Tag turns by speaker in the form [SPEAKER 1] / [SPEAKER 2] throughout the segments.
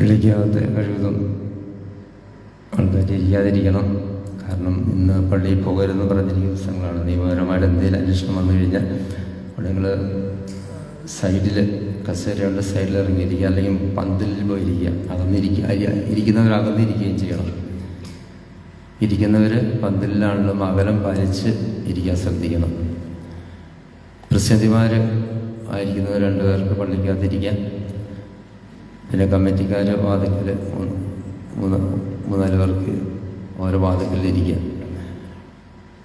[SPEAKER 1] വിളിക്കാതെ കഴിവതും ആൾക്കാർ ഇരിക്കാതിരിക്കണം. കാരണം ഇന്ന് പള്ളിയിൽ പോകരുതെന്ന് പറഞ്ഞിരിക്കുന്ന ദിവസങ്ങളാണ്. നിയമപരമായിട്ട് എന്തെങ്കിലും അന്വേഷണം വന്നു കഴിഞ്ഞാൽ നിങ്ങൾ സൈഡിൽ കസേരയുള്ള സൈഡിൽ ഇറങ്ങിയിരിക്കുക, അല്ലെങ്കിൽ പന്തലിൽ പോയിരിക്കുക. ഇരിക്കുന്നവരകന്നിരിക്കുകയും ചെയ്യണം. ഇരിക്കുന്നവർ പന്തലിലാണെങ്കിലും അകലം പാലിച്ച് ഇരിക്കാൻ ശ്രദ്ധിക്കണം. പ്രസിദ്ധിമാർ ആയിരിക്കുന്നവർ 2 പേർക്ക് പള്ളിക്കകത്തിരിക്കാം. പിന്നെ കമ്മിറ്റിക്കാർ വാതിക്കൽ 3-4 പേർക്ക് ഓരോ വാതിക്കലിരിക്കാം.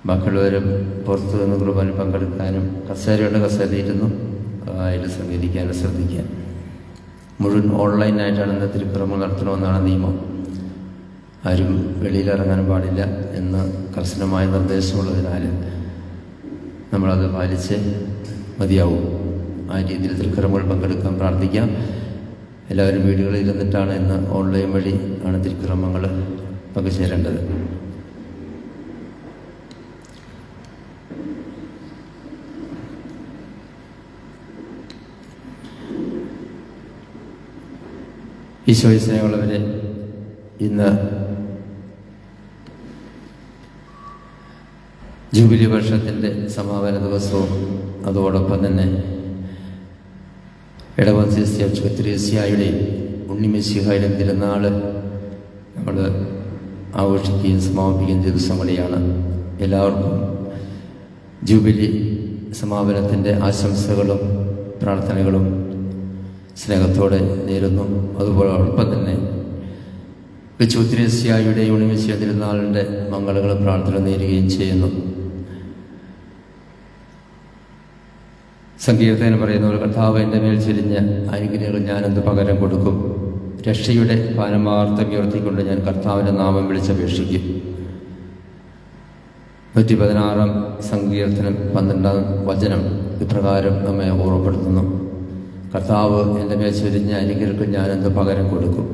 [SPEAKER 1] ബാക്കിയുള്ളവർ പുറത്തു നിന്ന് കുർബാന പങ്കെടുക്കാനും കസേരയുടെ കസേരയിരുന്നു അതിൽ സംഘടിക്കാനും ശ്രദ്ധിക്കുക. മുഴുവൻ ഓൺലൈനായിട്ടാണ് ഇന്ന് തിരുക്കർമ്മം നടത്തണമെന്നാണ് നിയമം. ആരും വെളിയിലിറങ്ങാൻ പാടില്ല എന്ന് കർശനമായ നിർദ്ദേശമുള്ളതിനാൽ നമ്മളത് പാലിച്ച് മതിയാവും. ആ രീതിയിൽ തിരുക്കർമ്മങ്ങൾ പങ്കെടുക്കാൻ പ്രാർത്ഥിക്കാം. എല്ലാവരും വീടുകളിൽ ഇരുന്നിട്ടാണ് ഇന്ന് ഓൺലൈൻ വഴി ആണ് തിരുക്കർമ്മങ്ങൾ പങ്കുചേരേണ്ടത്. ഈശോയെ സ്നേഹമുള്ളവരെ, ഇന്ന് ജൂബിലി വർഷത്തിൻ്റെ സമാപന ദിവസവും അതോടൊപ്പം തന്നെ ഇടവന്ധ്യസ്യായുടെയും ഉണ്ണിമെസ്സിഹായുടെയും തിരുനാൾ നമ്മൾ ആഘോഷിക്കുകയും സമാപിക്കുകയും ദിവസം കൂടിയാണ്. എല്ലാവർക്കും ജൂബിലി സമാപനത്തിൻ്റെ ആശംസകളും പ്രാർത്ഥനകളും സ്നേഹത്തോടെ നേരുന്നു. അതുപോലൊപ്പം തന്നെ വിശുദ്ധേസ്യായുടെയും ഉണ്ണിമെസ്സിയ തിരുനാളിൻ്റെ മംഗളങ്ങളും പ്രാർത്ഥന നേരുകയും ചെയ്യുന്നു. സങ്കീർത്തനം പറയുന്ന ഒരു കർത്താവ് എൻ്റെ മേൽ ചൊരിഞ്ഞ അനുഗ്രഹങ്ങൾ ഞാനെന്ത് പകരം കൊടുക്കും. രക്ഷയുടെ പാനമാർത്ഥം ഉയർത്തിക്കൊണ്ട് ഞാൻ കർത്താവിൻ്റെ നാമം വിളിച്ചപേക്ഷിക്കും. 116 സങ്കീർത്തനം 12 വചനം ഇപ്രകാരം നമ്മെ ഓർമ്മപ്പെടുത്തുന്നു: കർത്താവ് എൻ്റെ മേൽ ചൊരിഞ്ഞ അനുഗ്രഹങ്ങൾക്ക് ഞാനെന്ത് പകരം കൊടുക്കും.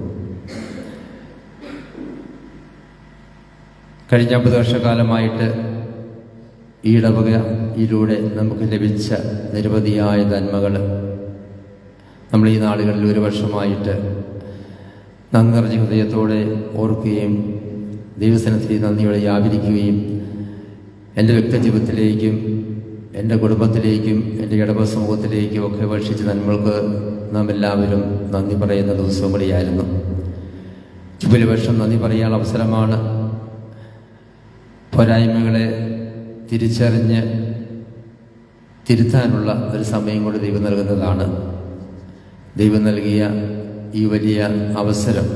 [SPEAKER 1] കഴിഞ്ഞ 50 വർഷക്കാലമായിട്ട് ഈ ഇടവകയിലൂടെ നമുക്ക് ലഭിച്ച നിരവധിയായ നന്മകൾ നമ്മൾ ഈ നാളുകളിൽ 1 വർഷമായിട്ട് നന്ദി നിറഞ്ഞ ഹൃദയത്തോടെ ഓർക്കുകയും ദൈവസന്നിധിയിൽ നന്ദിയോടെ വ്യാപരിക്കുകയും എൻ്റെ വ്യക്തിജീവിതത്തിലേക്കും എൻ്റെ കുടുംബത്തിലേക്കും എൻ്റെ ഇടവക സമൂഹത്തിലേക്കും ഒക്കെ വർഷിച്ച നന്മകൾക്ക് നാം എല്ലാവരും നന്ദി പറയുന്ന ദിവസവും കൂടിയായിരുന്നു. ജൂബിലി വർഷം നന്ദി പറയാൻ അവസരമാണ്. പോരായ്മകളെ തിരിച്ചറിഞ്ഞ് തിരുത്താനുള്ള ഒരു സമയം കൊണ്ട് ദൈവം നൽകുന്നതാണ്. ദൈവം നൽകിയ ഈ വലിയ അവസരം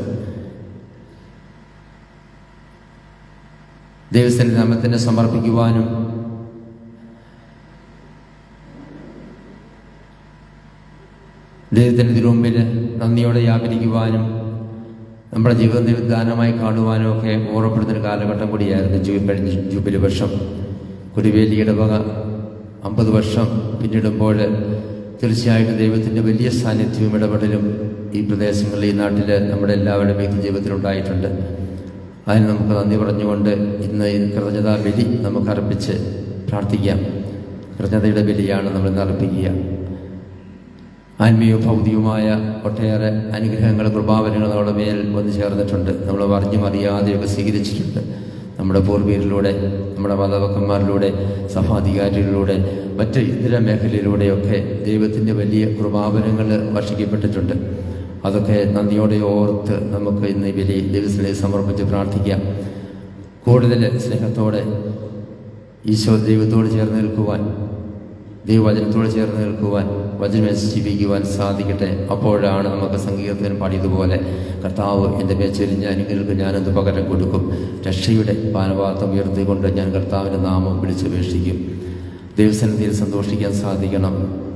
[SPEAKER 1] ദൈവത്തിൻ്റെ നാമത്തിന് സമർപ്പിക്കുവാനും ദൈവത്തിൻ്റെ തിരുമുമ്പിൽ നന്ദിയോടെ വ്യാപരിക്കുവാനും നമ്മുടെ ജീവിതത്തിൽ ദാനമായി കാണുവാനും ഒക്കെ ഓർമ്മപ്പെടുന്നൊരു കാലഘട്ടം കൂടിയായിരുന്നു കഴിഞ്ഞ ജൂബിലി വർഷം. കുരുവേലി ഇടവക 50 വർഷം പിന്നിടുമ്പോൾ തീർച്ചയായിട്ടും ദൈവത്തിൻ്റെ വലിയ സാന്നിധ്യവും ഇടപെടലും ഈ പ്രദേശങ്ങളിൽ, ഈ നാട്ടിൽ നമ്മുടെ എല്ലാവരുടെയും വ്യക്തി ജീവിതത്തിലുണ്ടായിട്ടുണ്ട്. അതിന് നമുക്ക് നന്ദി പറഞ്ഞുകൊണ്ട് ഇന്ന് ഈ കൃതജ്ഞതാ ബലി നമുക്ക് അർപ്പിച്ച് പ്രാർത്ഥിക്കാം. കൃതജ്ഞതയുടെ ബലിയാണ് നമ്മൾ ഇന്ന് അർപ്പിക്കുക. ആത്മീയവും ഭൗതികവുമായ ഒട്ടേറെ അനുഗ്രഹങ്ങൾ, കൃപാവരങ്ങൾ നമ്മുടെ മേൽ വന്നു ചേർന്നിട്ടുണ്ട്. നമ്മൾ അറിഞ്ഞും അറിയാതെയൊക്കെ സ്വീകരിച്ചിട്ടുണ്ട്. നമ്മുടെ പൂർവീകരിലൂടെ, നമ്മുടെ മാതാപിതാക്കന്മാരിലൂടെ, സഭാധികാരികളിലൂടെ, മറ്റ് ഇതര മേഖലയിലൂടെയൊക്കെ ദൈവത്തിൻ്റെ വലിയ കൃപാവരങ്ങൾ വർഷിക്കപ്പെട്ടിട്ടുണ്ട്. അതൊക്കെ നന്ദിയോടെ ഓർത്ത് നമുക്ക് ഇന്ന് ബലി ദൈവത്തിനെ സമർപ്പിച്ച് പ്രാർത്ഥിക്കാം. കൂടുതൽ സ്നേഹത്തോടെ ഈശോ ദൈവത്തോട് ചേർന്ന് നിൽക്കുവാൻ, ദൈവവചനത്തോട് ചേർന്ന് നിൽക്കുവാൻ, വചനം ജീവിക്കുവാൻ സാധിക്കട്ടെ. അപ്പോഴാണ് നമുക്ക് സങ്കീർത്തനം പാടിയതുപോലെ കർത്താവ് എൻ്റെ മേൽ ചൊരിഞ്ഞ അനുഗ്രഹങ്ങൾക്ക് ഞാനെന്ത് പകരം കൊടുക്കും. രക്ഷയുടെ പാനപാത്രം ഉയർത്തിക്കൊണ്ട് ഞാൻ കർത്താവിൻ്റെ നാമം വിളിച്ചപേക്ഷിക്കും. ദൈവസന്നിധിയിൽ സന്തോഷിക്കാൻ സാധിക്കണം.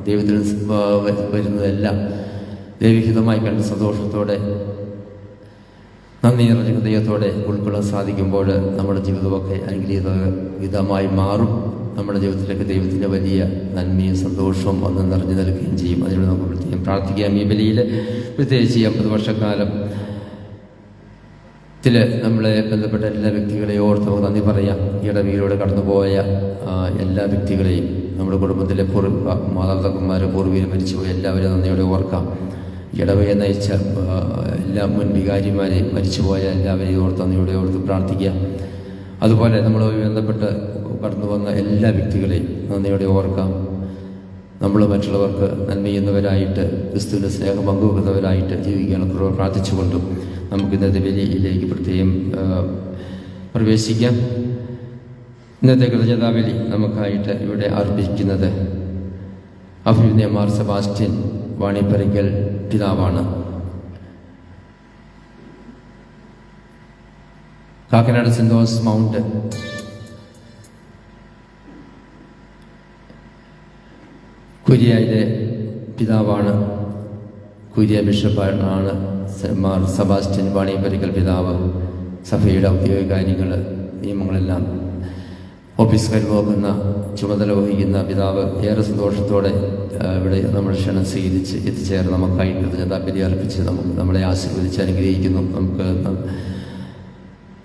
[SPEAKER 1] ദൈവത്തിൽ വരുന്നതെല്ലാം ദൈവഹിതമായി കണ്ട് സന്തോഷത്തോടെ നന്ദി നിറഞ്ഞ ഹൃദയത്തോടെ ഉൾക്കൊള്ളാൻ സാധിക്കുമ്പോൾ നമ്മുടെ ജീവിതമൊക്കെ അനുഗ്രഹീതമായി മാറും. നമ്മുടെ ജീവിതത്തിലേക്ക് ദൈവത്തിൻ്റെ വലിയ നന്മയും സന്തോഷവും വന്ന് നിറഞ്ഞു നൽകുകയും ചെയ്യും. അതിലൂടെ നമുക്ക് പ്രത്യേകം പ്രാർത്ഥിക്കാം. ഈ ബലിയിൽ പ്രത്യേകിച്ച് 50 വർഷക്കാലത്തിൽ നമ്മളെ ബന്ധപ്പെട്ട എല്ലാ വ്യക്തികളെയും ഓർത്ത് നമുക്ക് നന്ദി പറയാം. ഈ ഇടവകയിലൂടെ കടന്നുപോയ എല്ലാ വ്യക്തികളെയും, നമ്മുടെ കുടുംബത്തിലെ മാതാപിതാക്കന്മാർ, പൂർവ്വീകർ മരിച്ചുപോയ എല്ലാവരും നന്ദിയോടെ ഓർക്കാം. ഇടവയെ നയിച്ച എല്ലാ മുൻ വികാരിമാരെയും മരിച്ചുപോയ എല്ലാവരെയും ഓർത്ത് നന്ദിയോടെ ഓർത്ത് പ്രാർത്ഥിക്കുക. അതുപോലെ നമ്മളുമായി ബന്ധപ്പെട്ട് കടന്നു വന്ന എല്ലാ വ്യക്തികളെയും നന്ദിയോടെ ഓർക്കാം. നമ്മൾ മറ്റുള്ളവർക്ക് നന്മ ചെയ്യുന്നവരായിട്ട് ക്രിസ്തുവിൻ്റെ സ്നേഹം പങ്കുവെക്കുന്നവരായിട്ട് ജീവിക്കാനുള്ള പ്രാർത്ഥിച്ചുകൊണ്ടും നമുക്ക് ഇന്നത്തെ ബലിയിലേക്ക് പ്രത്യേകം പ്രവേശിക്കാം. ഇന്നത്തെ കൃതജ്ഞതാബലി നമുക്കായിട്ട് ഇവിടെ അർപ്പിക്കുന്നത് അഭിമന്യ മാർ സെബാസ്റ്റ്യൻ വാണിപ്പരയ്ക്കൽ പിതാവാണ്. കാക്കനാട് സെന്റ് തോമസ് മൗണ്ട് കുര്യയിലെ പിതാവാണ്. കുര്യ ബിഷപ്പാണ് മാർ സെബാസ്റ്റ്യൻ വാണിപ്പരയ്ക്കൽ പിതാവ്. സഭയുടെ ഔദ്യോഗിക കാര്യങ്ങൾ നിയമങ്ങളെല്ലാം ഓഫീസുകാർ നോക്കുന്ന ചുമതല വഹിക്കുന്ന പിതാവ് ഏറെ സന്തോഷത്തോടെ ഇവിടെ നമ്മൾ ക്ഷണം സ്വീകരിച്ച് എത്തിച്ചേർന്ന് നമുക്കായി കൃതജ്ഞതാബലി അർപ്പിച്ച് നമ്മളെ ആശീർവദിച്ച് അനുഗ്രഹിക്കുന്നു. നമുക്ക്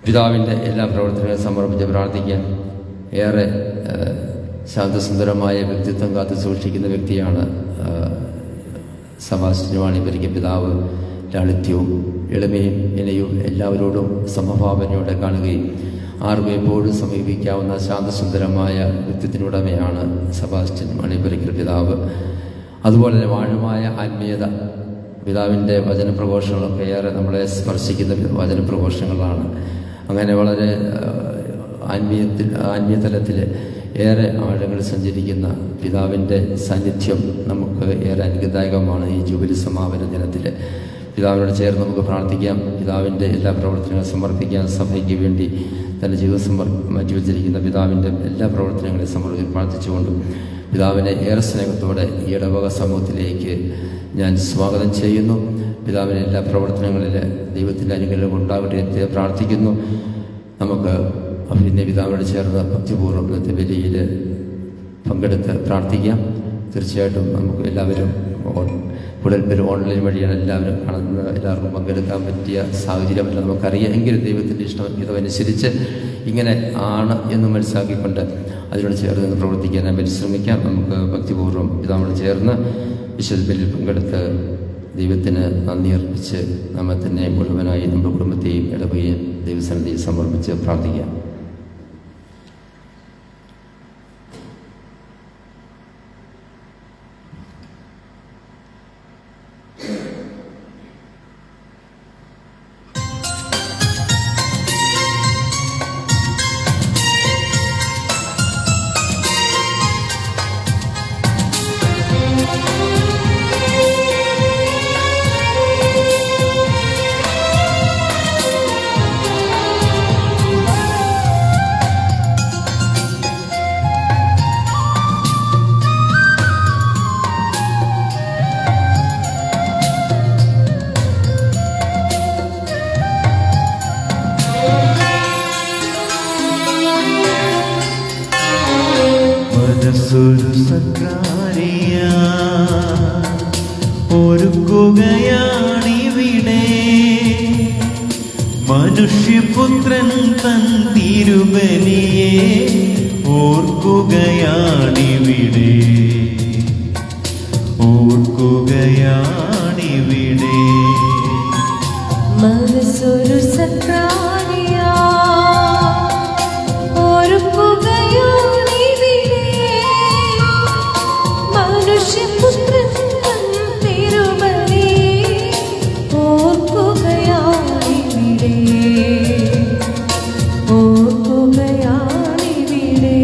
[SPEAKER 1] പിതാവിൻ്റെ എല്ലാ പ്രവർത്തനങ്ങളും സമർപ്പിച്ച് പ്രാർത്ഥിക്കാം. ഏറെ ശാന്തസുന്ദരമായ വ്യക്തിത്വം കാത്തു സൂക്ഷിക്കുന്ന വ്യക്തിയാണ് സെബാസ്റ്റ്യൻ വാണിപ്പരയ്ക്കൽ പിതാവ്. ലാളിത്യവും എളിമയും വിനയവും എല്ലാവരോടും സമഭാവനയോടെ കാണുകയും ആർക്കും എപ്പോഴും സമീപിക്കാവുന്ന ശാന്തസുന്ദരമായ വ്യക്തിത്വത്തിനുടമയാണ് സെബാസ്റ്റ്യൻ വാണിപ്പരയ്ക്കൽ പിതാവ്. അതുപോലെ തന്നെ ആഴമായ ആത്മീയത, പിതാവിൻ്റെ വചനപ്രഘോഷങ്ങളൊക്കെ ഏറെ നമ്മളെ സ്പർശിക്കുന്ന വചനപ്രഘോഷങ്ങളാണ്. അങ്ങനെ വളരെ ആത്മീയ തലത്തിൽ ഏറെ ആഴങ്ങൾ സഞ്ചരിക്കുന്ന പിതാവിൻ്റെ സാന്നിധ്യം നമുക്ക് ഏറെ അനുഗ്രഹദായകമാണ്. ഈ ജൂബിലി സമാപന ദിനത്തിൽ പിതാവിനോട് ചേർന്ന് നമുക്ക് പ്രാർത്ഥിക്കാം. പിതാവിൻ്റെ എല്ലാ പ്രവർത്തനങ്ങളും സമർപ്പിക്കാൻ സഭയ്ക്ക് വേണ്ടി തൻ്റെ ജീവിതം മാറ്റിവെച്ചിരിക്കുന്ന പിതാവിൻ്റെ എല്ലാ പ്രവർത്തനങ്ങളെയും സമർപ്പിച്ച് പ്രാർത്ഥിച്ചുകൊണ്ടും പിതാവിനെ ഏറെ സ്നേഹത്തോടെ ഈ ഇടവക സമൂഹത്തിലേക്ക് ഞാൻ സ്വാഗതം ചെയ്യുന്നു. പിതാവിൻ്റെ എല്ലാ പ്രവർത്തനങ്ങളിൽ ദൈവത്തിൻ്റെ അനുഗ്രഹം ഉണ്ടാകട്ടെ എന്ന് പ്രാർത്ഥിക്കുന്നു. നമുക്ക് അഭിനയ പിതാവിനോട് ചേർന്ന് ഭക്തിപൂർവ്വം ഇന്നത്തെ ബലിയിൽ പങ്കെടുത്ത് പ്രാർത്ഥിക്കാം. തീർച്ചയായിട്ടും നമുക്ക് എല്ലാവരും കൂടുതൽ പേര് ഓൺലൈൻ വഴിയാണ് എല്ലാവരും കാണുന്നത്. എല്ലാവർക്കും പങ്കെടുക്കാൻ പറ്റിയ സാഹചര്യമല്ല നമുക്കറിയാം. എങ്കിലും ദൈവത്തിൻ്റെ ഇഷ്ടമനുസരിച്ച് ഇങ്ങനെ ആണ് എന്ന് മനസ്സിലാക്കിക്കൊണ്ട് അതിനോട് ചേർന്ന് നിന്ന് പ്രവർത്തിക്കാൻ പരിശ്രമിക്കാം. നമുക്ക് ഭക്തിപൂർവ്വം പിതാവിനോട് ചേർന്ന് വിശുദ്ധ ബലിയിൽ പങ്കെടുത്ത് ദൈവത്തിന് നന്ദി അർപ്പിച്ച് നമ്മെ തന്നെ മുഴുവനായി നമ്മുടെ കുടുംബത്തെയും ഇടവകയും ദൈവസന്നിധിയിൽ സമർപ്പിച്ച് പ്രാർത്ഥിക്കാം.
[SPEAKER 2] ഒരുക്കുകയാണിവിടെ മനുഷ്യപുത്രൻ തൻ തിരുബലിയെ ഓർക്കുകയാണിവിടെ
[SPEAKER 3] മനസ്സൊരു സക്രാരിയാ ഒരുക്കുകയാണിവിടെ മനുഷ്യപുത്രൻ തൻ തിരുബലിയെ ഓർക്കുകയാണിവിടെ ഓർക്കുകയാണിവിടെ.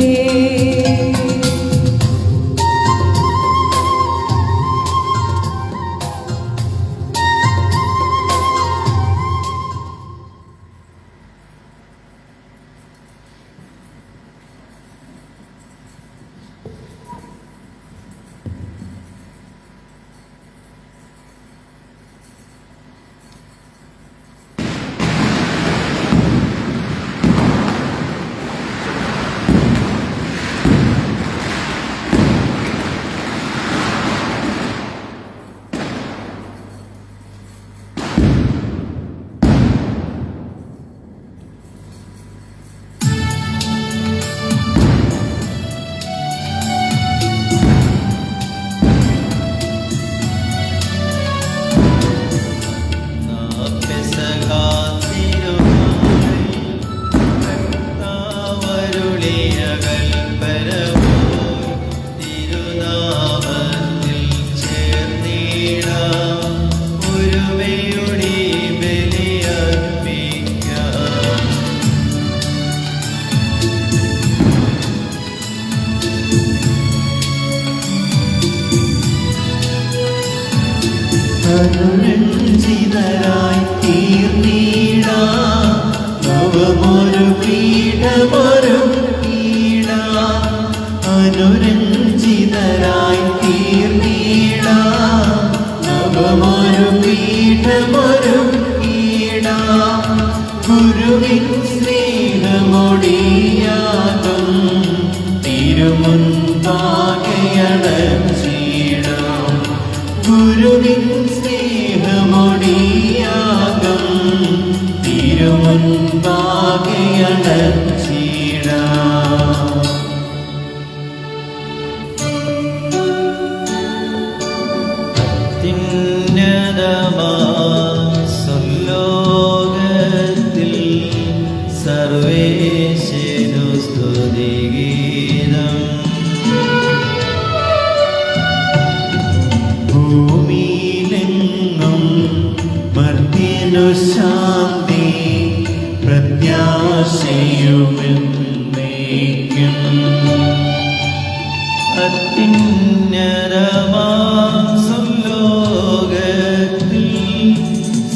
[SPEAKER 2] അനുരഞ്ജിതരായി തീർന്നിടാം നവമൊരു പീഠമൊരുക്കിടാം അനുരഞ്ജിതരായി തീർന്നിടാം നവമൊരു പീഠമൊരുക്കിടാം ഗുരുവിൻ സ്നേഹമൊടിയാകും തിരുമുൻപാകയണച്ചിടാം ഗുരുവിൻ സ്നേഹമൊടിയാകും തിരുമുൻപാകയണച്ചിടാം
[SPEAKER 4] ലോകത്തിൽ സർവേശനു സ്തുതിഗീതം
[SPEAKER 2] ഭൂമിയിലെങ്ങും മർത്യനു ശാന്തി പ്രത്യാശയുമെന്നേക്കും
[SPEAKER 4] അത്യുന്നതമാം ലോകത്തിൽ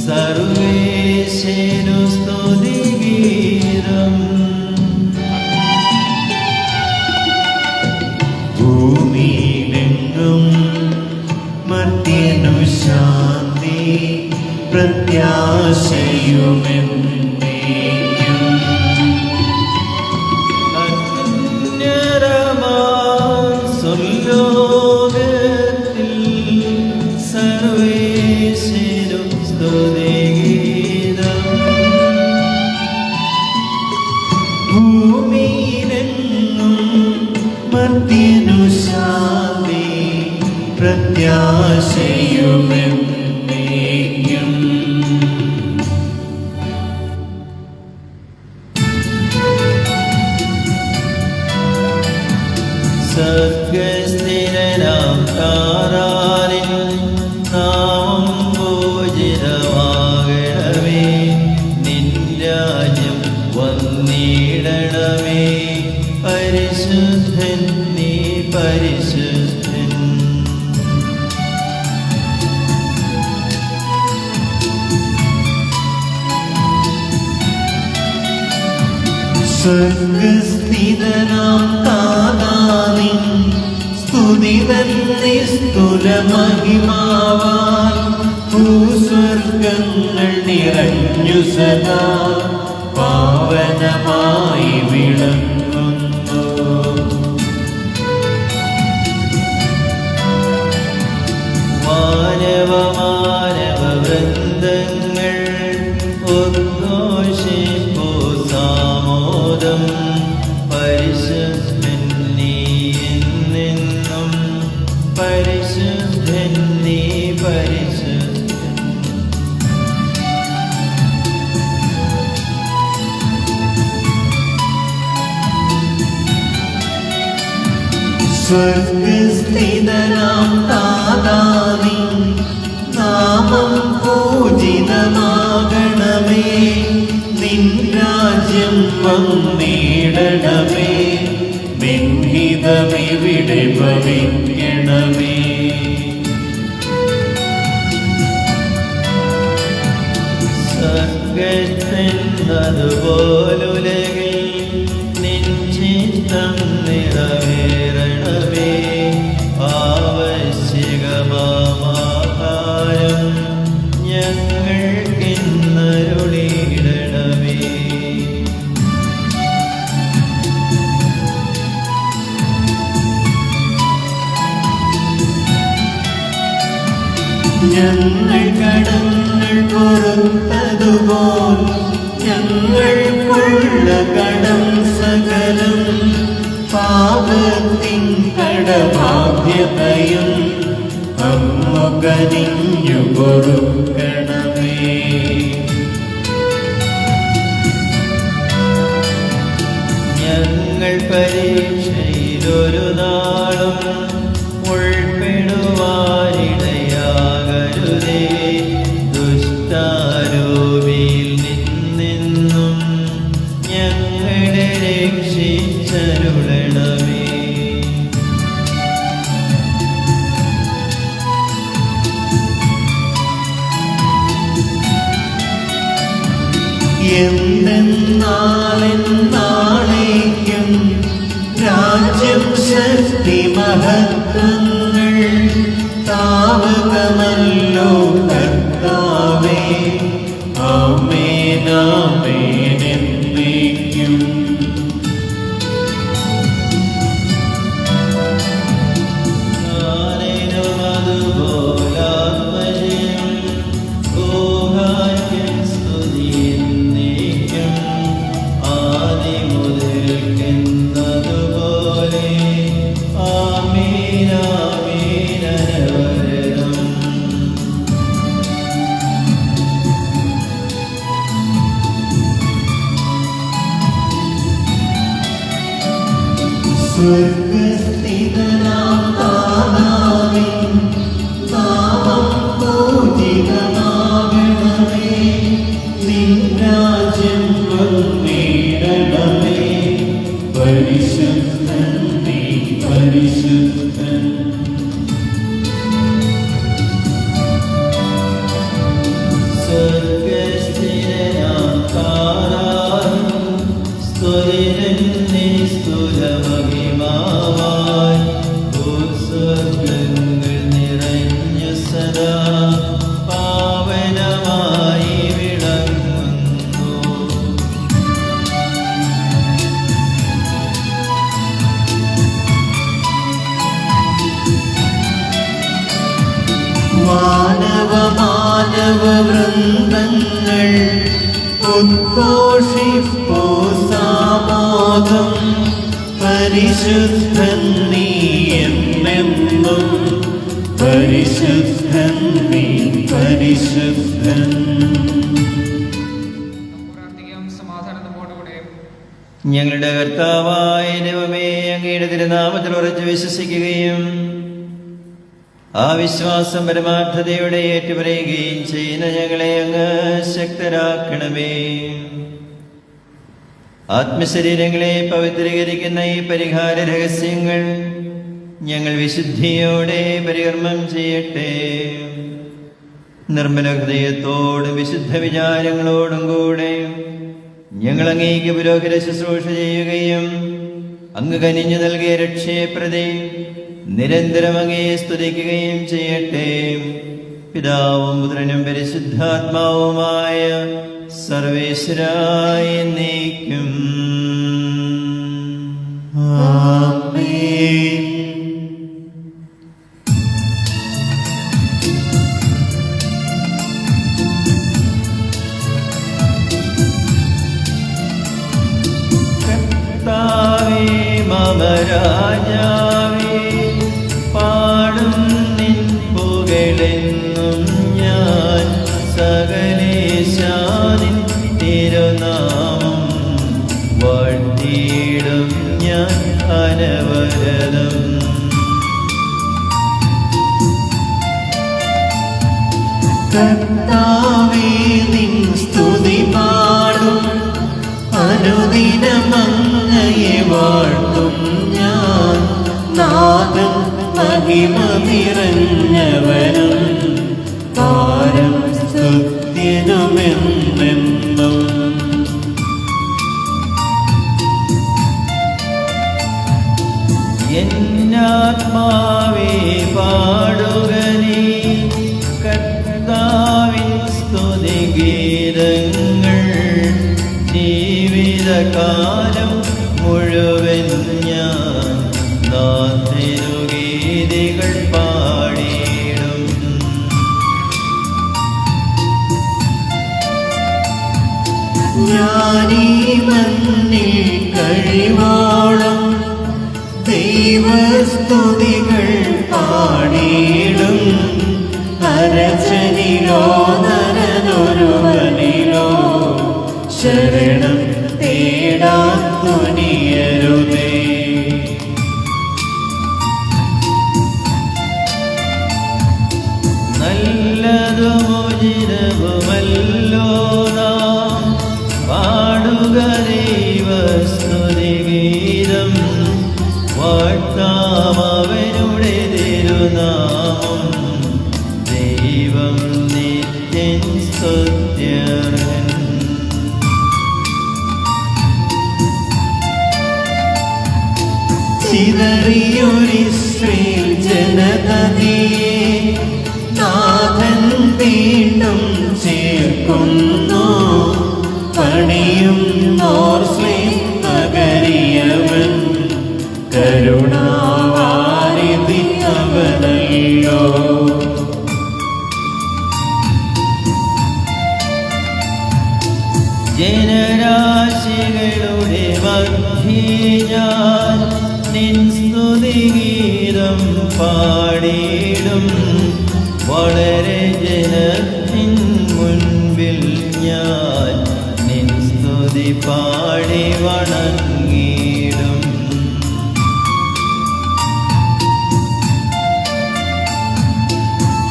[SPEAKER 4] സർവേശനു സ്തുതിഗീതം
[SPEAKER 2] ഭൂമിയിലെങ്ങും മർത്യനു ശാന്തി പ്രത്യാശയുമെന്നേക്കും
[SPEAKER 4] അത്യുന്നതമാം ലോകത്തിൽ സർവേശനു സ്തുതിഗീതം
[SPEAKER 2] ഭൂമിയിലെങ്ങും മർത്യനു ശാന്തി പ്രത്യാശയുമെന്നേക്കും
[SPEAKER 4] സർഗസ്ഥിരനാം താരാനിൻ നാമം പൂജിതമാകണമേ നിൻ രാജ്യം വന്നിടണമേ പരിശുദ്ധൻ നീ പരിശുദ്ധൻ
[SPEAKER 2] സ്വർഗസ്ഥിതനാം താതാനിൻ സ്തുതിതൻ നിസ്തുലമഹിമാവാൻ ഭൂസ്വർഗങ്ങൾ നിറഞ്ഞു സദാ പാവനമായി വിളങ്ങുന്നു
[SPEAKER 4] മാനവ വൃന്ദങ്ങൾ ഉദ്ഘോഷിപ്പോ സാമോദം പരിശുദ്ധൻ നീ എന്നെന്നും പരിശുദ്ധൻ നീ പരിശുദ്ധൻ
[SPEAKER 2] സ്വർഗസ്ഥിതനാം താതാനിൻ നാമം പൂജിതമാകണമേ നിൻ രാജ്യം വന്നിടണമേ നിൻഹിതമിവിടെ ഭവിക്കണമേ
[SPEAKER 4] സ്വർഗത്തിന്നതുപോലുലകിൽ നിൻ ചിത്തം നിറവേറണമേ ആവശ്യകമാഹാരം ഞങ്ങൾക്കിന്നരുളിയിടണമേ
[SPEAKER 2] ഞങ്ങൾ കടങ്ങൾ പൊറുത്തതുപോൽ ഞങ്ങൾക്കുള്ള കടം സകലം പാപത്തിൻ കടബാധ്യതയും അങ്ങു കനിഞ്ഞു പൊറുക്കണമേ
[SPEAKER 4] ഞങ്ങൾ പരീക്ഷയിലൊരു നാളും ഉൾപ്പെടുവാനിടയാകരുതേ ദുഷ്ടാരൂപിയിൽ നിന്നെന്നും ഞങ്ങളെ രക്ഷിച്ചരുളണമേ
[SPEAKER 2] എന്തെന്നാളെന്നാളേക്കും രാജ്യം ശക്തി മഹത്വങ്ങൾ താവകമല്ലോ കർത്താവേ. ആമേൻ ആമേൻ എന്നേക്കും. സ്വർഗ്ഗസ്ഥിതനാം താനാവിൻ നാമം പൂജിതമാകണമേ. നിൻ രാജ്യം വന്നിടണമേ. പരിശുദ്ധൻ നീ പരിശുദ്ധൻ. മാനവ വൃന്ദങ്ങൾ ഉദ്ഘോഷിപ്പോ സാമോദം. പരിശുദ്ധൻ നീ എന്നെന്നും. പരിശുദ്ധൻ നീ പരിശുദ്ധൻ.
[SPEAKER 4] ഞങ്ങളുടെ കർത്താവായ ദൈവമേ, അങ്ങയുടെ തിരുനാമത്തിൽ ഉറച്ചു വിശ്വസിക്കുകയും ആ വിശ്വാസം പരമാർത്ഥതയോടെ ഏറ്റുപറയുകയും ചെയ്യുന്ന ഞങ്ങളെ അങ്ങ് ശക്തരാക്കണമേ. ആത്മശരീരങ്ങളെ പവിത്രീകരിക്കുന്ന ഈ പരിഹാര രഹസ്യങ്ങൾ ഞങ്ങൾ വിശുദ്ധിയോടെ പരികർമ്മം ചെയ്യട്ടെ. നിർമ്മല ഹൃദയത്തോടും വിശുദ്ധ വിചാരങ്ങളോടും കൂടെ ഞങ്ങൾ അങ്ങേക്ക് പുരോഹിത ശുശ്രൂഷ ചെയ്യുകയും അങ്ങ് കനിഞ്ഞു നൽകിയ രക്ഷയെ പ്രതി നിരന്തരം അങ്ങയെ സ്തുതിക്കുകയും ചെയ്യട്ടെ. പിതാവും പുത്രനും പരിശുദ്ധാത്മാവുമായ സർവേശ്വരായ എന്നേക്കും.
[SPEAKER 2] ആമേൻ.
[SPEAKER 4] കർത്താവേ മമ രാജാവേ, പാടും നിൻ പുകഴെന്നും ഞാൻ. സകലേശാനിൻ തിരുനാമം വാഴ്ത്തിയിടും ഞാൻ അനവരതം.
[SPEAKER 2] കർത്താവേ നിൻ സ്തുതി പാടും. അനുദിനമങ്ങയെ വാഴ്ത്തും ഞാൻ. നാദം മഹിമ നിറഞ്ഞവനും പാരം സ്തുത്യനുമെന്നെന്നും.
[SPEAKER 4] എന്നാത്മാവേ പാടുക നീ കർത്താവിൻ സ്തുതിഗീതങ്ങൾ. ജീവിതകാലം മുഴുവൻ ഞാൻ നാഥിരുഗീതികൾ പാടിയിടും.
[SPEAKER 2] ഞാനീ മണ്ണിൽ കഴിവോളം ദൈവസ്തുതികൾ പാടിയിടും. അരചനിലോ നരനൊരുവനിലോ ശരണം തേടാൻ തുനിയരുതേ.
[SPEAKER 4] നല്ലതുമോചിതവുമല്ലോ നാം പാടുക ദൈവസ്തുതിഗീതം. വാഴ്ത്താം അവനുടെ തിരുനാമം. ദൈവം നിത്യൻ സ്തുത്യർഹൻ.
[SPEAKER 2] വലിയൊരിസ്രയേൽ ജനതയെ നാഥൻ വീണ്ടും ചേർക്കുന്നു. പണിയും നോർസ്ലേം നഗരിയവൻ കരുണാവാരിധി അവനല്ലോ.
[SPEAKER 4] ജനരാശികളുടെ മധ്യേ ഞാൻ നിൻ സ്തുതിഗീതം പാടിയിടും. വളരെ ജനത്തിൻ മുൻപിൽ ഞാൻ നിൻ സ്തുതി പാടി വണങ്ങിയിടും.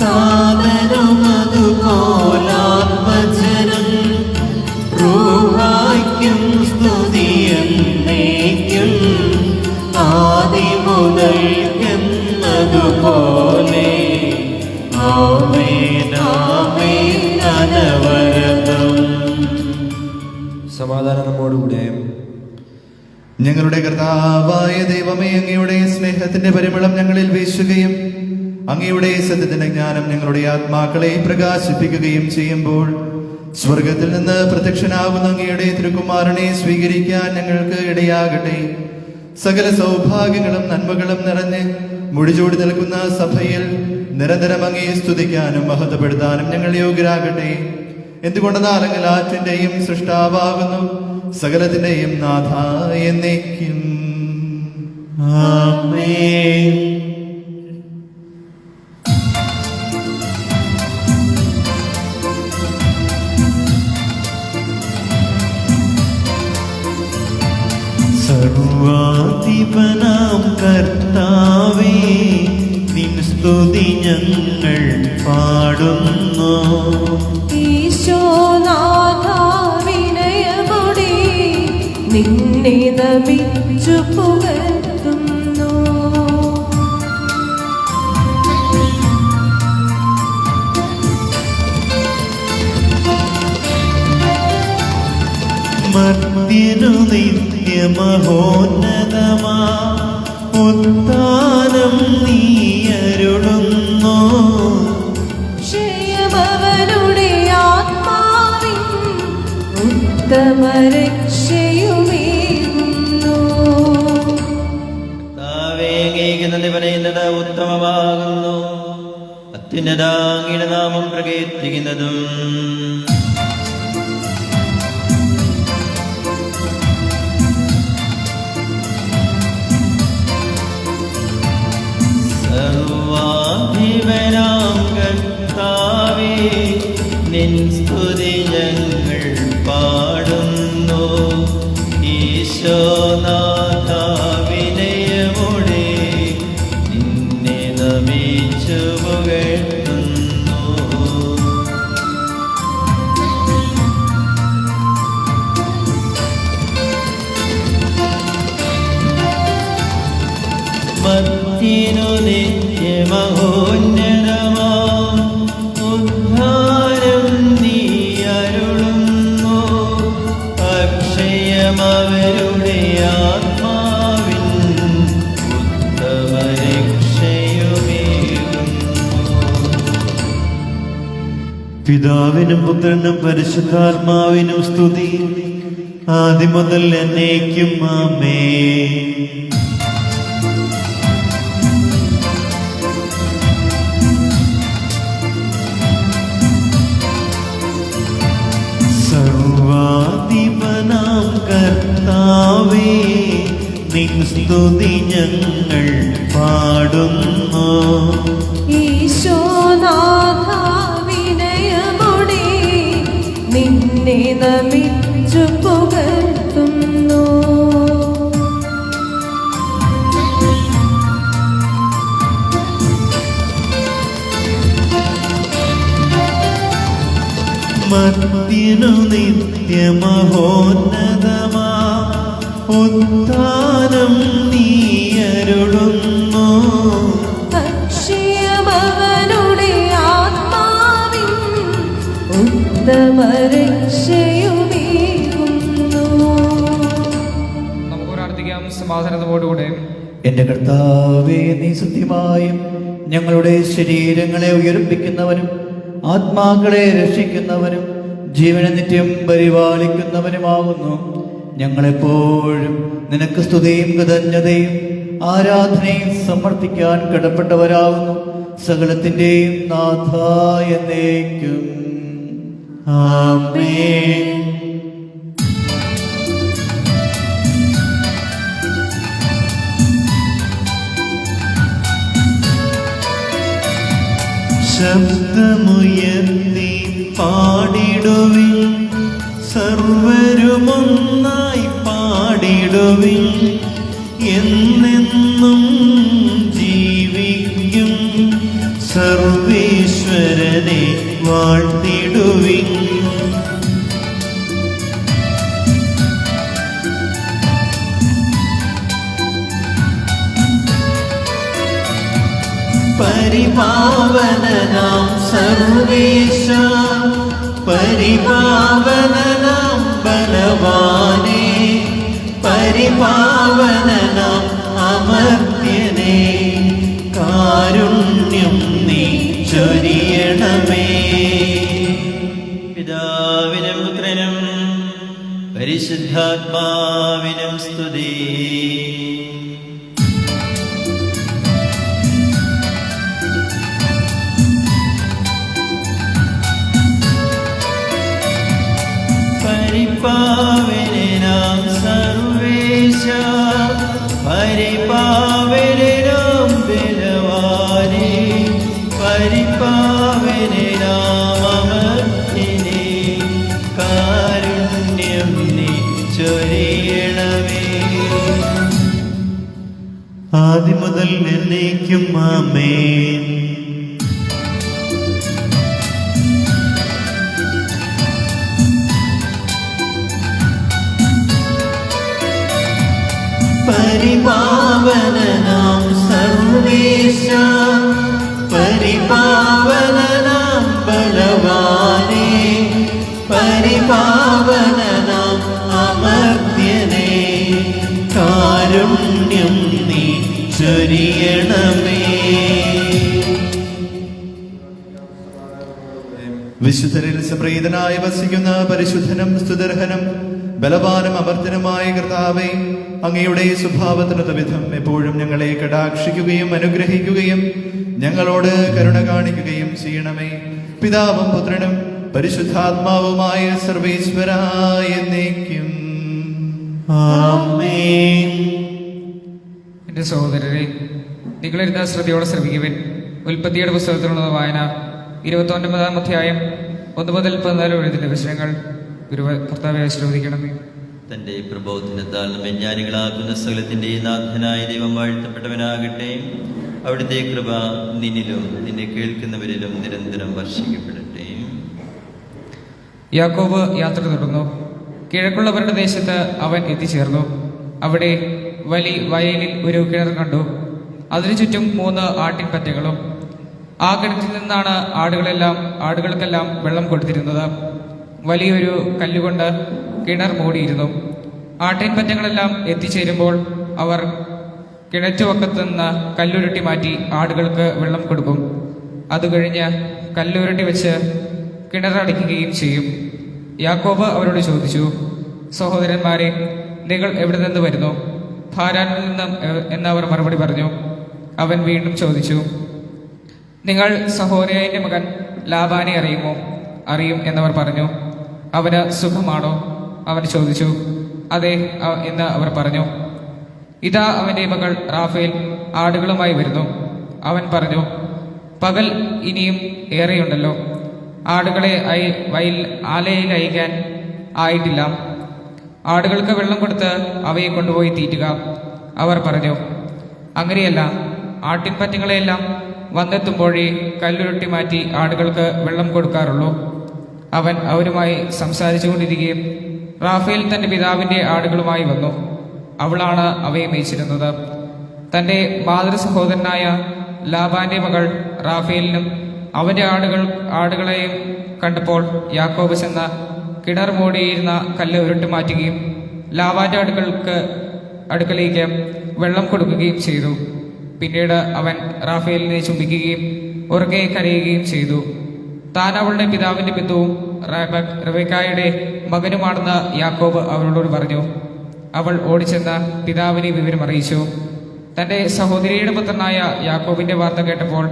[SPEAKER 2] താതനുമതുപോലാത്മജനം റൂഹായ്ക്കും സ്തുതിയെന്നേക്കും ആദിമുതൽക്കെന്നതുപോലെ ആമേൻ ആമേൻ അനവരതം.
[SPEAKER 1] സമാധാനം നമ്മോടുകൂടെ.
[SPEAKER 5] ഞങ്ങളുടെ കർത്താവായ ദൈവമേ, അങ്ങയുടെ സ്നേഹത്തിന്റെ പരിമളം ഞങ്ങളിൽ വീശുകയും അങ്ങയുടെ സത്യത്തിന്റെ ജ്ഞാനം ഞങ്ങളുടെ ആത്മാക്കളെ പ്രകാശിപ്പിക്കുകയും ചെയ്യുമ്പോൾ സ്വർഗത്തിൽ നിന്ന് പ്രത്യക്ഷനാകുന്ന അങ്ങയുടെ തിരുക്കുമാരനെ സ്വീകരിക്കാൻ ഞങ്ങൾക്ക് ഇടയാകട്ടെ. സകല സൗഭാഗ്യങ്ങളും നന്മകളും നിറഞ്ഞ് മുടിചൂടി നിൽക്കുന്ന സഭയിൽ നിരന്തരം അങ്ങയെ സ്തുതിക്കാനും മഹത്വപ്പെടുത്താനും ഞങ്ങൾ യോഗ്യരാകട്ടെ. എന്തുകൊണ്ടെന്നാൽ അങ്ങ് എല്ലാറ്റിന്റെയും സൃഷ്ടാവാകുന്നു, സകലത്തിന്റെയും നാഥ എന്നേക്കും.
[SPEAKER 2] ആമേൻ. സർവാധിപനാം കർത്താവേ, നിൻ സ്തുതി ഞങ്ങൾ പാടുന്നു.
[SPEAKER 3] ഈശോനാഥ വിനയമോടെ നിന്നെ നമിച്ചു പുകഴ്ത്തുന്നു.
[SPEAKER 2] മർത്യനു നിത്യമഹോന്നതമാ ഉദ്ധാനം നീ അരുളുന്നു.
[SPEAKER 3] ക്ഷയമവനുടെ ആത്മാവിൻ ഉത്തമരക്ഷയുമേകുന്നു.
[SPEAKER 4] നന്ദി പറയുന്നത് ഉത്തമമാകുന്നു. അത്യുന്നതാങ്ങിയുടെ നാമം പ്രകീർത്തിക്കുന്നതും സർവാധിപനാം കർത്താവേ, നിൻ സ്തുതി ഞങ്ങൾ പാടുന്നു. ഈശോനാഥ വിനയമോടെ നിന്നെ നമിച്ചു പുകഴ്ത്തുന്നു. മർത്യനു നിത്യമഹോന്നതമാം ഉദ്ധാരം നീ അരുളുന്നു. അക്ഷയമവരുടെ ആത്മാവിൻ ഉത്തമരക്ഷയുമേകുന്നു.
[SPEAKER 2] പിതാവിനും പുത്രനും പരിശുദ്ധാത്മാവിനും സ്തുതി, ആദ്യം മുതൽ എന്നേക്കും ആമേൻ. സർവാധിപനാം കർത്താവേ, നിൻ സ്തുതി ഞങ്ങൾ പാടുന്നു.
[SPEAKER 3] ഈശോനാഥ വിനയമോടെ നിന്നെ നമിച്ചു പുകഴ്ത്തുന്നു.
[SPEAKER 2] മർത്യനു നിത്യമഹോന്നതമാ ഉദ്ധാനം നീ അരുളുന്നു.
[SPEAKER 3] അക്ഷയമവനുടെ ആത്മാവിൻ ഉത്തമരക്ഷയുമേകുന്നു.
[SPEAKER 6] നമുക്ക് പ്രാർത്ഥിക്കാം സമാധാനത്തോടുകൂടെ.
[SPEAKER 4] എൻ്റെ കർത്താവേ, നീ സത്യമായും ഞങ്ങളുടെ ശരീരങ്ങളെ ഉയർപ്പിക്കുന്നവനും ആത്മാക്കളെ രക്ഷിക്കുന്നവനും ജീവനെ നിത്യം പരിപാലിക്കുന്നവനുമാകുന്നു. ഞങ്ങളെപ്പോഴും നിനക്ക് സ്തുതിയും കൃതജ്ഞതയും ആരാധനയും സമർപ്പിക്കാൻ കടപ്പെട്ടവരാകുന്നു. സകലത്തിൻ്റെയും നാഥ എന്നേക്കും ആമേൻ.
[SPEAKER 2] ശബ്ദമുയർത്തി പാടിടുവിൻ, സർവരുമൊന്നായി പാടിടുവിൻ. എന്നെന്നും ജീവിക്കും സർവേശ്വരനെ വാഴ്ത്തിടുവിൻ. പരിപാവനനാം സർവേശ, പരിപാവനനാം ബലവാനേ, പരിപാവനനാം അമർത്യനേ, കാരുണ്യം നീ ചൊരിയണമേ.
[SPEAKER 4] പിതാവിനും പുത്രനും പരിശുദ്ധാത്മാവിനും സ്തുതി. പരിപാവനനാം സർവേശ, പരിപാവനനാം ബലവാനേ, പരിപാവനനാം അമർത്യനേ, കാരുണ്യം നീ ചൊരിയണമേ.
[SPEAKER 2] ആദ്യം മുതൽ എന്നേക്കും ആമേൻ.
[SPEAKER 4] പരിപാവനനാം സർവേശ, പരിപാവനനാം ബലവാനേ, പരിപാവനനാം അമർത്യനേ, കാരുണ്യം നീ ചൊരിയണമേ.
[SPEAKER 5] വിശുദ്ധരിൽ സംപ്രീതനായി വസിക്കുന്ന പരിശുദ്ധനും സ്തുതർഹനും ബലവാനും അമർത്തനുമായ കർത്താവേ, അങ്ങയുടെ സ്വഭാവത്തിനൊത്ത വിധം എപ്പോഴും ഞങ്ങളെ കടാക്ഷിക്കുകയും അനുഗ്രഹിക്കുകയും ഞങ്ങളോട് കരുണ കാണിക്കുകയും ചെയ്യണമേ. പിതാവും പുത്രനും പരിശുദ്ധാത്മാവുമായ സർവേശ്വരായ എന്നേക്കും
[SPEAKER 2] ആമേൻ.
[SPEAKER 6] എൻ്റെ സഹോദരരെ, നിങ്ങളിരുന്ന ശ്രദ്ധയോടെ ശ്രമിക്കുവിൻ. ഉൽപ്പത്തിയുടെ പുസ്തകത്തിലുള്ള വായന 29-ാം അധ്യായം 1 മുതൽ 14 വരെയുള്ള വിഷയങ്ങൾ കർത്താവെ ആശീർവദിക്കണമേ.
[SPEAKER 4] തന്റെ പ്രബോധനത്താൽ വിജ്ഞാനികളാക്കുന്ന സകലത്തിന്റെ നാഥനായ ദൈവം വാഴ്ത്തപ്പെട്ടവനാകട്ടെ. അവിടുത്തെ കൃപ നിന്നിലും നിന്നെ കേൾക്കുന്നവരിലും നിരന്തരം വർഷിക്കപ്പെടട്ടെ.
[SPEAKER 6] യാക്കോബ് യാത്ര തുടർന്നു. കിഴക്കുള്ളവരുടെ ദേശത്ത് അവൻ എത്തിച്ചേർന്നു. അവിടെ വലിയ വയലിൽ ഒരു കിണർ കണ്ടു. അതിനു ചുറ്റും 3 ആട്ടിൻപറ്റകളും. ആ കിണറ്റിൽ നിന്നാണ് ആടുകൾക്കെല്ലാം വെള്ളം കൊടുത്തിരുന്നത്. വലിയൊരു കല്ലുകൊണ്ട് കിണർ മൂടിയിരുന്നു. ആട്ടിൻപറ്റങ്ങളെല്ലാം എത്തിച്ചേരുമ്പോൾ അവർ കിണറ്റുവക്കത്ത് നിന്ന് കല്ലുരുട്ടി മാറ്റി ആടുകൾക്ക് വെള്ളം കൊടുക്കും. അത് കഴിഞ്ഞ് കല്ലുരുട്ടി വെച്ച് കിണറടയ്ക്കുകയും ചെയ്യും. യാക്കോബ് അവരോട് ചോദിച്ചു, സഹോദരന്മാരെ, നിങ്ങൾ എവിടെ നിന്ന് വരുന്നു? ഹാരാനിൽ നിന്നും എന്നവർ മറുപടി പറഞ്ഞു. അവൻ വീണ്ടും ചോദിച്ചു, നിങ്ങൾ സഹോദരന്റെ മകൻ ലാബാനെ അറിയുമോ? അറിയും എന്നവർ പറഞ്ഞു. അവന് സുഖമാണോ? അവൻ ചോദിച്ചു. അതെ എന്ന് അവർ പറഞ്ഞു. ഇതാ അവന്റെ മകൾ റാഫേൽ ആടുകളുമായി വരുന്നു. അവൻ പറഞ്ഞു, പകൽ ഇനിയും ഏറെയുണ്ടല്ലോ. ആടുകളെ ആലയിൽ അയക്കാൻ ആയിട്ടില്ല. ആടുകൾക്ക് വെള്ളം കൊടുത്ത് അവയെ കൊണ്ടുപോയി തീറ്റുക. അവർ പറഞ്ഞു, അങ്ങനെയല്ല, ആട്ടിൻപറ്റങ്ങളെയെല്ലാം വന്നെത്തുമ്പോഴേ കല്ലുരുട്ടി മാറ്റി ആടുകൾക്ക് വെള്ളം കൊടുക്കാറുള്ളൂ. അവൻ അവരുമായി സംസാരിച്ചു കൊണ്ടിരിക്കുകയും റാഫേൽ തന്റെ പിതാവിന്റെ ആടുകളുമായി വന്നു. അവളാണ് അവയെ മേയിച്ചിരുന്നത്. തന്റെ മാതൃ സഹോദരനായ ലാബാന്റെ മകൾ റാഫേലിനും അവന്റെ ആടുകളെയും കണ്ടപ്പോൾ യാക്കോബ് ചെന്ന കിണർ മൂടിയിരുന്ന കല്ല് ഉരുട്ടി മാറ്റുകയും ലാബാന്റെ അടുക്കലേക്ക് വെള്ളം കൊടുക്കുകയും ചെയ്തു. പിന്നീട് അവൻ റാഫേലിനെ ചുംബിക്കുകയും ഉറക്കെ കരയുകയും ചെയ്തു. താൻ അവളുടെ പിതാവിന്റെ ബന്ധുവും റബേക്കായുടെ മകനുമാണെന്ന് യാക്കോബ് അവളോട് പറഞ്ഞു. അവൾ ഓടിച്ചെന്ന് പിതാവിനെ വിവരം അറിയിച്ചു. തന്റെ സഹോദരിയുടെ പുത്രനായ യാക്കോബിന്റെ വാർത്ത കേട്ടപ്പോൾ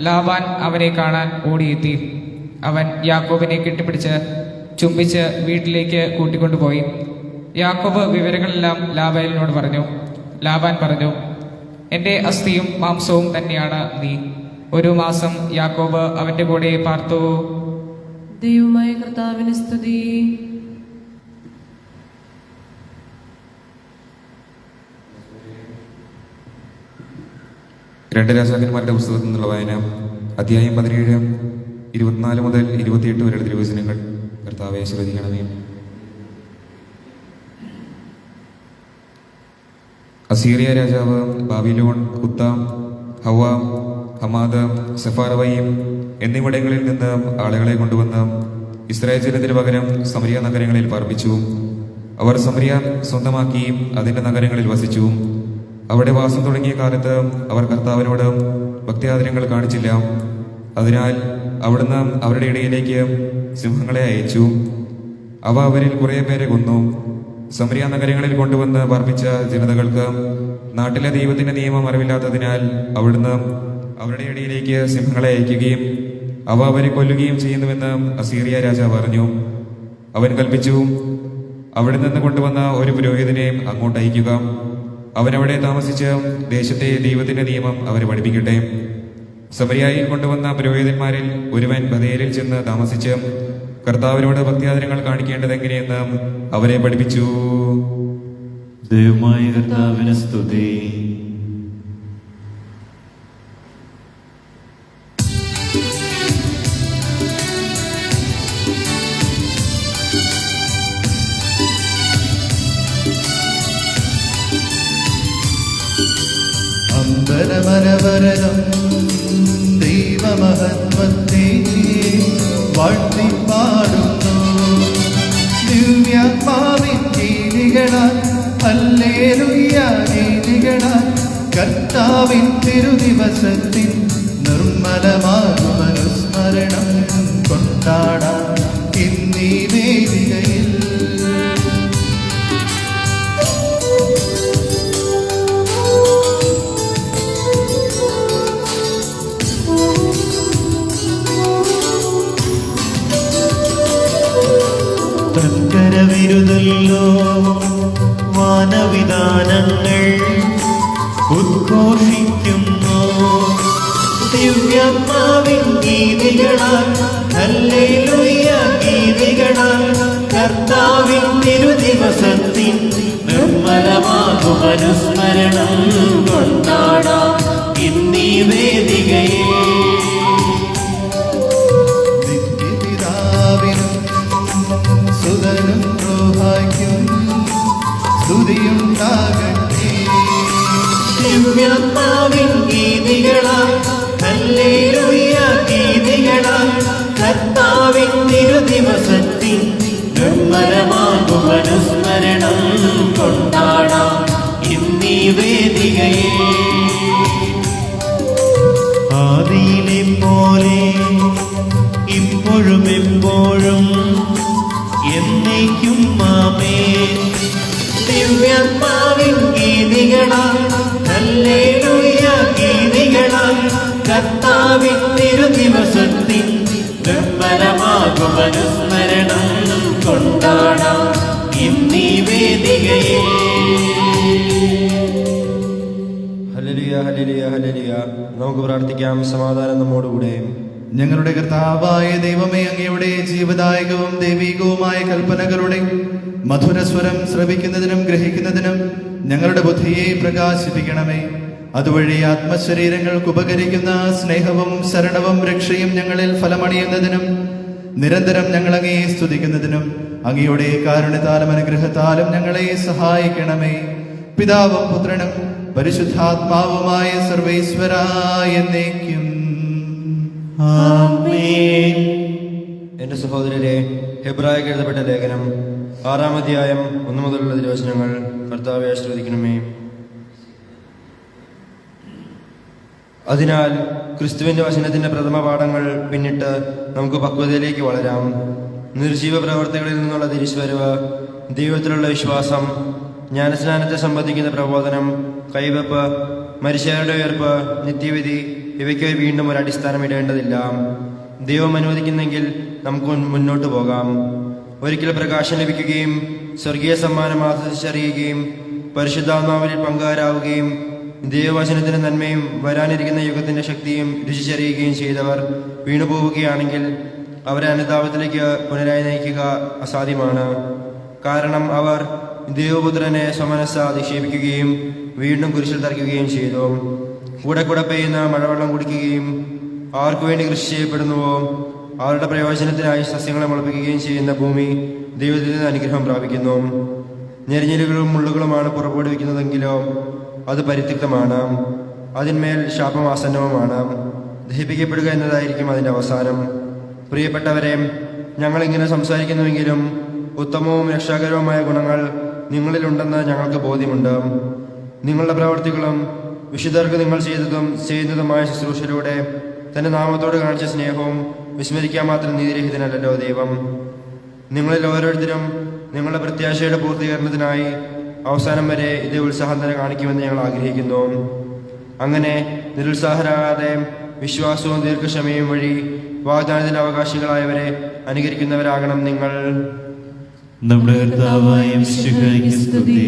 [SPEAKER 6] ലാബാൻ അവനെ കാണാൻ ഓടിയെത്തി. അവൻ യാക്കോബിനെ കെട്ടിപ്പിടിച്ച് ചുംബിച്ച് വീട്ടിലേക്ക് കൂട്ടിക്കൊണ്ടുപോയി. യാക്കോബ് വിവരങ്ങളെല്ലാം ലാബാനിനോട് പറഞ്ഞു. ലാബാൻ പറഞ്ഞു, എന്റെ അസ്ഥിയും മാംസവും തന്നെയാണ് നീ. 1 മാസം യാക്കോബ് അവന്റെ കൂടെ പാർത്തു.
[SPEAKER 3] ദൈവമായ കർത്താവിന് സ്തുതി.
[SPEAKER 7] രണ്ട് രാജാക്കന്മാരുടെ പുസ്തകത്തിൽ നിന്നുള്ള വായന, അധ്യായം 17, 24 മുതൽ 28 വരെയുള്ള തിരുവചനങ്ങൾ. കർത്താവെ ശ്രദ്ധിക്കണമേ. അസീറിയ രാജാവ് ബാബിലോൺ, കുത്ത, ഹവ, ഹമാദ്, സെഫാർവയീം എന്നിവിടങ്ങളിൽ നിന്ന് ആളുകളെ കൊണ്ടുവന്ന് ഇസ്രായേൽ ജനത്തിന് പകരം സമരിയ നഗരങ്ങളിൽ പാർപ്പിച്ചു. അവർ സമരിയ സ്വന്തമാക്കി അതിന്റെ നഗരങ്ങളിൽ വസിച്ചു. അവിടെ വാസം തുടങ്ങിയ കാലത്ത് അവർ കർത്താവിനോട് ഭക്തിയാദരങ്ങൾ കാണിച്ചില്ല. അതിനാൽ അവിടുന്ന് അവരുടെ ഇടയിലേക്ക് സിംഹങ്ങളെ അയച്ചു. അവ അവരിൽ കുറേ പേരെ കൊന്നു. സമരിയ നഗരങ്ങളിൽ കൊണ്ടുവന്ന് പാർപ്പിച്ച ജനതകൾക്ക് നാട്ടിലെ ദൈവത്തിന്റെ നിയമം അറിവില്ലാത്തതിനാൽ അവിടുന്ന് അവരുടെ ഇടയിലേക്ക് സിംഹങ്ങളെ അയക്കുകയും അവ അവരെ കൊല്ലുകയും ചെയ്യുന്നുവെന്ന് അസീറിയ രാജാവ് പറഞ്ഞു. അവൻ കൽപ്പിച്ചു, അവിടെ നിന്ന് കൊണ്ടുവന്ന ഒരു പുരോഹിതനെ അങ്ങോട്ട് അയക്കുക. അവനവിടെ താമസിച്ച് ദേശത്തെ ദൈവത്തിന്റെ നിയമം അവരെ പഠിപ്പിക്കട്ടെ. സമരിയായിൽ കൊണ്ടുവന്ന പുരോഹിതന്മാരിൽ ഒരുവൻ ബഥേലിൽ ചെന്ന് താമസിച്ച് കർത്താവിനോട് ഭക്തിയാദരങ്ങൾ കാണിക്കേണ്ടത് എങ്ങനെയെന്ന് അവരെ പഠിപ്പിച്ചു.
[SPEAKER 2] ദൈവമായ കർത്താവിന് സ്തുതി.
[SPEAKER 5] അമ്പരമരവരം ദൈവമഹത്വത്തെ വാഴ്ത്തിപ്പാടുന്നു. ദിവ്യാത്മാവിൻ ഗീതികളാൽ ഹല്ലേലൂയ ഗീതികളാൽ കർത്താവിൻ തിരുദിവസത്തിൽ നിർമ്മലമാകും അനുസ്മരണം കൊണ്ടാടാം ഇന്നീ വേദികയിൽ.
[SPEAKER 2] തക്കരവിരുതല്ലോ വാനവിധാനങ്ങൾ ഉദ്ഘോഷിക്കുന്നു. ദിവ്യാത്മാവിൻ ഗീതികളാൽ ഹല്ലേലൂയ ഗീതികളാൽ കർത്താവിൻ തിരുദിവസത്തിൽ നിർമ്മലമാകും അനുസ്മരണം കൊണ്ടാടാം ഇന്നീ വേദികയെ.
[SPEAKER 5] സുതനും റൂഹായ്ക്കും സ്തുതിയുണ്ടാകട്ടെ.
[SPEAKER 2] ദിവ്യാത്മാവിൻ ഗീതികളാൽ ഹല്ലേലൂയ ഗീതികളാൽ കർത്താവിൻ തിരുദിവസത്തിൽ നിർമ്മലമാകും അനുസ്മരണം കൊണ്ടാടാം ഇന്നീ വേദികയെ. ആദിയിലെ പോലെ ഇപ്പോഴും എപ്പോഴും എന്നേക്കും ആമേൻ. ദിവ്യാത്മാവിൻ ഗീതികളാൽ ഹല്ലേലൂയ ഗീതികളാൽ കർത്താവിൻ തിരുദിവസത്തിൽ നിർമ്മലമാകും അനുസ്മരണം കൊണ്ടാടാം ഇന്നീ വേദികയെ.
[SPEAKER 8] Hallelujah hallelujah hallelujah. നമുക്ക് പ്രാർത്ഥിക്കാം. സമാധാനം നമ്മോടുകൂടെ.
[SPEAKER 5] ഞങ്ങളുടെ കർത്താവായ ദൈവമേ, അങ്ങയുടെ ജീവദായകവും ദൈവികവുമായ കൽപ്പനകളുടെ മധുരസ്വരം ശ്രവിക്കുന്നതിനും ഗ്രഹിക്കുന്നതിനും ഞങ്ങളുടെ ബുദ്ധിയെ പ്രകാശിപ്പിക്കണമേ. അതുവഴി ആത്മശരീരങ്ങൾക്ക് ഉപകരിക്കുന്ന സ്നേഹവും ശരണവും രക്ഷയും ഞങ്ങളിൽ ഫലമണിയുന്നതിനും നിരന്തരം ഞങ്ങൾ അങ്ങയെ സ്തുതിക്കുന്നതിനും അങ്ങയുടെ കാരുണ്യത്താലും അനുഗ്രഹത്താലും ഞങ്ങളെ സഹായിക്കണമേ. പിതാവും പുത്രനും പരിശുദ്ധാത്മാവുമായ സർവേശ്വരായ എന്നേക്കും
[SPEAKER 2] ആമേൻ.
[SPEAKER 8] എൻ്റെ സഹോദരരെ, ഹെബ്രായർക്ക് എഴുതപ്പെട്ട ലേഖനം 6-ാം അധ്യായം 1 മുതലുള്ള തിരുവചനങ്ങൾ കർത്താവെ ആശീർവദിക്കണമേ. അതിനാൽ ക്രിസ്തുവിന്റെ വചനത്തിന്റെ പ്രഥമ പാഠങ്ങൾ പിന്നിട്ട് നമുക്ക് പക്വതയിലേക്ക് വളരാം. നിർജീവ പ്രവർത്തികളിൽ നിന്നുള്ള തിരിച്ചുവരവ്, ദൈവത്തിലുള്ള വിശ്വാസം, ജ്ഞാനസ്നാനത്തെ സംബന്ധിക്കുന്ന പ്രബോധനം, കൈവെപ്പ്, മരിച്ചവരുടെ ഉയർപ്പ്, നിത്യവിധി ഇവയ്ക്ക് വീണ്ടും ഒരു അടിസ്ഥാനം ഇടേണ്ടതില്ല. ദൈവം അനുവദിക്കുന്നെങ്കിൽ നമുക്ക് മുന്നോട്ട് പോകാം. ഒരിക്കൽ പ്രകാശം ലഭിക്കുകയും സ്വർഗീയ സമ്മാനം ആസ്വദിച്ചറിയുകയും പരിശുദ്ധാത്മാവിൽ പങ്കുകാരാവുകയും ദൈവവചനത്തിന്റെ നന്മയും വരാനിരിക്കുന്ന യുഗത്തിന്റെ ശക്തിയും രുചിച്ചറിയുകയും ചെയ്തവർ വീണുപോവുകയാണെങ്കിൽ അവരെ അനുതാപത്തിലേക്ക് പുനരായി നയിക്കുക അസാധ്യമാണ്. കാരണം അവർ ദൈവപുത്രനെ സ്വമനസ്സ അധിക്ഷേപിക്കുകയും വീണ്ടും കുരിശിൽ തറയ്ക്കുകയും ചെയ്തു. കൂടെ കൂടെ പെയ്യുന്ന മഴവെള്ളം കുടിക്കുകയും ആർക്കു വേണ്ടി കൃഷി ചെയ്യപ്പെടുന്നുവോ അവരുടെ പ്രയോജനത്തിനായി സസ്യങ്ങളെ മുളപ്പിക്കുകയും ചെയ്യുന്ന ഭൂമി ദൈവത്തിൽ നിന്ന് അനുഗ്രഹം പ്രാപിക്കുന്നു. ഞെരിഞ്ഞിലുകളും മുള്ളുകളുമാണ് പുറപ്പെടുവിക്കുന്നതെങ്കിലോ അത് പരിത്യക്തമാണ്, അതിന്മേൽ ശാപം ആസന്നവുമാണ്. ദഹിപ്പിക്കപ്പെടുക എന്നതായിരിക്കും അതിൻ്റെ അവസാനം. പ്രിയപ്പെട്ടവരെ, ഞങ്ങളിങ്ങനെ സംസാരിക്കുന്നുവെങ്കിലും ഉത്തമവും രക്ഷാകരവുമായ ഗുണങ്ങൾ നിങ്ങളിലുണ്ടെന്ന് ഞങ്ങൾക്ക് ബോധ്യമുണ്ട്. നിങ്ങളുടെ പ്രവർത്തികളും വിശുദ്ധർക്ക് നിങ്ങൾ ചെയ്യുന്നതുമായ ശുശ്രൂഷയിലൂടെ തന്റെ നാമത്തോട് കാണിച്ച സ്നേഹവും വിസ്മരിക്കാൻ മാത്രം നീതിരഹിതനല്ലോ ദൈവം. നിങ്ങളിൽ ഓരോരുത്തരും നിങ്ങളുടെ പ്രത്യാശയുടെ പൂർത്തീകരണത്തിനായി അവസാനം വരെ ഇതേ ഉത്സാഹം തന്നെ കാണിക്കുമെന്ന് ഞങ്ങൾ ആഗ്രഹിക്കുന്നു. അങ്ങനെ നിരുത്സാഹരാകാതെ വിശ്വാസവും ദീർഘക്ഷമയും വഴി വാഗ്ദാനത്തിന്റെ അവകാശികളായവരെ അനുകരിക്കുന്നവരാകണം നിങ്ങൾ.
[SPEAKER 2] നമ്മുടെ കർത്താവായ മിശിഹായ്ക്ക് സ്തുതി.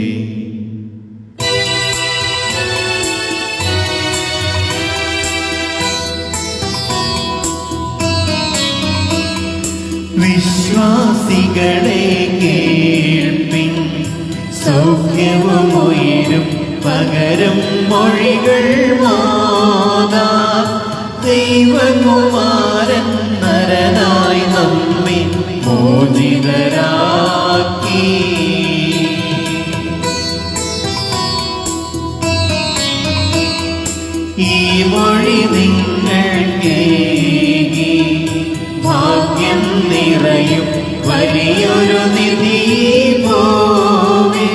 [SPEAKER 2] വിശ്വാസികളെ കേൾപ്പിൻ, സൗഖ്യവും ഉയരും പകരം മൊഴികൾ മോദാ. ദൈവകുമാരൻ നരനായി നമ്മെ മോചിതരാക്കി. ഈ മൊഴി നിങ്ങൾ കേൾക്കി ഭാഗ്യം നിറയും വലിയൊരു നിധി പോവേ.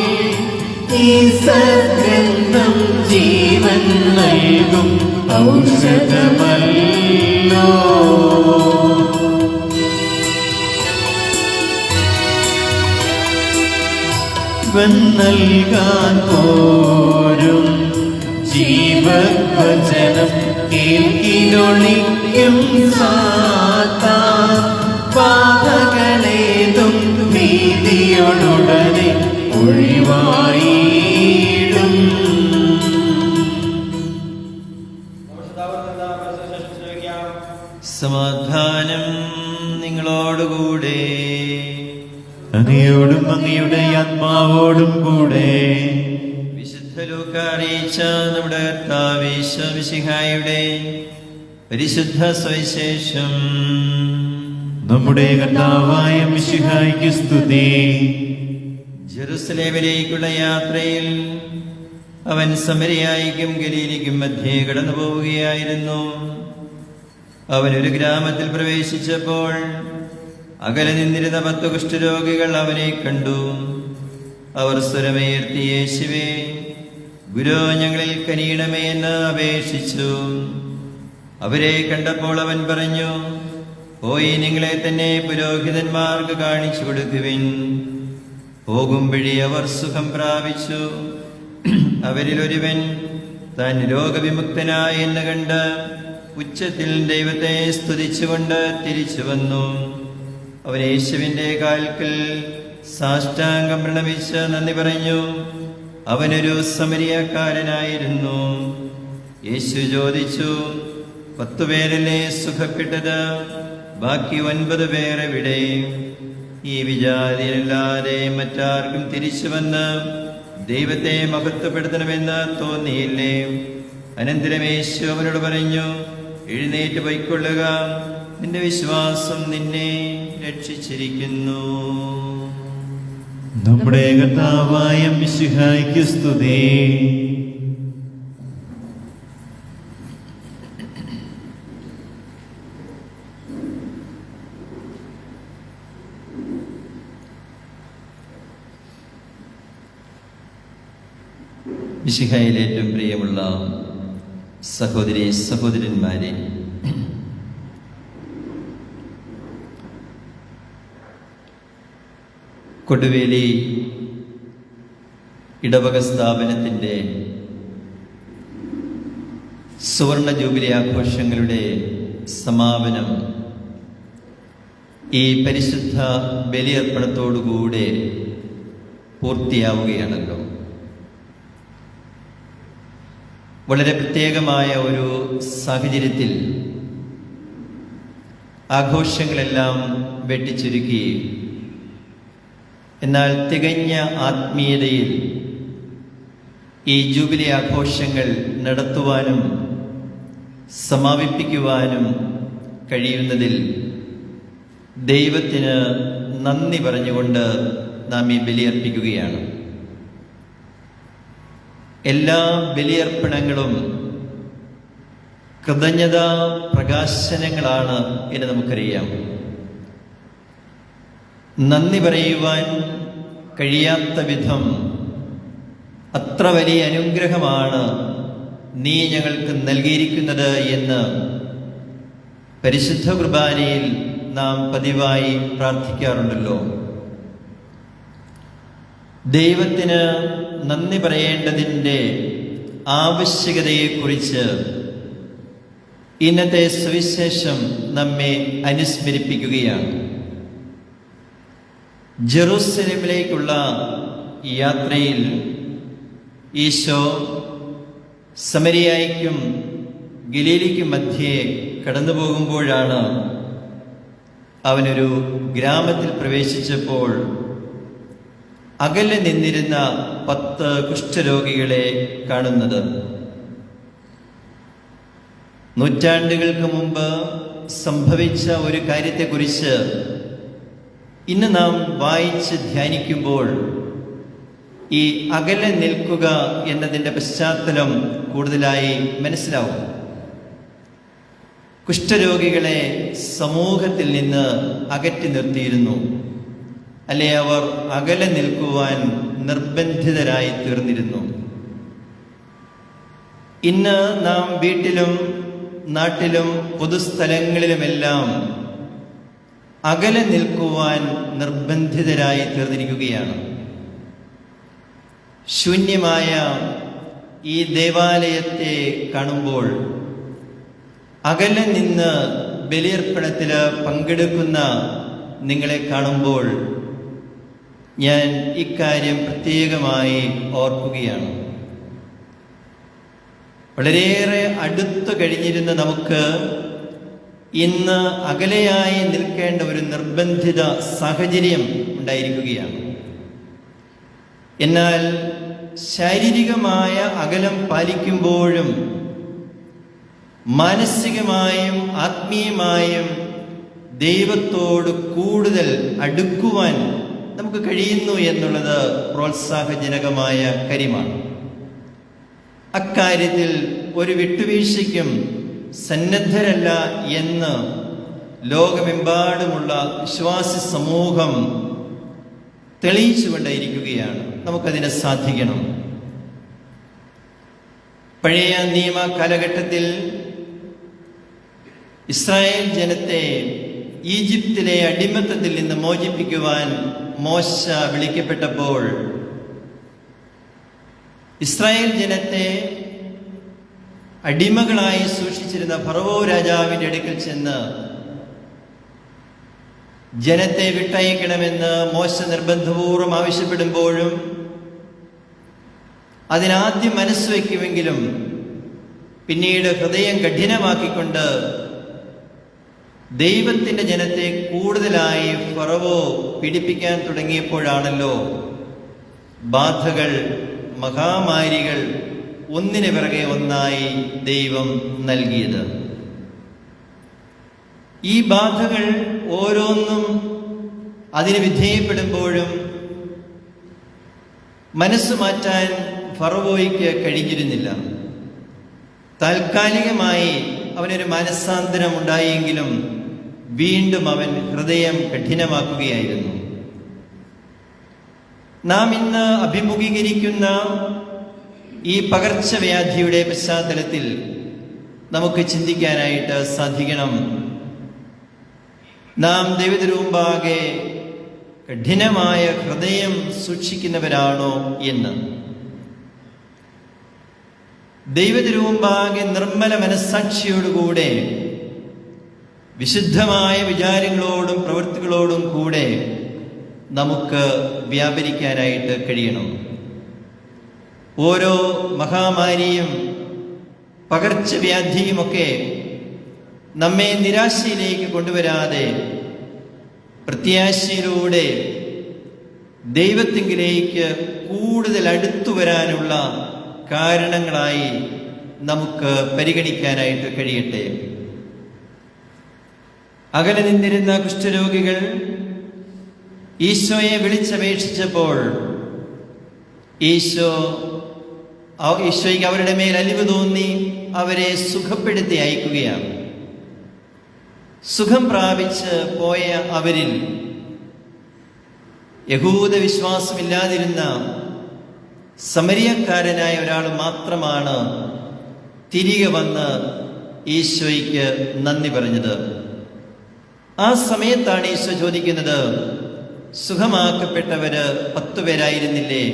[SPEAKER 2] ഈ സദ്ഗ്രന്ഥം ജീവൻ നൽകും ഔഷധമല്ലോ. നൽകാൻ പോരും ജീവവചനം കേൾക്കിലൊളിക്കും സാത്താൻ. പാപങ്ങളേതും ഭീതിയോടുടനെ ഒഴിവായിടും.
[SPEAKER 4] സമാധാനം നിങ്ങളോടുകൂടെ.
[SPEAKER 2] അങ്ങയോടും അങ്ങയുടെ ആത്മാവോടും കൂടെ.
[SPEAKER 4] വിശുദ്ധ ലൂക്കാ അറിയിച്ച നമ്മുടെ കർത്താവ് ഈശോ മിശിഹായുടെ പരിശുദ്ധ സുവിശേഷം.
[SPEAKER 2] നമ്മുടെ കർത്താവായ മിശിഹായ്ക്ക് സ്തുതി.
[SPEAKER 4] ജെറുസലേമിലേക്കുള്ള യാത്രയിൽ അവൻ സമരിയായിക്കും ഗലീലിക്കും മധ്യേ കടന്നു പോവുകയായിരുന്നു. അവൻ ഒരു ഗ്രാമത്തിൽ പ്രവേശിച്ചപ്പോൾ അകലെ നിന്നിരുന്ന 10 കുഷ്ഠരോഗികൾ അവനെ കണ്ടു. അവർ സ്വരമുയർത്തി, യേശുവേ, ഗുരു, ഞങ്ങളിൽ കനിയണമേ എന്ന് അപേക്ഷിച്ചു. അവരെ കണ്ടപ്പോൾ അവൻ പറഞ്ഞു, പോയി നിങ്ങളെ തന്നെ പുരോഹിതന്മാർക്ക് കാണിച്ചു കൊടുക്കുവിൻ. പോകുംവഴി അവർ സുഖം പ്രാപിച്ചു. അവരിൽ ഒരുവൻ താൻ രോഗവിമുക്തനായി എന്ന് കണ്ട് ഉച്ചത്തിൽ ദൈവത്തെ സ്തുതിച്ചുകൊണ്ട് തിരിച്ചു വന്നു. അവൻ യേശുവിന്റെ കാൽക്കൽ സാഷ്ടാംഗം പ്രണമിച്ച് നന്ദി പറഞ്ഞു. അവനൊരു സമരിയക്കാരനായിരുന്നു. യേശു ചോദിച്ചു, 10 പേരല്ലേ സുഖപ്പെട്ടത്? ബാക്കി 9 പേർ എവിടെ? ഈ വിജാതിയല്ലാതെ മറ്റാർക്കും തിരിച്ചു വന്ന് ദൈവത്തെ മഹത്വപ്പെടുത്തണമെന്ന് തോന്നിയില്ലേ? അനന്തരം യേശു അവനോട് പറഞ്ഞു, എഴുന്നേറ്റ് പൊയ്ക്കൊള്ളുക, നിന്റെ വിശ്വാസം നിന്നെ രക്ഷിച്ചിരിക്കുന്നു.
[SPEAKER 2] നമ്മുടെ കർത്താവായ മിശിഹായ്ക്ക് സ്തുതി.
[SPEAKER 4] മിശിഹായിൽ ഏറ്റവും പ്രിയമുള്ള സഹോദരി സഹോദരന്മാരെ, കൊടുവേലി ഇടവക സ്ഥാപനത്തിൻ്റെ സുവർണ ജൂബിലി ആഘോഷങ്ങളുടെ സമാപനം ഈ പരിശുദ്ധ ബലിയർപ്പണത്തോടുകൂടെ പൂർത്തിയാവുകയാണല്ലോ. വളരെ പ്രത്യേകമായ ഒരു സാഹചര്യത്തിൽ ആഘോഷങ്ങളെല്ലാം വെട്ടിച്ചുരുക്കി, എന്നാൽ തികഞ്ഞ ആത്മീയതയിൽ ഈ ജൂബിലി ആഘോഷങ്ങൾ നടത്തുവാനും സമാപിപ്പിക്കുവാനും കഴിയുന്നതിൽ ദൈവത്തിന് നന്ദി പറഞ്ഞുകൊണ്ട് നാം ഈ ബലിയർപ്പിക്കുകയാണ്. എല്ലാ ബലിയർപ്പണങ്ങളും കൃതജ്ഞതാ പ്രകാശനങ്ങളാണ് എന്ന് നമുക്കറിയാം. നന്ദി പറയുവാൻ കഴിയാത്ത വിധം അത്ര വലിയ അനുഗ്രഹമാണ് നീ ഞങ്ങൾക്ക് നൽകിയിരിക്കുന്നത് എന്ന് പരിശുദ്ധ കുർബാനയിൽ നാം പതിവായി പ്രാർത്ഥിക്കാറുണ്ടല്ലോ. ദൈവത്തിന് നന്ദി പറയേണ്ടതിൻ്റെ ആവശ്യകതയെക്കുറിച്ച് ഇന്നത്തെ സുവിശേഷം നമ്മെ അനുസ്മരിപ്പിക്കുകയാണ്. ജെറൂസലേമിലേക്കുള്ള യാത്രയിൽ ഈശോ സമരിയായ്ക്കും ഗലീലയ്ക്കും മധ്യേ കടന്നു പോകുമ്പോഴാണ് അവനൊരു ഗ്രാമത്തിൽ പ്രവേശിച്ചപ്പോൾ അകലെ നിന്നിരുന്ന 10 കുഷ്ഠരോഗികളെ കാണുന്നത്. നൂറ്റാണ്ടുകൾക്ക് മുമ്പ് സംഭവിച്ച ഒരു കാര്യത്തെക്കുറിച്ച് ഇന്ന് നാം വായിച്ച് ധ്യാനിക്കുമ്പോൾ ഈ അകലെ നിൽക്കുക എന്നതിൻ്റെ പശ്ചാത്തലം കൂടുതലായി മനസ്സിലാവും. കുഷ്ഠരോഗികളെ സമൂഹത്തിൽ നിന്ന് അകറ്റി നിർത്തിയിരുന്നു, അല്ലെ അവർ അകലെ നിൽക്കുവാൻ നിർബന്ധിതരായി തീർന്നിരുന്നു. ഇന്ന് നാം വീട്ടിലും നാട്ടിലും പൊതുസ്ഥലങ്ങളിലുമെല്ലാം അകലെ നിൽക്കുവാൻ നിർബന്ധിതരായി തീർന്നിരിക്കുകയാണ്. ശൂന്യമായ ഈ ദേവാലയത്തെ കാണുമ്പോൾ, അകലെ നിന്ന് ബലിയർപ്പണത്തിൽ പങ്കെടുക്കുന്ന നിങ്ങളെ കാണുമ്പോൾ ഞാൻ ഇക്കാര്യം പ്രത്യേകമായി ഓർക്കുകയാണ്. വളരെയേറെ അടുത്തു കഴിഞ്ഞിരുന്ന നമുക്ക് ഇന്ന് അകലെയായി നിൽക്കേണ്ട ഒരു നിർബന്ധിത സാഹചര്യം ഉണ്ടായിരിക്കുകയാണ്. എന്നാൽ ശാരീരികമായ അകലം പാലിക്കുമ്പോഴും മാനസികമായും ആത്മീയമായും ദൈവത്തോട് കൂടുതൽ അടുക്കുവാൻ നമുക്ക് കഴിയുന്നു എന്നുള്ളത് പ്രോത്സാഹജനകമായ കാര്യമാണ്. അക്കാര്യത്തിൽ ഒരു വിട്ടുവീഴ്ചയ്ക്കും സന്നദ്ധരല്ല എന്ന് ലോകമെമ്പാടുമുള്ള വിശ്വാസി സമൂഹം തെളിയിച്ചുകൊണ്ടേയിരിക്കുകയാണ്. നമുക്കതിന് സാധിക്കണം. പഴയ നിയമ കാലഘട്ടത്തിൽ ഇസ്രായേൽ ജനത്തെ ഈജിപ്തിലെ അടിമത്തത്തിൽ നിന്ന് മോചിപ്പിക്കുവാൻ മോശ വിളിക്കപ്പെട്ടപ്പോൾ ഇസ്രായേൽ ജനത്തെ അടിമകളായി സൂക്ഷിച്ചിരുന്ന ഫറവോ രാജാവിൻ്റെ അടുക്കൽ ചെന്ന് ജനത്തെ വിട്ടയക്കണമെന്ന് മോശ നിർബന്ധപൂർവ്വം ആവശ്യപ്പെടുമ്പോഴും അതിനാദ്യം മനസ്സ് വയ്ക്കുമെങ്കിലും പിന്നീട് ഹൃദയം കഠിനമാക്കിക്കൊണ്ട് ദൈവത്തിൻ്റെ ജനത്തെ കൂടുതലായി ഫറവോ പീഡിപ്പിക്കാൻ തുടങ്ങിയപ്പോഴാണല്ലോ ബാധകൾ, മഹാമാരികൾ ഒന്നിനു പിറകെ ഒന്നായി ദൈവം നൽകിയത്. ഈ ബാധകൾ ഓരോന്നും അതിന് വിധേയപ്പെടുമ്പോഴും മനസ്സ് മാറ്റാൻ ഫറവോയ്ക്ക് കഴിഞ്ഞിരുന്നില്ല. താൽക്കാലികമായി അവനൊരു മനസ്സാന്തരം ഉണ്ടായെങ്കിലും വീണ്ടും അവൻ ഹൃദയം കഠിനമാക്കുകയായിരുന്നു. നാം ഇന്ന് അഭിമുഖീകരിക്കുന്ന ഈ പകർച്ചവ്യാധിയുടെ പശ്ചാത്തലത്തിൽ നമുക്ക് ചിന്തിക്കാനായിട്ട് സാധിക്കണം. നാം ദൈവത്തിനുമുമ്പാകെ കഠിനമായ ഹൃദയം സൂക്ഷിക്കുന്നവരാണോ എന്ന്. ദൈവത്തിനുമുമ്പാകെ നിർമ്മല മനസ്സാക്ഷിയോടുകൂടെ വിശുദ്ധമായ വിചാരങ്ങളോടും പ്രവൃത്തികളോടും കൂടെ നമുക്ക് വ്യാപരിക്കാനായിട്ട് കഴിയണം. ഓരോ മഹാമാരിയും പകർച്ചവ്യാധിയുമൊക്കെ നമ്മെ നിരാശയിലേക്ക് കൊണ്ടുവരാതെ പ്രത്യാശയിലൂടെ ദൈവത്തിങ്കിലേക്ക് കൂടുതൽ അടുത്തു വരാനുള്ള കാരണങ്ങളായി നമുക്ക് പരിഗണിക്കാനായിട്ട് കഴിയട്ടെ. അകലെ നിന്നിരുന്ന കുഷ്ഠരോഗികൾ ഈശോയെ വിളിച്ചപേക്ഷിച്ചപ്പോൾ ഈശോയ്ക്ക് അവരുടെ മേൽ അലിവ് തോന്നി അവരെ സുഖപ്പെടുത്തി അയക്കുകയാണ്. സുഖം പ്രാപിച്ച് പോയ അവരിൽ യഹൂദ വിശ്വാസമില്ലാതിരുന്ന സമരിയക്കാരനായ ഒരാൾ മാത്രമാണ് തിരികെ വന്ന് ഈശോയ്ക്ക് നന്ദി പറഞ്ഞത്. ആ സമയത്താണ് ഈശോ ചോദിക്കുന്നത്, സുഖമാക്കപ്പെട്ടവര് 10 പേരായിരുന്നില്ലേ?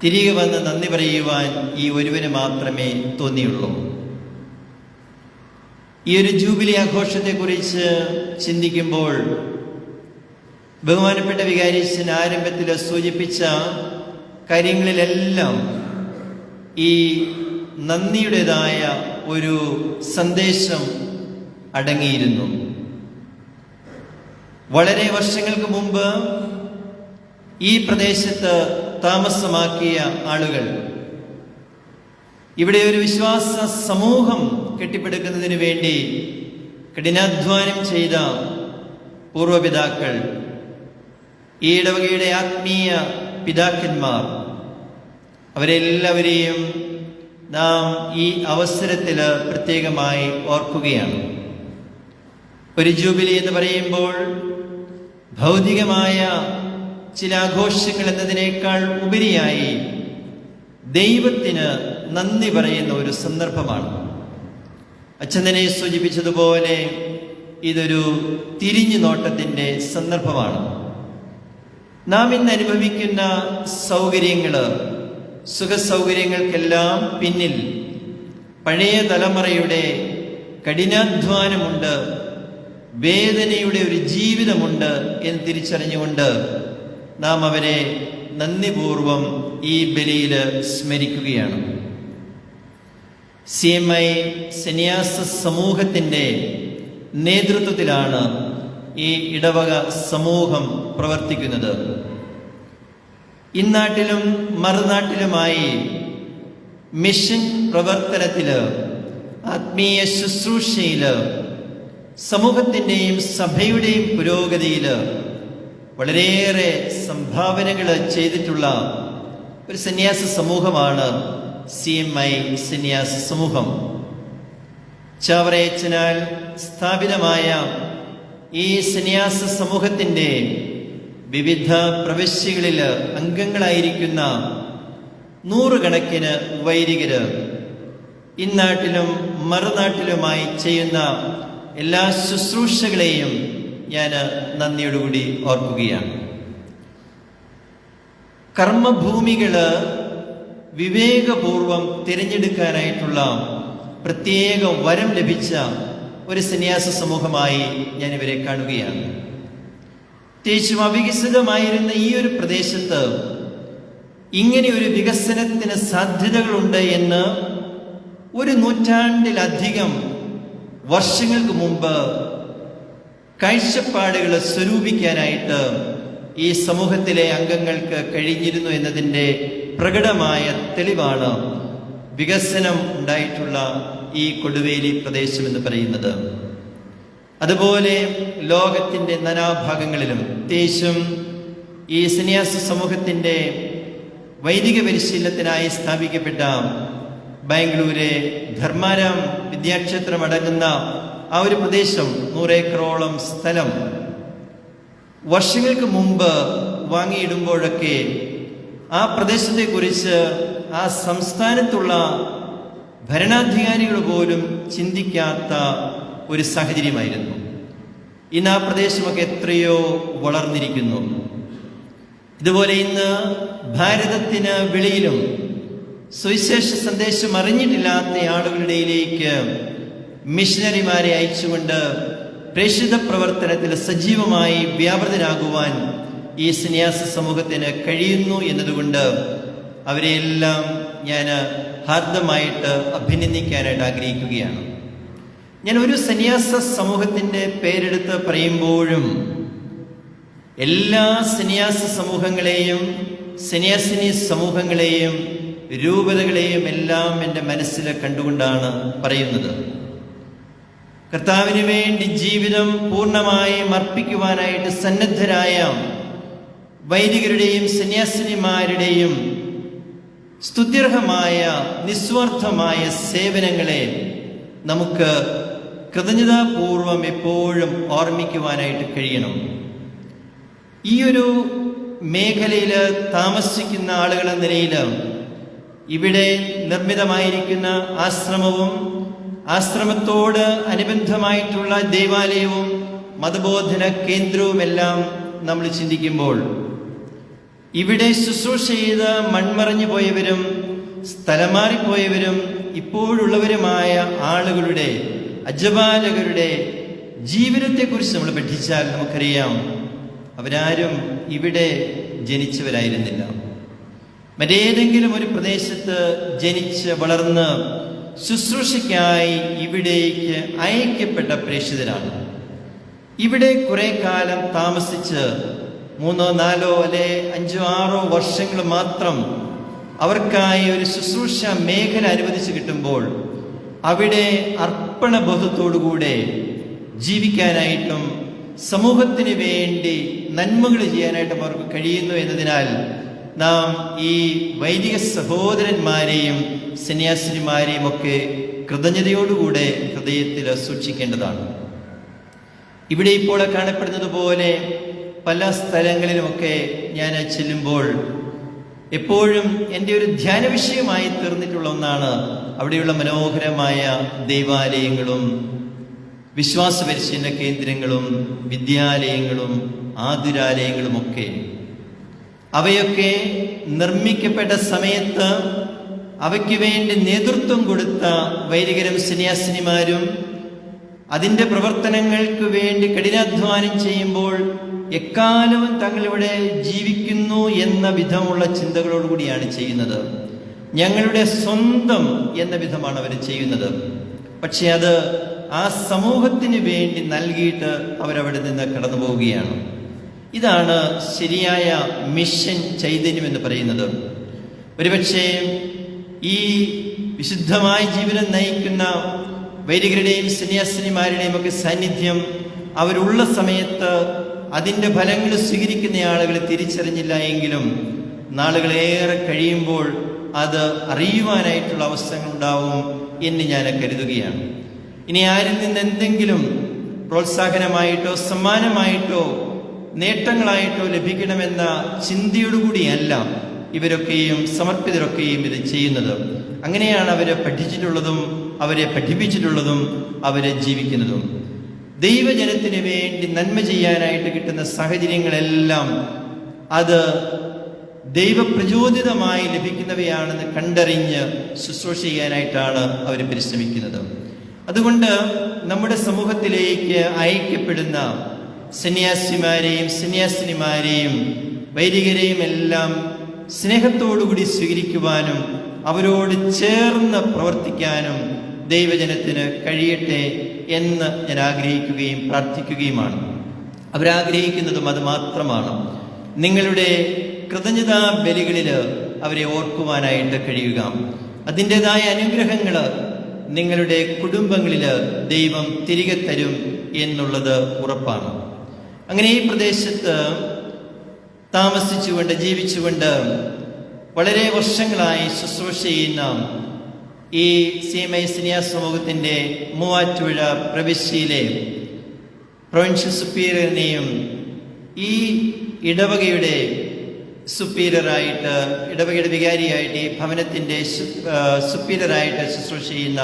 [SPEAKER 4] തിരികെ വന്ന് നന്ദി പറയുവാൻ ഈ ഒരുവന് മാത്രമേ തോന്നിയുള്ളൂ. ഈ ഒരു ജൂബിലി ആഘോഷത്തെക്കുറിച്ച് ചിന്തിക്കുമ്പോൾ ബഹുമാനപ്പെട്ട വികാരിയച്ഛൻ ആരംഭത്തിൽ സൂചിപ്പിച്ച കാര്യങ്ങളിലെല്ലാം ഈ നന്ദിയുടേതായ ഒരു സന്ദേശം അടങ്ങിയിരുന്നു. വളരെ വർഷങ്ങൾക്ക് മുമ്പ് ഈ പ്രദേശത്ത് താമസമാക്കിയ ആളുകൾ, ഇവിടെ ഒരു വിശ്വാസ സമൂഹം കെട്ടിപ്പടുക്കുന്നതിന് വേണ്ടി കഠിനാധ്വാനം ചെയ്ത പൂർവപിതാക്കൾ, ഈ ഇടവകയുടെ ആത്മീയ പിതാക്കന്മാർ, അവരെല്ലാവരെയും നാം ഈ അവസരത്തിൽ പ്രത്യേകമായി ഓർക്കുകയാണ്. ഒരു ജൂബിലി എന്ന് പറയുമ്പോൾ ഭൗതികമായ ചില ആഘോഷങ്ങൾ എന്നതിനേക്കാൾ ഉപരിയായി ദൈവത്തിന് നന്ദി പറയുന്ന ഒരു സന്ദർഭമാണ്. അച്ഛൻ തന്നെ സൂചിപ്പിച്ചതുപോലെ ഇതൊരു തിരിഞ്ഞു നോട്ടത്തിൻ്റെ സന്ദർഭമാണ്. നാം ഇന്ന് അനുഭവിക്കുന്ന സൗകര്യങ്ങള്, സുഖസൗകര്യങ്ങൾക്കെല്ലാം പിന്നിൽ പഴയ തലമുറയുടെ കഠിനാധ്വാനമുണ്ട്, വേദനയുടെ ഒരു ജീവിതമുണ്ട് എന്ന് തിരിച്ചറിഞ്ഞുകൊണ്ട് നാം അവരെ നന്ദിപൂർവം ഈ ബലിയിൽ സ്മരിക്കുകയാണ്. CMI സന്യാസ സമൂഹത്തിൻ്റെ നേതൃത്വത്തിലാണ് ഈ ഇടവക സമൂഹം പ്രവർത്തിക്കുന്നത്. ഇന്നാട്ടിലും മറുനാട്ടിലുമായി മിഷൻ പ്രവർത്തനത്തില്, ആത്മീയ ശുശ്രൂഷയില്, സമൂഹത്തിൻ്റെയും സഭയുടെയും പുരോഗതിയില് വളരെയേറെ സംഭാവനകൾ ചെയ്തിട്ടുള്ള ഒരു സന്യാസ സമൂഹമാണ് CMI സന്യാസ സമൂഹം. ചാവറയച്ചനാൽ സ്ഥാപിതമായ ഈ സന്യാസ സമൂഹത്തിൻ്റെ വിവിധ പ്രവിശ്യകളിൽ അംഗങ്ങളായിരിക്കുന്ന 100 കണക്കിന് വൈദികര് ഇന്നാട്ടിലും മറുനാട്ടിലുമായി ചെയ്യുന്ന എല്ലാ ശുശ്രൂഷകളെയും ഞാൻ നന്ദിയോടുകൂടി ഓർക്കുകയാണ്. കർമ്മഭൂമികള് വിവേകപൂർവം തിരഞ്ഞെടുക്കാനായിട്ടുള്ള പ്രത്യേക വരം ലഭിച്ച ഒരു സന്യാസ സമൂഹമായി ഞാൻ ഇവരെ കാണുകയാണ്. പ്രത്യേകിച്ചും അവികസിതമായിരുന്ന ഈ ഒരു പ്രദേശത്ത് ഇങ്ങനെ ഒരു വികസനത്തിന് സാധ്യതകളുണ്ട് എന്ന് 1 നൂറ്റാണ്ടിലധികം വർഷങ്ങൾക്ക് മുമ്പ് കാഴ്ചപ്പാടുകൾ സ്വരൂപിക്കാനായിട്ട് ഈ സമൂഹത്തിലെ അംഗങ്ങൾക്ക് കഴിഞ്ഞിരുന്നു എന്നതിൻ്റെ പ്രകടമായ തെളിവാണ് വികസനം ഉണ്ടായിട്ടുള്ള ഈ കൊടുവേലി പ്രദേശം എന്ന് പറയുന്നത്. അതുപോലെ ലോകത്തിൻ്റെ നാനാഭാഗങ്ങളിലും, പ്രത്യേകിച്ചും ഈ സന്യാസ സമൂഹത്തിൻ്റെ വൈദിക പരിശീലനത്തിനായി സ്ഥാപിക്കപ്പെട്ട ബാംഗ്ലൂരെ ധർമാരാം വിദ്യാക്ഷേത്രം അടങ്ങുന്ന ആ ഒരു പ്രദേശം, 100 ഏക്കറോളം സ്ഥലം വർഷങ്ങൾക്ക് മുമ്പ് വാങ്ങിയിടുമ്പോഴൊക്കെ ആ പ്രദേശത്തെക്കുറിച്ച് ആ സംസ്ഥാനത്തുള്ള ഭരണാധികാരികൾ പോലും ചിന്തിക്കാത്ത ഒരു സാഹചര്യമായിരുന്നു. ഇന്ന് ആ പ്രദേശമൊക്കെ എത്രയോ വളർന്നിരിക്കുന്നു. ഇതുപോലെ ഇന്ന് ഭാരതത്തിന് വെളിയിലും സുവിശേഷ സന്ദേശം അറിഞ്ഞിട്ടില്ലാത്ത ആളുകളുടെയിലേക്ക് മിഷനറിമാരെ അയച്ചുകൊണ്ട് പ്രേക്ഷിത പ്രവർത്തനത്തിൽ സജീവമായി വ്യാപൃതരാകുവാൻ ഈ സന്യാസ സമൂഹത്തിന് കഴിയുന്നു എന്നതുകൊണ്ട് അവരെയെല്ലാം ഞാൻ ഹാർദമായിട്ട് അഭിനന്ദിക്കാനായിട്ട് ആഗ്രഹിക്കുകയാണ്. ഞാൻ ഒരു സന്യാസ സമൂഹത്തിൻ്റെ പേരെടുത്ത് പറയുമ്പോഴും എല്ലാ സന്യാസ സമൂഹങ്ങളെയും സന്യാസിനി സമൂഹങ്ങളെയും രൂപതകളെയും എല്ലാം എൻ്റെ മനസ്സിൽ കണ്ടുകൊണ്ടാണ് പറയുന്നത്. കർത്താവിന് വേണ്ടി ജീവിതം പൂർണ്ണമായും അർപ്പിക്കുവാനായിട്ട് സന്നദ്ധരായ വൈദികരുടെയും സന്യാസിനിമാരുടെയും സ്തുത്യർഹമായ നിസ്വാർത്ഥമായ സേവനങ്ങളെ നമുക്ക് കൃതജ്ഞതാപൂർവം എപ്പോഴും ഓർമ്മിക്കുവാനായിട്ട് കഴിയണം. ഈ ഒരു മേഖലയിൽ താമസിക്കുന്ന ആളുകളെന്ന നിലയിൽ ഇവിടെ നിർമ്മിതമായിരിക്കുന്ന ആശ്രമവും ആശ്രമത്തോട് അനുബന്ധമായിട്ടുള്ള ദേവാലയവും മതബോധന കേന്ദ്രവുമെല്ലാം നമ്മൾ ചിന്തിക്കുമ്പോൾ ഇവിടെ ശുശ്രൂഷ ചെയ്ത് മൺമറഞ്ഞു പോയവരും സ്ഥലം മാറിപ്പോയവരും ഇപ്പോഴുള്ളവരുമായ ആളുകളുടെ അജപാലകരുടെ ജീവിതത്തെക്കുറിച്ച് നമ്മൾ പഠിച്ചാൽ നമുക്കറിയാം, അവരാരും ഇവിടെ ജനിച്ചവരായിരുന്നില്ല. മറ്റേതെങ്കിലും ഒരു പ്രദേശത്ത് ജനിച്ച് വളർന്ന് ശുശ്രൂഷയ്ക്കായി ഇവിടേക്ക് അയക്കപ്പെട്ട പ്രേക്ഷിതരാണ്. ഇവിടെ കുറെ കാലം താമസിച്ച് 3, 4 അല്ലെ 5, 6 വർഷങ്ങൾ മാത്രം അവർക്കായി ഒരു ശുശ്രൂഷ മേഖല അനുവദിച്ച് കിട്ടുമ്പോൾ അവിടെ അർപ്പണബോധത്തോടുകൂടെ ജീവിക്കാനായിട്ടും സമൂഹത്തിന് വേണ്ടി നന്മകൾ ചെയ്യാനായിട്ടും അവർക്ക് കഴിയുന്നു എന്നതിനാൽ നാം ഈ വൈദിക സഹോദരന്മാരെയും സന്യാസിനിമാരെയും ഒക്കെ കൃതജ്ഞതയോടുകൂടെ ഹൃദയത്തിൽ സൂക്ഷിക്കേണ്ടതാണ്. ഇവിടെ ഇപ്പോൾ കാണപ്പെടുന്നത് പോലെ പല സ്ഥലങ്ങളിലുമൊക്കെ ഞാൻ ചെല്ലുമ്പോൾ എപ്പോഴും എൻ്റെ ഒരു ധ്യാന വിഷയമായി തീർന്നിട്ടുള്ള ഒന്നാണ് അവിടെയുള്ള മനോഹരമായ ദൈവാലയങ്ങളും വിശ്വാസ പരിശീലന കേന്ദ്രങ്ങളും വിദ്യാലയങ്ങളും ആതുരാലയങ്ങളുമൊക്കെ. അവയൊക്കെ നിർമ്മിക്കപ്പെട്ട സമയത്ത് അവയ്ക്ക് വേണ്ടി നേതൃത്വം കൊടുത്ത വൈദികരും സന്യാസിനിമാരും അതിൻ്റെ പ്രവർത്തനങ്ങൾക്ക് വേണ്ടി കഠിനാധ്വാനം ചെയ്യുമ്പോൾ എക്കാലവും തങ്ങളിവിടെ ജീവിക്കുന്നു എന്ന വിധമുള്ള ചിന്തകളോടുകൂടിയാണ് ചെയ്യുന്നത്. ഞങ്ങളുടെ സ്വന്തം എന്ന വിധമാണ് അവർ ചെയ്യുന്നത്. പക്ഷെ അത് ആ സമൂഹത്തിന് വേണ്ടി നൽകിയിട്ട് അവരവിടെ നിന്ന് കടന്നു പോവുകയാണ്. ഇതാണ് ശരിയായ മിഷൻ ചൈതന്യം എന്ന് പറയുന്നത്. ഒരുപക്ഷെ ഈ വിശുദ്ധമായ ജീവിതം നയിക്കുന്ന വൈദികരുടെയും സന്യാസിനിമാരുടെയും ഒക്കെ സാന്നിധ്യം അവരുള്ള സമയത്ത് അതിൻ്റെ ഫലങ്ങൾ സ്വീകരിക്കുന്ന ആളുകളെ തിരിച്ചറിഞ്ഞില്ല എങ്കിലും നാളുകളേറെ കഴിയുമ്പോൾ അത് അറിയുവാനായിട്ടുള്ള അവസരങ്ങൾ ഉണ്ടാവും എന്ന് ഞാൻ കരുതുകയാണ്. ഇനി ആരിൽ നിന്ന് എന്തെങ്കിലും പ്രോത്സാഹനമായിട്ടോ സമ്മാനമായിട്ടോ നേട്ടങ്ങളായിട്ടോ ലഭിക്കണമെന്ന ചിന്തയോടുകൂടിയല്ല ഇവരൊക്കെയും സമർപ്പിതരൊക്കെയും ഇത് ചെയ്യുന്നത്. അങ്ങനെയാണ് അവരെ പഠിച്ചിട്ടുള്ളതും അവരെ പഠിപ്പിച്ചിട്ടുള്ളതും അവരെ ജീവിക്കുന്നതും. ദൈവജനത്തിന് വേണ്ടി നന്മ ചെയ്യാനായിട്ട് കിട്ടുന്ന സാഹചര്യങ്ങളെല്ലാം അത് ദൈവപ്രചോദിതമായി ലഭിക്കുന്നവയാണെന്ന് കണ്ടറിഞ്ഞ് ശുശ്രൂഷ ചെയ്യാനായിട്ടാണ് അവർ പരിശ്രമിക്കുന്നത്. അതുകൊണ്ട് നമ്മുടെ സമൂഹത്തിലേക്ക് അയക്കപ്പെടുന്ന സന്യാസിമാരെയും സന്യാസിനിമാരെയും വൈദികരെയും എല്ലാം സ്നേഹത്തോടുകൂടി സ്വീകരിക്കുവാനും അവരോട് ചേർന്ന് പ്രവർത്തിക്കാനും ദൈവജനത്തിന് കഴിയട്ടെ എന്ന് ഞാൻ ആഗ്രഹിക്കുകയും പ്രാർത്ഥിക്കുകയുമാണ്. അവരാഗ്രഹിക്കുന്നതും അത് മാത്രമാണ്. നിങ്ങളുടെ കൃതജ്ഞതാ ബലികളിൽ അവരെ ഓർക്കുവാനായിട്ട് കഴിയുക. അതിൻ്റെതായ അനുഗ്രഹങ്ങൾ നിങ്ങളുടെ കുടുംബങ്ങളിൽ ദൈവം തിരികെ തരും എന്നുള്ളത് ഉറപ്പാണ്. അങ്ങനെ ഈ പ്രദേശത്ത് താമസിച്ചുകൊണ്ട് ജീവിച്ചുകൊണ്ട് വളരെ വർഷങ്ങളായി ശുശ്രൂഷ ചെയ്യുന്ന ഈ CMI സന്യാസ സമൂഹത്തിൻ്റെ മൂവാറ്റുപുഴ പ്രവിശ്യയിലെ പ്രൊവിൻഷ്യൽ സുപ്പീരിയറിനെയും ഈ ഇടവകയുടെ സുപ്പീരിയറായിട്ട്, ഇടവകയുടെ വികാരിയായിട്ട്, ഈ ഭവനത്തിൻ്റെ സുപ്പീരിയറായിട്ട് ശുശ്രൂഷ ചെയ്യുന്ന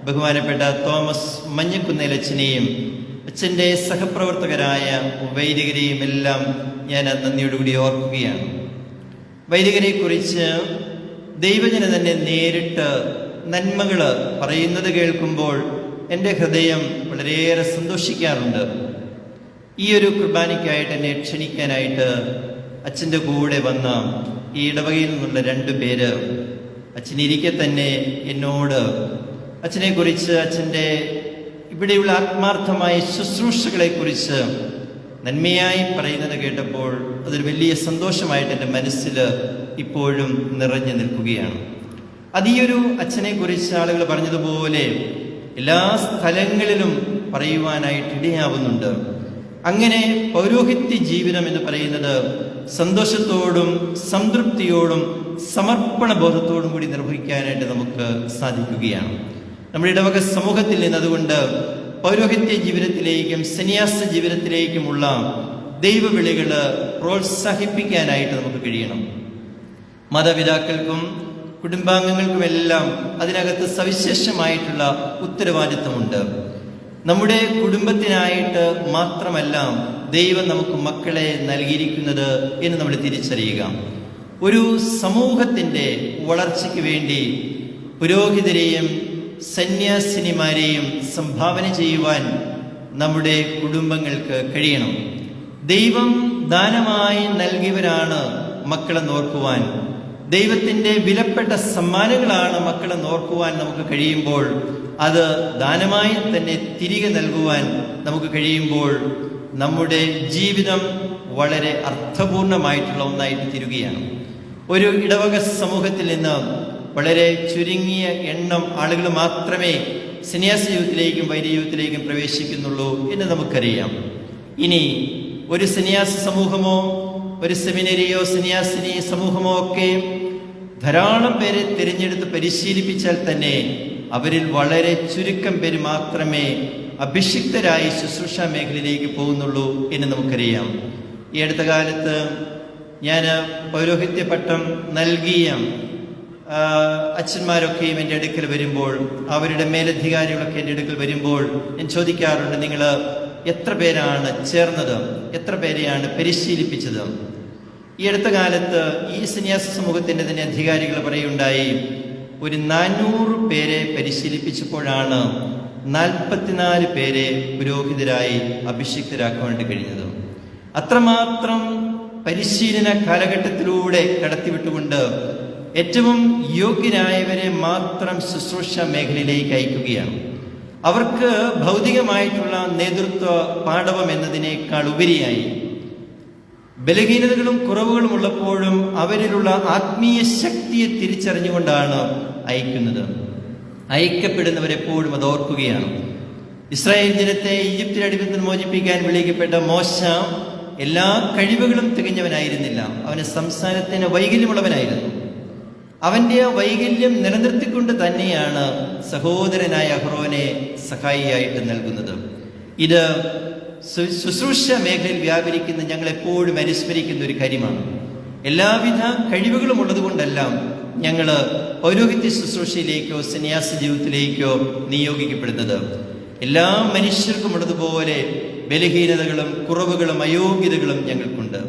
[SPEAKER 4] ബഹുമാനപ്പെട്ട തോമസ് മഞ്ഞക്കുന്നേലച്ഛനെയും അച്ഛൻ്റെ സഹപ്രവർത്തകരായ വൈദികരെയും എല്ലാം ഞാൻ നന്ദിയോടുകൂടി ഓർക്കുകയാണ്. വൈദികരെക്കുറിച്ച് ദൈവജന തന്നെ നേരിട്ട് നന്മകൾ പറയുന്നത് കേൾക്കുമ്പോൾ എൻ്റെ ഹൃദയം വളരെയേറെ സന്തോഷിക്കാറുണ്ട്. ഈ ഒരു കുർബാനയ്ക്കായിട്ട് എന്നെ ക്ഷണിക്കാനായിട്ട് അച്ഛൻ്റെ കൂടെ വന്ന ഈ ഇടവകയിൽ നിന്നുള്ള 2 പേര് അച്ഛനിരിക്കെ തന്നെ എന്നോട് അച്ഛനെക്കുറിച്ച്, അച്ഛൻ്റെ ഇവിടെയുള്ള ആത്മാർത്ഥമായ ശുശ്രൂഷകളെക്കുറിച്ച് നന്മയായി പറയുന്നത് കേട്ടപ്പോൾ അതൊരു വലിയ സന്തോഷമായിട്ട് എൻ്റെ മനസ്സിൽ ഇപ്പോഴും നിറഞ്ഞു നിൽക്കുകയാണ്. അത് ഈ ഒരു അച്ഛനെക്കുറിച്ച് ആളുകൾ പറഞ്ഞതുപോലെ എല്ലാ സ്ഥലങ്ങളിലും പറയുവാനായിട്ട് ഇടയാവുന്നുണ്ട്. അങ്ങനെ പൗരോഹിത്യ ജീവിതം എന്ന് പറയുന്നത് സന്തോഷത്തോടും സംതൃപ്തിയോടും സമർപ്പണ ബോധത്തോടും കൂടി നിർവഹിക്കാനായിട്ട് നമുക്ക് സാധിക്കുകയാണ്. നമ്മുടെ ഇടവക സമൂഹത്തിൽ നിന്ന് അതുകൊണ്ട് പൗരോഹിത്യ ജീവിതത്തിലേക്കും സന്യാസ ജീവിതത്തിലേക്കുമുള്ള ദൈവവിളികൾ പ്രോത്സാഹിപ്പിക്കാനായിട്ട് നമുക്ക് കഴിയണം. മാതാപിതാക്കൾക്കും കുടുംബാംഗങ്ങൾക്കുമെല്ലാം അതിനകത്ത് സവിശേഷമായിട്ടുള്ള ഉത്തരവാദിത്വമുണ്ട്. നമ്മുടെ കുടുംബത്തിനായിട്ട് മാത്രമല്ല ദൈവം നമുക്ക് മക്കളെ നൽകിയിരിക്കുന്നത് എന്ന് നമ്മൾ തിരിച്ചറിയുക. ഒരു സമൂഹത്തിൻ്റെ വളർച്ചയ്ക്ക് വേണ്ടി പുരോഹിതരെയും സന്യാസിനിമാരെയും സംഭാവന ചെയ്യുവാൻ നമ്മുടെ കുടുംബങ്ങൾക്ക് കഴിയണം. ദൈവം ദാനമായി നൽകിയവരാണ് മക്കളെ നോക്കുവാൻ. ദൈവത്തിൻ്റെ വിലപ്പെട്ട സമ്മാനങ്ങളാണ് മക്കളെ നോക്കുവാൻ നമുക്ക് കഴിയുമ്പോൾ, അത് ദാനമായി തന്നെ തിരികെ നൽകുവാൻ നമുക്ക് കഴിയുമ്പോൾ നമ്മുടെ ജീവിതം വളരെ അർത്ഥപൂർണമായിട്ടുള്ള ഒന്നായിട്ട് തീരുകയാണ്. ഒരു ഇടവക സമൂഹത്തിൽ നിന്ന് വളരെ ചുരുങ്ങിയ എണ്ണം ആളുകൾ മാത്രമേ സന്യാസ ജീവിതത്തിലേക്കും വൈദിക ജീവിതത്തിലേക്കും പ്രവേശിക്കുന്നുള്ളൂ എന്ന് നമുക്കറിയാം. ഇനി ഒരു സന്യാസ സമൂഹമോ ഒരു സെമിനറിയോ സന്യാസിനി സമൂഹമോ ഒക്കെ ധാരാളം പേരെ തിരഞ്ഞെടുത്ത് പരിശീലിപ്പിച്ചാൽ തന്നെ അവരിൽ വളരെ ചുരുക്കം പേര് മാത്രമേ അഭിഷിക്തരായി ശുശ്രൂഷ മേഖലയിലേക്ക് പോകുന്നുള്ളൂ എന്ന് നമുക്കറിയാം. ഈ അടുത്ത കാലത്ത് ഞാൻ പൗരോഹിത്യ പട്ടം നൽകിയ അച്ഛന്മാരൊക്കെയും എൻ്റെ അടുക്കൽ വരുമ്പോൾ, അവരുടെ മേലധികാരികളൊക്കെ എൻ്റെ അടുക്കൽ വരുമ്പോൾ ഞാൻ ചോദിക്കാറുണ്ട്, നിങ്ങൾ എത്ര പേരാണ് ചേർന്നത്, എത്ര പേരെയാണ് പരിശീലിപ്പിച്ചത്? ഈ അടുത്ത കാലത്ത് ഈ സന്യാസ സമൂഹത്തിൻ്റെ തന്നെ അധികാരികൾ പറയുണ്ടായി, ഒരു 400 പേരെ പരിശീലിപ്പിച്ചപ്പോഴാണ് 44 പേരെ പുരോഹിതരായി അഭിഷിക്തരാക്കാൻ വേണ്ടി കഴിഞ്ഞത്. അത്രമാത്രം പരിശീലന കാലഘട്ടത്തിലൂടെ കടത്തിവിട്ടുകൊണ്ട് ഏറ്റവും യോഗ്യരായവരെ മാത്രം ശുശ്രൂഷ മേഖലയിലേക്ക് അയക്കുകയാണ്. അവർക്ക് ഭൗതികമായിട്ടുള്ള നേതൃത്വ പാഠവം എന്നതിനേക്കാൾ ഉപരിയായി ബലഹീനതകളും കുറവുകളും ഉള്ളപ്പോഴും അവരിലുള്ള ആത്മീയ ശക്തിയെ തിരിച്ചറിഞ്ഞുകൊണ്ടാണ് അയക്കുന്നത്. അയക്കപ്പെടുന്നവരെപ്പോഴും അത് ഓർക്കുകയാണ്. ഇസ്രായേൽ ജനത്തെ ഈജിപ്തിലെ അടിമത്തിൽ നിന്ന് മോചിപ്പിക്കാൻ വിളിക്കപ്പെട്ട മോശ എല്ലാ കഴിവുകളും തികഞ്ഞവനായിരുന്നില്ല. അവന് സംസാരത്തിന് വൈകല്യമുള്ളവനായിരുന്നു. അവൻ്റെ ആ വൈകല്യം നിലനിർത്തിക്കൊണ്ട് തന്നെയാണ് സഹോദരനായ അഹ്റോനെ സഹായിയായിട്ട് നൽകുന്നത്. ഇത് ശുശ്രൂഷ മേഖലയിൽ വ്യാപരിക്കുന്ന ഞങ്ങളെപ്പോഴും അനുസ്മരിക്കുന്ന ഒരു കാര്യമാണ്. എല്ലാവിധ കഴിവുകളും ഉള്ളതുകൊണ്ടല്ല ഞങ്ങൾ പൗരോഹിത്യ ശുശ്രൂഷയിലേക്കോ സന്യാസ ജീവിതത്തിലേക്കോ നിയോഗിക്കപ്പെടുന്നത്. എല്ലാ മനുഷ്യർക്കും ഉള്ളതുപോലെ ബലഹീനതകളും കുറവുകളും അയോഗ്യതകളും ഞങ്ങൾക്കുണ്ട്.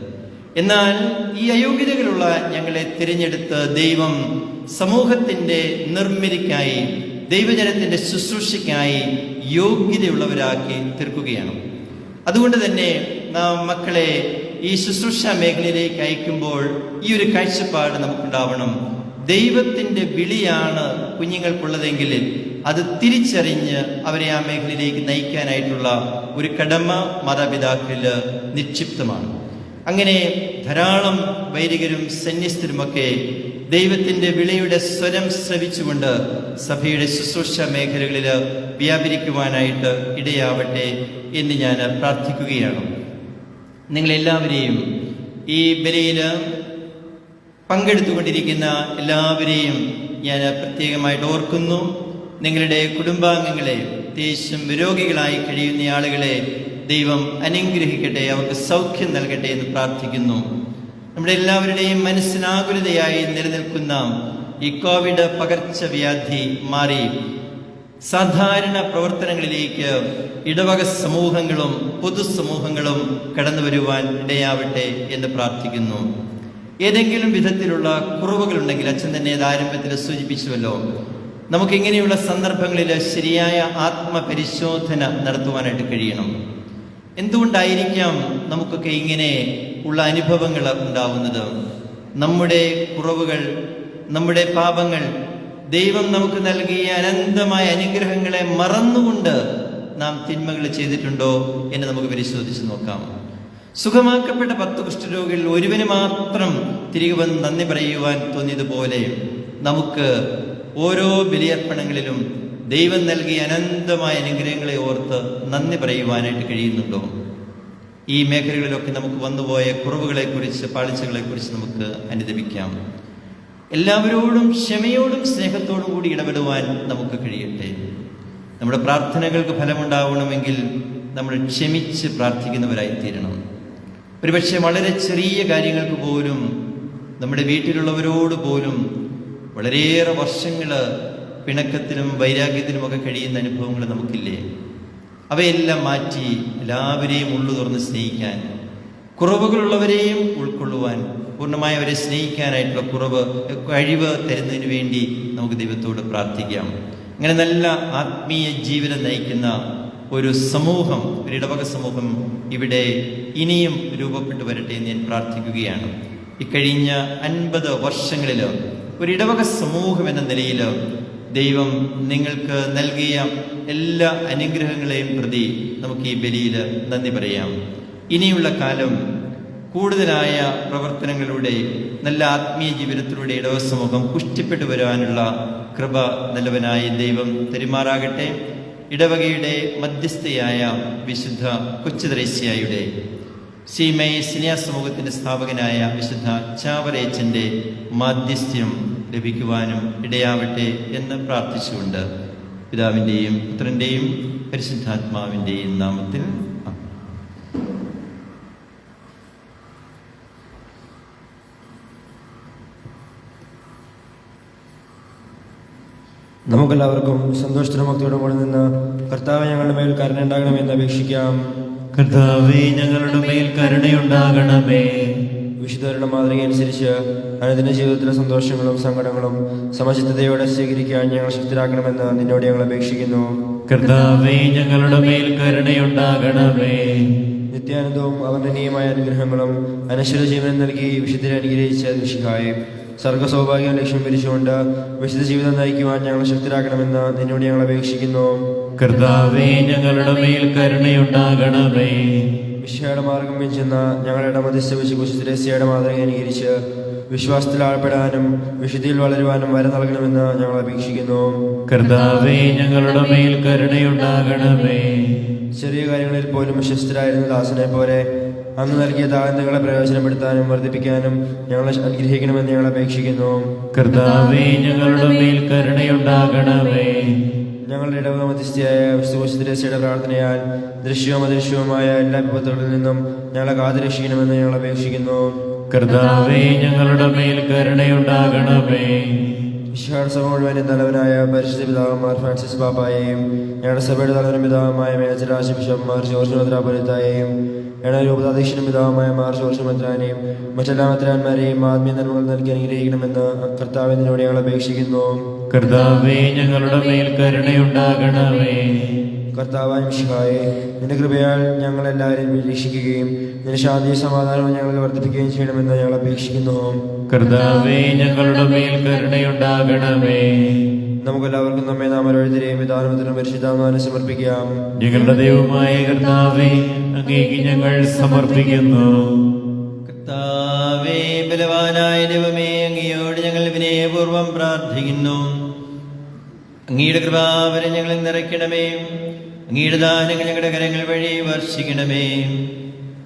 [SPEAKER 4] എന്നാൽ ഈ അയോഗ്യതകളുള്ള ഞങ്ങളെ തിരഞ്ഞെടുത്ത് ദൈവം സമൂഹത്തിൻ്റെ നിർമ്മിതിക്കായി, ദൈവജനത്തിൻ്റെ ശുശ്രൂഷയ്ക്കായി യോഗ്യതയുള്ളവരാക്കി തീർക്കുകയാണ്. അതുകൊണ്ട് തന്നെ നാം മക്കളെ ഈ ശുശ്രൂഷ മേഖലയിലേക്ക് അയക്കുമ്പോൾ ഈ ഒരു കാഴ്ചപ്പാട് നമുക്കുണ്ടാവണം. ദൈവത്തിൻ്റെ വിളിയാണ് കുഞ്ഞുങ്ങൾക്കുള്ളതെങ്കിൽ അത് തിരിച്ചറിഞ്ഞ് അവരെ ആ മേഖലയിലേക്ക് നയിക്കാനായിട്ടുള്ള ഒരു കടമ മാതാപിതാക്കളിൽ നിക്ഷിപ്തമാണ്. അങ്ങനെ ധാരാളം വൈദികരും സന്യസ്തരുമൊക്കെ ദൈവത്തിൻ്റെ വിളിയുടെ സ്വരം ശ്രവിച്ചുകൊണ്ട് സഭയുടെ ശുശ്രൂഷ മേഖലകളിൽ വ്യാപരിക്കുവാനായിട്ട് ഇടയാവട്ടെ എന്ന് ഞാൻ പ്രാർത്ഥിക്കുകയാണ്. നിങ്ങളെല്ലാവരെയും ഈ ബലിയിൽ പങ്കെടുത്തുകൊണ്ടിരിക്കുന്ന എല്ലാവരെയും ഞാൻ പ്രത്യേകമായിട്ട് ഓർക്കുന്നു. നിങ്ങളുടെ കുടുംബാംഗങ്ങളെ, പ്രത്യേകിച്ചും രോഗികളായി കഴിയുന്ന ആളുകളെ ദൈവം അനുഗ്രഹിക്കട്ടെ, അവർക്ക് സൗഖ്യം നൽകട്ടെ എന്ന് പ്രാർത്ഥിക്കുന്നു. നമ്മുടെ എല്ലാവരുടെയും മനസ്സിനാകുലതയായി നിലനിൽക്കുന്ന ഈ കോവിഡ് പകർച്ചവ്യാധി മാറി സാധാരണ പ്രവർത്തനങ്ങളിലേക്ക് ഇടവക സമൂഹങ്ങളും പൊതുസമൂഹങ്ങളും കടന്നു വരുവാൻ ഇടയാവട്ടെ എന്ന് പ്രാർത്ഥിക്കുന്നു. ഏതെങ്കിലും വിധത്തിലുള്ള കുറവുകളുണ്ടെങ്കിൽ അച്ഛൻ തന്നെ അത് ആരംഭത്തിൽ സൂചിപ്പിച്ചുവല്ലോ, നമുക്കിങ്ങനെയുള്ള സന്ദർഭങ്ങളിൽ ശരിയായ ആത്മപരിശോധന നടത്തുവാനായിട്ട് കഴിയണം. എന്തുകൊണ്ടായിരിക്കാം നമുക്കൊക്കെ ഇങ്ങനെ ഉള്ള അനുഭവങ്ങൾ ഉണ്ടാവുന്നത്? നമ്മുടെ കുറവുകൾ, നമ്മുടെ പാപങ്ങൾ, ദൈവം നമുക്ക് നൽകിയ അനന്തമായ അനുഗ്രഹങ്ങളെ മറന്നുകൊണ്ട് നാം തിന്മകൾ ചെയ്തിട്ടുണ്ടോ എന്ന് നമുക്ക് പരിശോധിച്ച് നോക്കാം. സുഖമാക്കപ്പെട്ട 10 കുഷ്ഠരോഗികളിൽ ഒരുവന് മാത്രം തിരികെ വന്ന് നന്ദി പറയുവാൻ തോന്നിയതുപോലെ നമുക്ക് ഓരോ ബലിയർപ്പണങ്ങളിലും ദൈവം നൽകിയ അനന്തമായ അനുഗ്രഹങ്ങളെ ഓർത്ത് നന്ദി പറയുവാനായിട്ട് കഴിയുന്നുണ്ടോ? ഈ മേഖലകളിലൊക്കെ നമുക്ക് വന്നുപോയ കുറവുകളെക്കുറിച്ച്, പാളിച്ചകളെക്കുറിച്ച് നമുക്ക് അനുദപിക്കാം. എല്ലാവരോടും ക്ഷമയോടും സ്നേഹത്തോടും കൂടി ഇടപെടുവാൻ നമുക്ക് കഴിയട്ടെ. നമ്മുടെ പ്രാർത്ഥനകൾക്ക് ഫലമുണ്ടാവണമെങ്കിൽ നമ്മൾ ക്ഷമിച്ച് പ്രാർത്ഥിക്കുന്നവരായിത്തീരണം. ഒരുപക്ഷെ വളരെ ചെറിയ കാര്യങ്ങൾക്ക് പോലും, നമ്മുടെ വീട്ടിലുള്ളവരോട് പോലും വളരെയേറെ വർഷങ്ങൾ പിണക്കത്തിലും വൈരാഗ്യത്തിലുമൊക്കെ കഴിയുന്ന അനുഭവങ്ങൾ നമുക്കില്ലേ? അവയെല്ലാം മാറ്റി എല്ലാവരെയും ഉള്ളു തുറന്ന് സ്നേഹിക്കാൻ, കുറവുകളുള്ളവരെയും ഉൾക്കൊള്ളുവാൻ, പൂർണ്ണമായി അവരെ സ്നേഹിക്കാനായിട്ടുള്ള കഴിവ് തരുന്നതിന് വേണ്ടി നമുക്ക് ദൈവത്തോട് പ്രാർത്ഥിക്കാം. അങ്ങനെ നല്ല ആത്മീയ ജീവിതം നയിക്കുന്ന ഒരു സമൂഹം, ഒരു ഇടവക സമൂഹം ഇവിടെ ഇനിയും രൂപപ്പെട്ടു വരട്ടെ എന്ന് ഞാൻ പ്രാർത്ഥിക്കുകയാണ്. ഇക്കഴിഞ്ഞ 50 വർഷങ്ങളിൽ ഒരു ഇടവക സമൂഹം എന്ന നിലയിൽ ദൈവം നിങ്ങൾക്ക് നൽകിയ എല്ലാ അനുഗ്രഹങ്ങളെയും പ്രതി നമുക്ക് ഈ ബലിയിൽ നന്ദി പറയാം. ഇനിയുള്ള കാലം കൂടുതലായ പ്രവർത്തനങ്ങളിലൂടെ, നല്ല ആത്മീയ ജീവിതത്തിലൂടെ ഇടവക സമൂഹം പുഷ്ടിപ്പെട്ടു വരാനുള്ള കൃപ നല്ലവനായ ദൈവം തെരുമാറാകട്ടെ. ഇടവകയുടെ മധ്യസ്ഥയായ വിശുദ്ധ കൊച്ചുത്രേസ്യായുടെ സീമയെ സിനിയാ സമൂഹത്തിന്റെ സ്ഥാപകനായ വിശുദ്ധ ചാവറേച്ചന്റെ മാധ്യസ്ഥ്യം ലഭിക്കുവാനും ഇടയാവട്ടെ എന്ന് പ്രാർത്ഥിച്ചുകൊണ്ട് പിതാവിൻ്റെയും പുത്രൻ്റെയും പരിശുദ്ധാത്മാവിൻ്റെയും നാമത്തിൽ
[SPEAKER 8] നമുക്കെല്ലാവർക്കും സന്തോഷത്തിനും ഭക്തിയോടും കൂടെ നിന്ന് കർത്താവ് ഞങ്ങളുടെ മേൽ കരുണയുണ്ടാകണമെന്ന് അപേക്ഷിക്കാം.
[SPEAKER 2] കർത്താവേ, ഞങ്ങളുടെ മേൽ കരുണയുണ്ടാകണമേ.
[SPEAKER 8] വിശുദ്ധരുടെ മാതൃകയനുസരിച്ച് അനുദിന ജീവിതത്തിലെ സന്തോഷങ്ങളും സങ്കടങ്ങളും സമചിത്തതയോടെ സ്വീകരിക്കാൻ ഞങ്ങൾ ശക്തരാക്കണമെന്ന് നിന്നോട് ഞങ്ങൾ അപേക്ഷിക്കുന്നു.
[SPEAKER 2] കർത്താവേ, ഞങ്ങളുടെ മേൽ കരുണയുണ്ടാകണമേ.
[SPEAKER 8] നിത്യാനന്ദവും അവർണ്ണനീയമായ അനുഗ്രഹങ്ങളും അനശ്വര ജീവനം നൽകി വിശുദ്ധരെ അനുഗ്രഹിച്ച മിശിഹായെ സർഗ സൗഭാഗ്യം ലക്ഷ്യം പിരിച്ചുകൊണ്ട് വിശുദ്ധ ജീവിതം നയിക്കുവാൻ ഞങ്ങൾ ശക്തരാക്കണമെന്ന് നിന്നോട് ഞങ്ങൾ അപേക്ഷിക്കുന്നു.
[SPEAKER 2] കർത്താവേ, ഞങ്ങളുടെ മേൽ കരുണയുണ്ടാകണമേ.
[SPEAKER 8] മിശിഹായുടെ മാർഗം വെഞ്ചെന്ന ഞങ്ങളുടെ മധ്യസ്ഥ വിശുദ്ധ മാതൃക അനുകരിച്ച് വിശ്വാസത്തിൽ ആഴപ്പെടാനും വിശുദ്ധിയിൽ വളരുവാനും വര നൽകണമെന്ന് ഞങ്ങൾ അപേക്ഷിക്കുന്നു.
[SPEAKER 2] കർത്താവേ, ഞങ്ങളുടെ മേൽ കരുണയുണ്ടാകണമേ.
[SPEAKER 8] ചെറിയ കാര്യങ്ങളിൽ പോലും വിശ്വസ്തരായിരുന്ന ദാസനെ പോലെ അങ്ങ് നൽകിയ താഴ്ന്നുകളെ പ്രയോജനപ്പെടുത്താനും വർദ്ധിപ്പിക്കാനും ഞങ്ങളെ അനുഗ്രഹിക്കണമെന്ന് ഞങ്ങൾ അപേക്ഷിക്കുന്നു.
[SPEAKER 2] കർത്താവേ, ഞങ്ങളുടെ മേൽ കരുണയുണ്ടാകണമേ.
[SPEAKER 8] ഞങ്ങളുടെ ഇടവക മധ്യസ്ഥയായ വിശുദ്ധ പ്രാർത്ഥനയാൽ ദൃശ്യവും അദൃശ്യവുമായ എല്ലാ വിപത്തുകളിൽ നിന്നും ഞങ്ങളെ കാത്തുരക്ഷിക്കണമെന്ന് ഞങ്ങൾ അപേക്ഷിക്കുന്നു.
[SPEAKER 2] കർത്താവേ, ഞങ്ങളുടെ മേൽ കരുണയുണ്ടാകണമേ.
[SPEAKER 8] സഭ മുഴുവനും തലവനായ പരിശുദ്ധ പിതാവന്മാർ ഫ്രാൻസിസ് പാപ്പായെയും ഞങ്ങളുടെ സഭയുടെ തലവനും പിതാവുമായ major archbishop Mar George മെത്രാപ്പൊലീത്തായെയും ഞങ്ങളുടെ രൂപതാധ്യക്ഷനും പിതാവുമായ മാർ ജോർജ് മെത്രാനെയും മറ്റെല്ലാ മെത്രാന്മാരെയും ആത്മീയ നന്മകൾ നൽകി അനുഗ്രഹിക്കണമെന്ന് കർത്താവിനോട് ഞങ്ങൾ അപേക്ഷിക്കുന്നു.
[SPEAKER 2] കർത്താവേ, ഞങ്ങളുടെ മേൽ കരുണയുണ്ടാകണമേ.
[SPEAKER 8] കർത്താവായ മിശിഹായെ, നിന്റെ കൃപയാൽ ഞങ്ങൾ എല്ലാവരെയും രക്ഷിക്കുകയും നിന്റെ ശാന്തിയും സമാധാനവും ഞങ്ങൾക്ക് വർദ്ധിപ്പിക്കുകയും ചെയ്യണമെന്ന് ഞങ്ങൾ അപേക്ഷിക്കുന്നു.
[SPEAKER 2] കർത്താവേ, ഞങ്ങളുടെ മേൽ കരുണയുണ്ടാകണമേ.
[SPEAKER 8] നമുക്കെല്ലാവർക്കും നമ്മെ നാം ഓരോരുത്തരെയും പിതാവിനും പരിശുദ്ധാത്മാവിനും സമർപ്പിക്കാം.
[SPEAKER 2] ഞങ്ങളുടെ ദൈവമായ കർത്താവേ, അങ്ങേക്ക് ഞങ്ങൾ സമർപ്പിക്കുന്നു.
[SPEAKER 4] കർത്താവേ, ബലവാനായ ദൈവമേ, അങ്ങയോട് ഞങ്ങൾ വിനയപൂർവ്വം പ്രാർത്ഥിക്കുന്നു. അങ്ങയുടെ കൃപാവരം ഞങ്ങളിൽ നിറയ്ക്കണമേ. അങ്ങയുടെ ദാനങ്ങൾ ഞങ്ങളുടെ കരങ്ങൾ വഴി വർഷിക്കണമേ.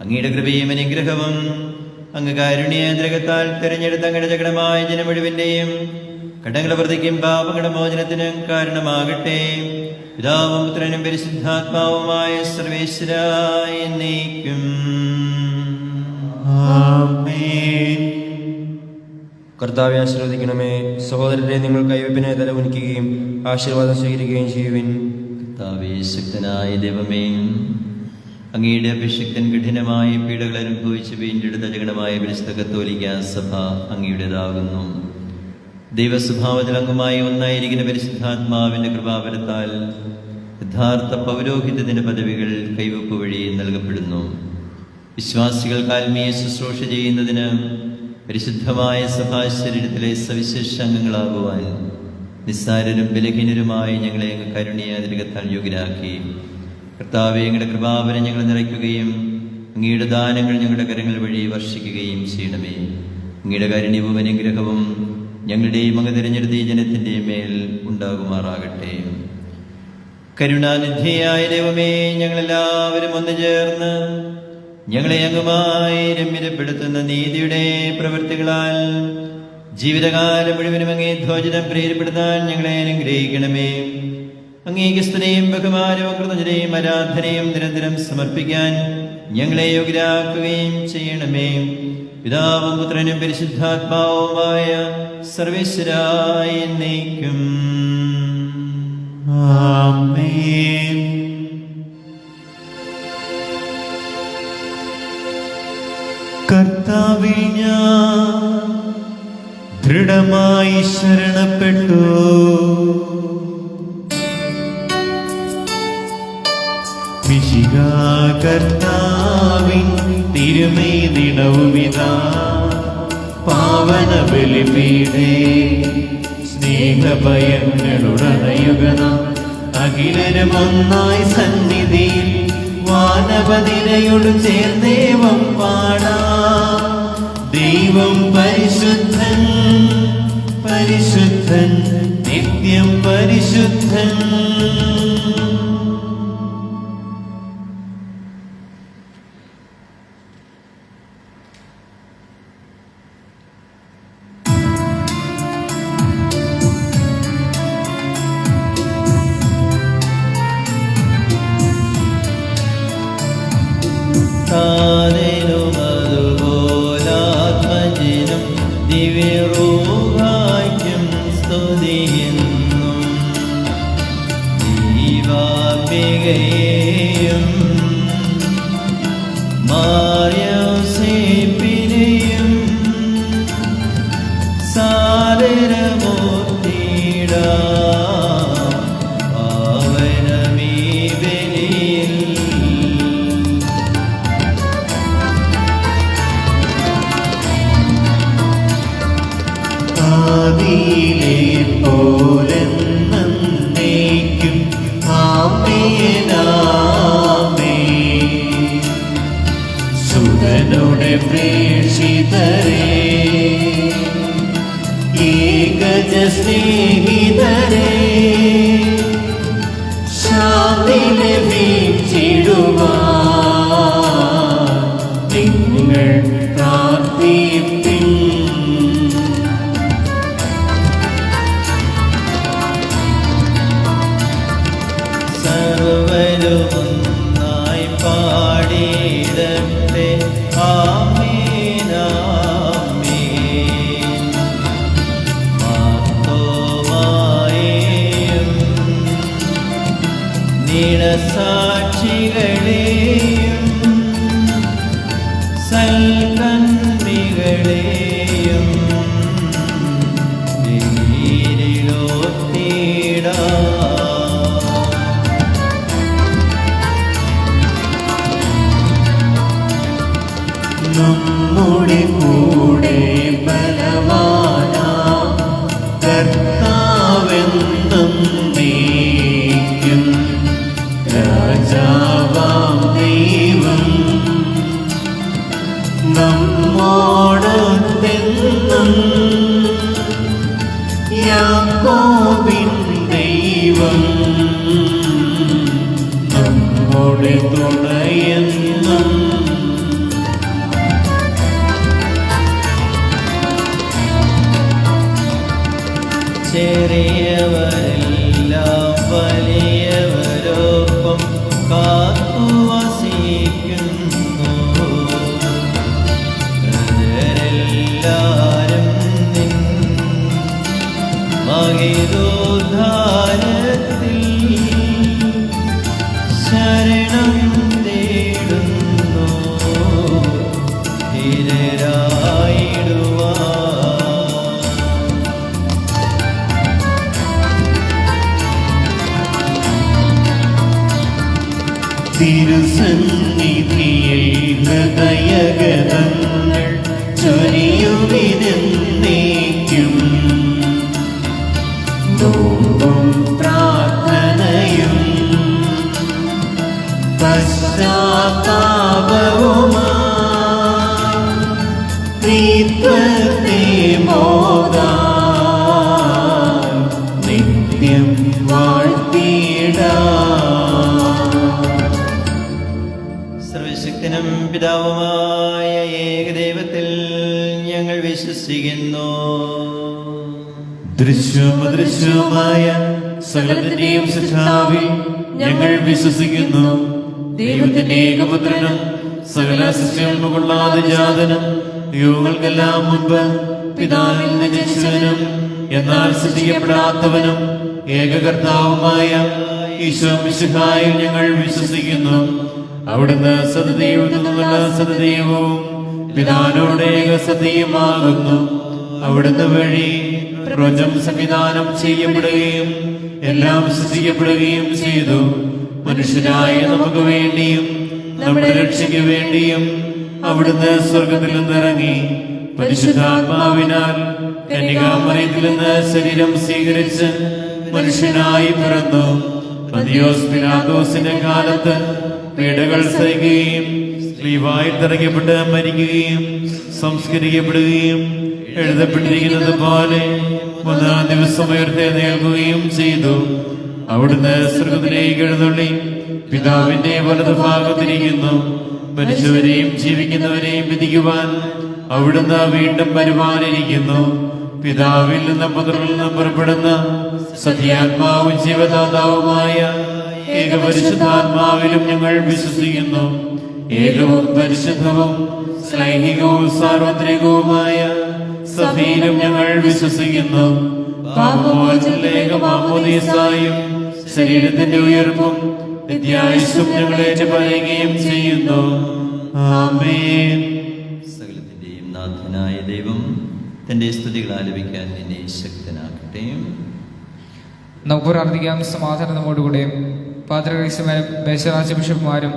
[SPEAKER 4] അങ്ങയുടെ കൃപയും അനുഗ്രഹവും അങ്ങ് കാരുണ്യേന്ദ്രകത്താൽ തെരഞ്ഞെടുത്ത അങ്ങയുടെ ജഗടമായ ജനം മുഴുവന്റെയും കടങ്ങളുടെ പ്രതിക്കും പാപങ്ങളുടെ മോചനത്തിനും കാരണമാകട്ടെ. പിതാവും പുത്രനും പരിശുദ്ധാത്മാവുമായ സർവേശ്വരായ എന്നേക്കും.
[SPEAKER 2] ആമേൻ.
[SPEAKER 8] കർത്താവെ ആശീർവദിക്കണമേ. സഹോദരരെ, നിങ്ങൾ കൈവപ്പിനെ തലകുനിക്കുകയും ആശീർവാദം സ്വീകരിക്കുകയും ചെയ്യുവിൻ.
[SPEAKER 4] കർത്താവേ, ശക്തനായ ദൈവമേ, അങ്ങയുടെ അഭിഷിക്തൻ കഠിനമായ പീഡകൾ അനുഭവിച്ച് വീണ്ടെടുത്ത ജഗണമായ പരിശുദ്ധ കത്തോലിക്ക സഭ അങ്ങയുടേതാകുന്നു. ദൈവസ്വഭാവത്തിൽ അംഗമായി ഒന്നായിരിക്കുന്ന പരിശുദ്ധാത്മാവിന്റെ കൃപാവരത്താൽ യഥാർത്ഥ പൗരോഹിത്യത്തിന്റെ പദവികൾ കൈവപ്പ് വഴി നൽകപ്പെടുന്നു. വിശ്വാസികൾക്ക് ആത്മീയ ശുശ്രൂഷ ചെയ്യുന്നതിന് പരിശുദ്ധമായ സഭാശരീരത്തിലെ സവിശേഷ അംഗങ്ങളാകുവാൻ നിസ്സാരരും ബലഹീനരുമായി ഞങ്ങളെ അങ്ങ് കരുണയാതിരകത്താൽ യോഗ്യരാക്കി. കർത്താവേ, അങ്ങയുടെ കൃപാവരം ഞങ്ങൾ നിറയ്ക്കുകയും അങ്ങയുടെ ദാനങ്ങൾ ഞങ്ങളുടെ കരങ്ങൾ വഴി വർഷിക്കുകയും ചെയ്യണമേ. അങ്ങയുടെ കാരുണ്യവും അനുഗ്രഹവും ഞങ്ങളുടെയും അങ്ങ് തിരഞ്ഞെടുത്ത ഈ ജനത്തിൻ്റെ മേൽ ഉണ്ടാകുമാറാകട്ടെ. കരുണാനിധിയായ ദൈവമേ, ഞങ്ങളെല്ലാവരും ഒന്നു ചേർന്ന് ഞങ്ങളെ അങ്ങുമായി രമ്യതപ്പെടുത്തുന്ന നീതിയുടെ പ്രവൃത്തികളാൽ ജീവിതകാലം മുഴുവനും അങ്ങേ ധ്വജനം പ്രേരിപ്പെടുത്താൻ ഞങ്ങളെ അനുഗ്രഹിക്കണമേ. അങ്ങേക്ക് സ്തുതിയും ബഹുമാനവും കൃതജ്ഞതയും ആരാധനയും നിരന്തരം സമർപ്പിക്കാൻ ഞങ്ങളെ യോഗ്യരാക്കുകയും ചെയ്യണമേ. പിതാവും പുത്രനും പരിശുദ്ധാത്മാവുമായ സർവേശ്വരായ എന്നേക്കും
[SPEAKER 2] ആമേൻ. കർത്താവിൽ ഞാൻ ദൃഢമായി ശരണപ്പെട്ടു. മിശിഹാ കർത്താവിൻ തിരുമൈ ദിനവുമിതാ പാവന ബലിപീഠേ സ്നേഹഭയങ്ങളുടനയുഗന അഖിലരും ഒന്നായി സന്നിധിയിൽ വാനപതിരയോട് ചേർന്നേവം പാടാ. ദൈവം പരിശുദ്ധൻ പരിശുദ്ധൻ നിത്യം പരിശുദ്ധൻ.
[SPEAKER 4] അതുപോലാത്മജനം ദിവ്യറൂഹായ്ക്കും സ്തുതിയെന്നും ദൈവാംബികയെയും മാർയോസേപ്പിനെയും സാദരമൂർത്തിയിടാം പാവനമീ ബലിയിൽ.
[SPEAKER 2] ആദിയിലെ പോലെന്നേക്കും ആമേൻ ആമേൻ. സുതനുടെ പ്രേക്ഷിതരേ, ഏകജ സ്നേഹിതരേ, ശാന്തി ലഭിച്ചിടുവാൻ നിങ്ങൾ പ്രാർത്ഥിപ്പിൻ.
[SPEAKER 4] സർവരുമൊന്നായി പാടിയിടട്ടെ ആമേൻ ആമേൻ. മാർത്തോമായെയും നിണസാക്ഷികളെയും സൽക്കന്മികളെയും
[SPEAKER 2] നമ്മുടെ കൂടെ ബലവാനാം കർത്താവെന്നും നീക്കും. രാജാവാം ദൈവം നമ്മോടൊത്തെന്നും. യാക്കോബിൻ ദൈവം നമ്മുടെ തുണയെന്നും.
[SPEAKER 4] ചെറിയവരെല്ലാം വലിയവരൊപ്പം കാത്തുവസിക്കുന്നു. എല്ലാരും നിൻ
[SPEAKER 2] ത്രിത്വത്തെ മോദാൻ നിത്യം വാഴ്ത്തിയിടാം.
[SPEAKER 4] സർവശക്തനും പിതാവുമായ ഏകദൈവത്തിൽ ഞങ്ങൾ വിശ്വസിക്കുന്നു.
[SPEAKER 2] ദൃശ്യമദൃശ്യവുമായ സകലത്തിന്റെയും സൃഷ്ടാവിൽ ഞങ്ങൾ വിശ്വസിക്കുന്നു. ദൈവത്തിന്റെ ഏകപുത്രനും സകല സൃഷ്ടികൾക്കും കൊള്ളാതെ ജാതനും യുഗങ്ങൾക്കെല്ലാം മുൻപ് പിതാവിൽ നിന്ന് ജനിച്ചവനും എന്നാൽ സൃഷ്ടിക്കപ്പെടാത്തവനും ഏകകർത്താവുമായ ഈശോ മിശിഹായിൽ ഞങ്ങൾ വിശ്വസിക്കുന്നു. അവിടുന്ന് സത്യദൈവത്തിൽ നിന്നുള്ള സത്യദൈവവും പിതാവിനോട് ഏകസത്യമാകുന്നു. അവിടുന്ന് വഴി പ്രപഞ്ചം സംവിധാനം ചെയ്യപ്പെടുകയും എല്ലാം സൃഷ്ടിക്കപ്പെടുകയും ചെയ്തു. മനുഷ്യരായ നമുക്ക് വേണ്ടിയും നമ്മുടെ രക്ഷയ്ക്ക് വേണ്ടിയും അവിടുന്ന് സ്വർഗത്തിൽ നിന്നിറങ്ങി പരിശുദ്ധാത്മാവിനാൽ കന്യകാമറിയത്തിൽ നിന്ന് ശരീരം സ്വീകരിച്ച് മനുഷ്യനായി പിറന്നു. പന്തിയോസ് പിലാത്തോസിന്റെ കാലത്ത് പീഡകൾ സഹിക്കുകയും സ്ലീവായിൽ തറയ്ക്കപ്പെട്ട് മരിക്കുകയും സംസ്കരിക്കപ്പെടുകയും എഴുതപ്പെട്ടിരിക്കുന്നത് പോലെ മൂന്നാം ദിവസം ഉയർത്തെഴുന്നേൽക്കുകയും ചെയ്തു. അവിടുന്ന് സ്വർഗത്തിലേക്ക് എഴുന്നള്ളി പിതാവിന്റെ വലതുഭാഗത്തിരിക്കുന്നു. മരിച്ചവരെയും ജീവിക്കുന്നവരെയും വിധിക്കുവാൻ അവിടുന്ന് വീണ്ടും വരുവാനിരിക്കുന്നു. പിതാവിൽ നിന്നും പുത്രനിൽ നിന്നും പുറപ്പെടുന്ന സത്യാത്മാവും ജീവദാതാവുമായ ഏകപരിശുദ്ധാത്മാവിലും ഞങ്ങൾ വിശ്വസിക്കുന്നു. ഏകവും പരിശുദ്ധവും ശ്ലൈഹികവും സാർവത്രികവുമായ സഭയിലും ഞങ്ങൾ വിശ്വസിക്കുന്നു. പാപമോചനലേഖമാമോദീസായും ശരീരത്തിന്റെ ഉയർപ്പും നിത്യായുസ്സും ഞങ്ങൾ ഏറ്റുപറയുകയും ചെയ്യുന്നു. ആമേൻ.
[SPEAKER 4] സകലത്തിന്റെയും നാഥനായ ദൈവം തന്റെ സ്തുതികൾ ആലപിക്കാൻ എന്നെ ശക്തനാക്കട്ടെ.
[SPEAKER 6] നമുക്ക് പ്രാർത്ഥിക്കാം. സമാധാനം നമ്മോടുകൂടെ. പാത്രക്രൈസ്തവരും മേശരാജ ബിഷപ്പുമാരും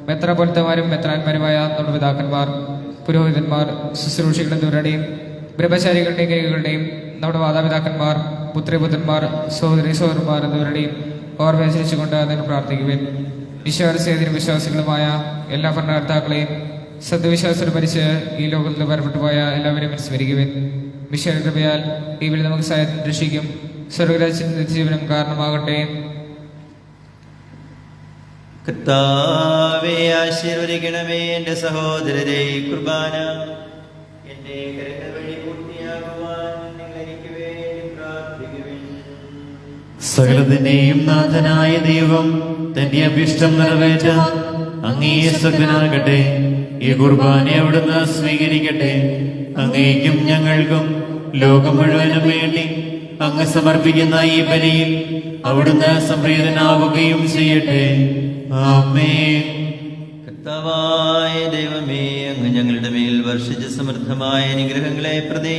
[SPEAKER 6] മെത്രാപ്പൊലിത്തമാരും മെത്രാന്മാരുമായ നമ്മുടെ പിതാക്കന്മാർ, പുരോഹിതന്മാർ, ശുശ്രൂഷികളുടെയും ബ്രഹ്മചാരികളുടെയും കൈകളുടെയും നമ്മുടെ മാതാപിതാക്കന്മാർ, പുത്രിപുത്രന്മാർ, സഹോദരി സഹോദരന്മാർ എന്നിവരുടെയും ഓർമ്മ അനുസരിച്ചുകൊണ്ട് നിങ്ങൾ പ്രാർത്ഥിക്കുവാൻ. വിശ്വാസേതര വിശ്വാസികളുമായ എല്ലാ ഭരണകർത്താക്കളെയും സത്യവിശ്വാസത്തിൽ മരിച്ച് ഈ ലോകത്തിൽ വരപ്പെട്ടു പോയ എല്ലാവരെയും സ്മരിക്കുവാൻ. വിശ്വാസ കൃപയാൽ ഈ വിളി നമുക്ക് സഹായത്തിന് രക്ഷിക്കും സ്വർഗരാജ്യത്തിന്റെ നിത്യജീവനം കാരണമാകട്ടെ.
[SPEAKER 4] കർത്താവേ, ആശീർവദിക്കണമേ എന്റെ സഹോദരരെ. കുർബാന എന്റെ കരങ്ങൾ വഴി പൂർത്തിയാകുവാൻ നിങ്ങൾ എനിക്ക് വേണ്ടി പ്രാർത്ഥിക്കുവിൻ.
[SPEAKER 2] സകലത്തിന്റെയും നാഥനായ ദൈവം തന്റെ അഭിഷ്ടം നിറവേറ്റാൻ അങ്ങേ ശക്തനാകട്ടെ. ഈ കുർബാന അവിടുന്ന് സ്വീകരിക്കട്ടെ. അങ്ങേക്കും ഞങ്ങൾക്കും ലോകം മുഴുവനും വേണ്ടി അങ്ങ് സമർപ്പിക്കുന്ന ഈ ബലിയിൽ അവിടുന്ന് സംപ്രീതനാവുകയും ചെയ്യട്ടെ. ആമേൻ.
[SPEAKER 4] കർത്താവായ ദൈവമേ, അങ്ങ് ഞങ്ങളുടെ മേൽ വർഷിച്ച സമൃദ്ധമായ അനുഗ്രഹങ്ങളെ പ്രതി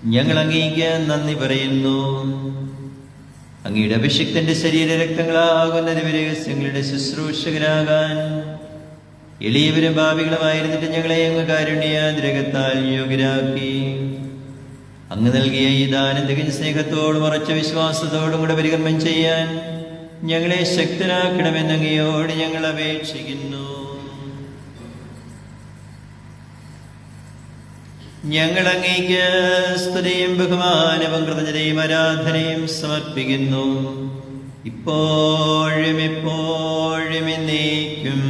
[SPEAKER 4] ഞങ്ങൾ അങ്ങേക്ക് നന്ദി പറയുന്നു. അങ്ങയുടെ അഭിഷിക്തന്റെ ശരീരരക്തങ്ങളാകുന്ന ദിവ്യരഹസ്യങ്ങളുടെ ശുശ്രൂഷകരാകാൻ എളിയവരും ഭാവികളുമായിരുന്നിട്ട് ഞങ്ങളെ അങ്ങ് കാരുണ്യാതിരകത്താൽ യോഗ്യരാക്കി. അങ്ങ് നൽകിയ ഈ ദാനം തികഞ്ഞ സ്നേഹത്തോടും ഉറച്ച വിശ്വാസത്തോടും കൂടെ പരികർമ്മം ചെയ്യാൻ ഞങ്ങളെ ശക്തനാക്കണമെന്ന് അങ്ങയോട് ഞങ്ങൾ അപേക്ഷിക്കുന്നു. ഞങ്ങൾ അങ്ങേക്ക് സ്തുതിയും ബഹുമാനവും കൃതജ്ഞതയും ആരാധനയും സമർപ്പിക്കുന്നു, ഇപ്പോഴും എപ്പോഴും എന്നേക്കും.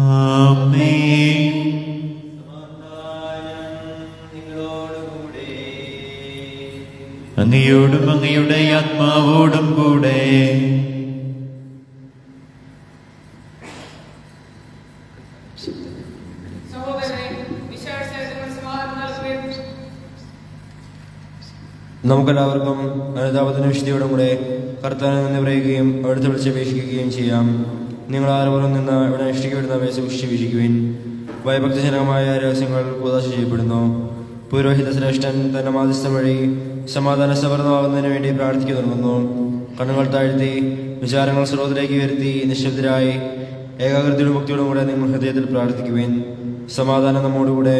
[SPEAKER 2] ആമേൻ. അങ്ങയോടും അങ്ങയുടെ ആത്മാവോടും കൂടെ.
[SPEAKER 8] നമുക്കെല്ലാവർക്കും അനുതാപത്തിനും വിശുദ്ധിയോടും കൂടെ കർത്താവിനെ നന്ദി പറയുകയും അവിടുത്തെ വിളിച്ചപേക്ഷിക്കുകയും ചെയ്യാം. നിങ്ങൾ ആരോപണം നിന്ന് ഇവിടെ അനുഷ്ഠിക്കപ്പെടുന്നവയെ സൂക്ഷിച്ച് വീക്ഷിക്കുവിൻ. ഭയഭക്തിജനകമായ രഹസ്യങ്ങൾ കൂതാശ ചെയ്യപ്പെടുന്നു. പുരോഹിത ശ്രേഷ്ഠൻ തന്റെ മാധ്യസ്ഥം വഴി സമാധാന സമൃദ്ധമാകുന്നതിന് വേണ്ടി പ്രാർത്ഥിക്കു തുടങ്ങുന്നു. കണ്ണുകൾ താഴ്ത്തി വിചാരങ്ങൾ സ്രോതത്തിലേക്ക് വരുത്തി നിശബ്ദരായി ഏകാഗ്രതയോടും ഭക്തിയോടും കൂടെ നിങ്ങൾ ഹൃദയത്തിൽ പ്രാർത്ഥിക്കുവിൻ. സമാധാനം നമ്മോടുകൂടെ.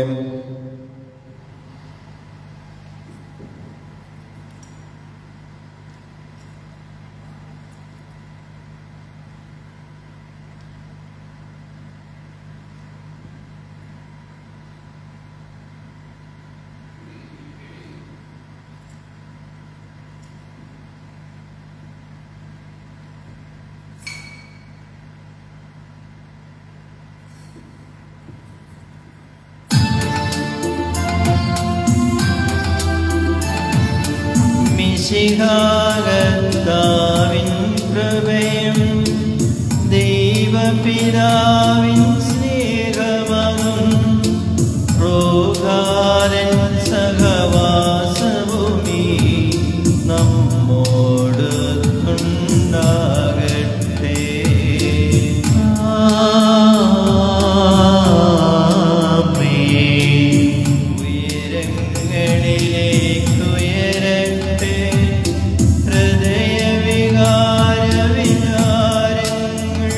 [SPEAKER 4] മിശിഹാകർത്താവിൻ കൃപയും ദൈവപിതാവിൻ സ്നേഹമതും റോഹാരൻ സഹവാസവുമീ നമ്മോട് ഉണ്ടാകട്ടെ. ഉയരങ്ങളിലേക്കുയരട്ടെ ഹൃദയവികാരവിചാരങ്ങൾ.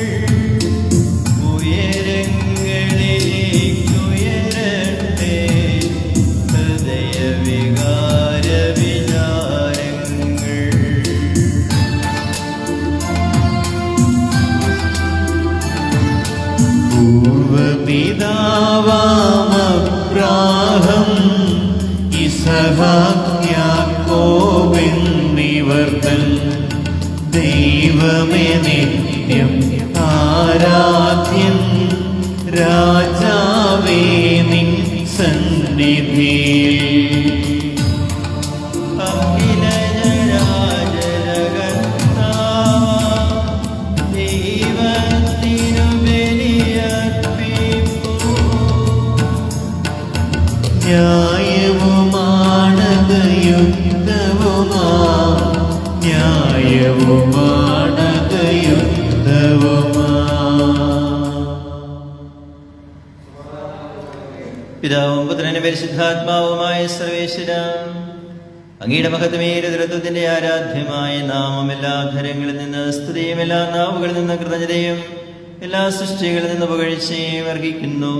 [SPEAKER 4] ഉയരങ്ങളിലേക്കുയരട്ടെ ഹൃദയവികാരവിചാരങ്ങൾ. പൂർവപിതാവാമബ്രാഹം ഇസഹാക്യാക്കോബെന്നിവർത്തൻ ദൈവമേ നിത്യം ആരാധ്യൻ രാജാവേ നിൻ സന്നിധിയിൽ. ന്യായവുമാണത് യുക്തവുമാ ന്യായവുമാണത് യുക്തവുമാ. പിതാവും പുത്രനും പരിശുദ്ധാത്മാവുമായ സർവേശ്വര, അങ്ങയുടെ മഹത്വമേറിയ ദൃത്വത്തിന്റെ ആരാധ്യമായ നാമം എല്ലാ ധരങ്ങളിൽ നിന്ന് സ്തുതിയും എല്ലാ നാവുകളിൽ നിന്ന് കൃതജ്ഞതയും എല്ലാ സൃഷ്ടികളിൽ നിന്ന് പുകഴ്ചയും അർഹിക്കുന്നു.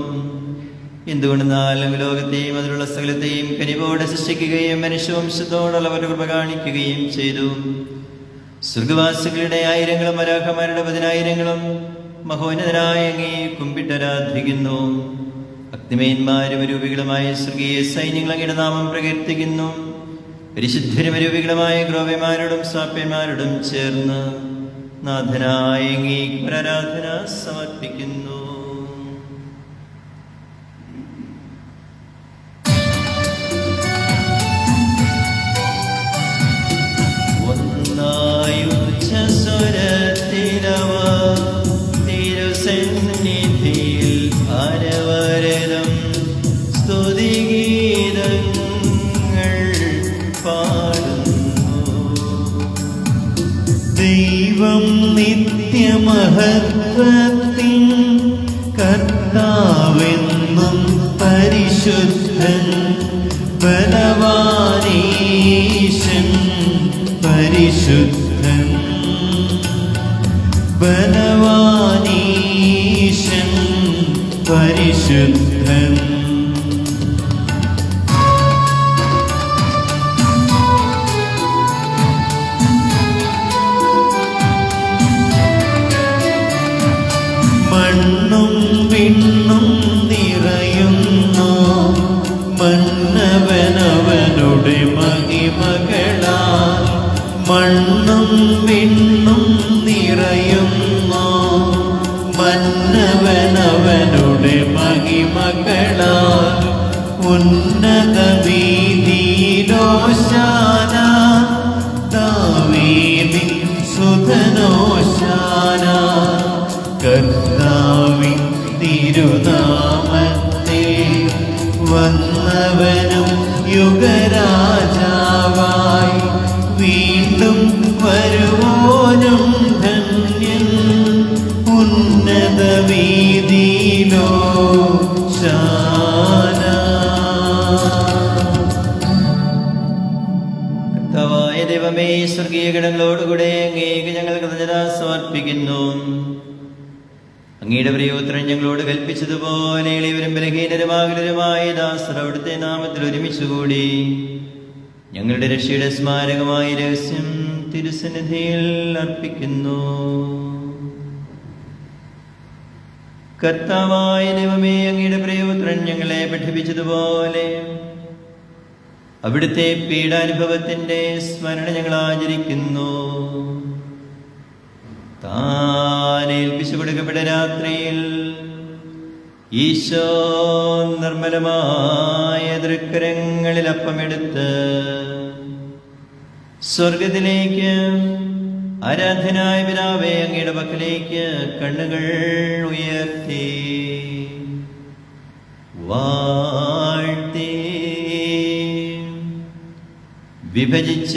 [SPEAKER 4] എന്തുകൊണ്ടെന്നാൽ ലോകത്തെയും അതിലുള്ള സകലത്തെയും കനിവോടെ സൃഷ്ടിക്കുകയും മനുഷ്യവംശത്തോടുള്ള കൃപ കാണിക്കുകയും ചെയ്തു. സ്വർഗവാസികളുടെ ആയിരങ്ങളും മലാഖമാരുടെ 10,000 മഹോന്നതനായ അങ്ങേ കുമ്പിട്ടരാധിക്കുന്നു. അഗ്നിമേന്മാരും രൂപികളുമായ സ്വർഗീയ സൈന്യങ്ങൾ അങ്ങയുടെ നാമം പ്രകീർത്തിക്കുന്നു. പരിശുദ്ധരും രൂപികളുമായ ക്രോവ്യന്മാരോടും സാപ്യന്മാരോടും ചേർന്ന് നാഥനായ അങ്ങേ ആരാധന സമർപ്പിക്കുന്നു. സ്വരത്തിലവ തിരുസന്നിധിയിൽ അനവരതം സ്തുതിഗീതങ്ങൾ പാടുന്നു. ദൈവം നിത്യമഹത്വത്തിൻ കർത്താവെന്നും പരിശുദ്ധൻ ബലവാനീശൻ പരിശുദ്ധൻ ബലവാനീശൻ പരിശുദ്ധൻ. മണ്ണും വിണ്ണും നിറയുന്നു മന്നവനവനുടെ മഹിമകളാൽ. മണ്ണും വിണ്ണും നിറയുന്നു മന്നവനവനുടെ മഹിമകളാൽ. ഉന്നത വീതിയിലോശാന ദാവീദിൻ സുതനോശാന. കർത്താവിൻ തിരുനാമത്തിൽ വന്നവനും യുഗരാജാവായി വീണ്ടും വരുവോനും ധന്യൻ. ഉന്നത വീതിയിലോ ശാന. കർത്താവായ ദൈവമേ, സ്വർഗീയ ഗണങ്ങളോടുകൂടെ അങ്ങേക്ക് ഞങ്ങൾ കൃതജ്ഞത സമർപ്പിക്കുന്നു. അങ്ങയുടെ പ്രിയപുത്രൻ ഞങ്ങളോട് കൽപ്പിച്ചതുപോലെ എളിയവരും ബലഹീനരുമാകലരുമായ ദാസർ അവിടുത്തെ നാമത്തിൽ ഒരുമിച്ചുകൂടി ഞങ്ങളുടെ രക്ഷയുടെ സ്മാരകമായ രഹസ്യം തിരുസന്നിധിയിൽ അർപ്പിക്കുന്നു. കർത്താവായ ദൈവമേ, അങ്ങയുടെ പ്രിയപുത്രൻ ഞങ്ങളെ പഠിപ്പിച്ചതുപോലെ അവിടുത്തെ പീഡാനുഭവത്തിന്റെ സ്മരണ ഞങ്ങൾ ആചരിക്കുന്നു. താൻ ഏൽപ്പിച്ചു കൊടുക്കപ്പെട്ട രാത്രിയിൽ ഈശോ നിർമ്മലമായ തൃക്കരങ്ങളിൽ അപ്പമെടുത്ത് സ്വർഗത്തിലേക്ക് ആരാധനായ പിതാവേ, അങ്ങയുടെ പക്കലേക്ക് കണ്ണുകൾ ഉയർത്തി വാഴ്ത്തി വിഭജിച്ച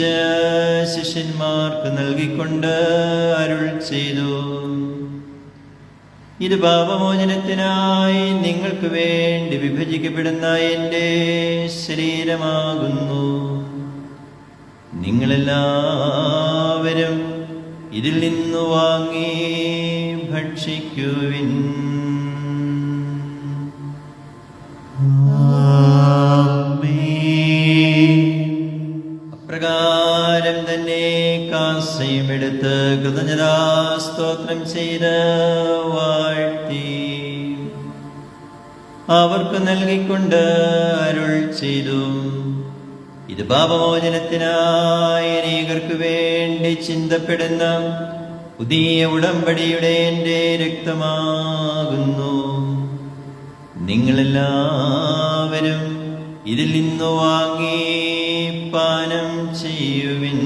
[SPEAKER 4] ശിഷ്യന്മാർക്ക് നൽകിക്കൊണ്ട് അരുൾ ചെയ്തു: ഇത് പാപമോചനത്തിനായി നിങ്ങൾക്ക് വേണ്ടി വിഭജിക്കപ്പെടുന്ന എൻ്റെ ശരീരമാകുന്നു. നിങ്ങളെല്ലാവരും ഇതിൽ നിന്ന് വാങ്ങി ഭക്ഷിക്കുവിൻ. അപ്രകാരം തന്നെ കാസയും എടുത്ത് കൃതജ്ഞതാസ്തോത്രം ചെയ്ത് വാഴ്ത്തി അവർക്ക് നൽകിക്കൊണ്ട് അരുൾ ചെയ്തു: ഇത് പാപമോചനത്തിനായി അനേകർക്ക് വേണ്ടി ചിന്തപ്പെടുന്ന പുതിയ ഉടമ്പടിയുടെ എൻ്റെ രക്തമാകുന്നു. നിങ്ങളെല്ലാവരും ഇതിൽ നിന്ന് വാങ്ങി പാനം ചെയ്യുവിൻ.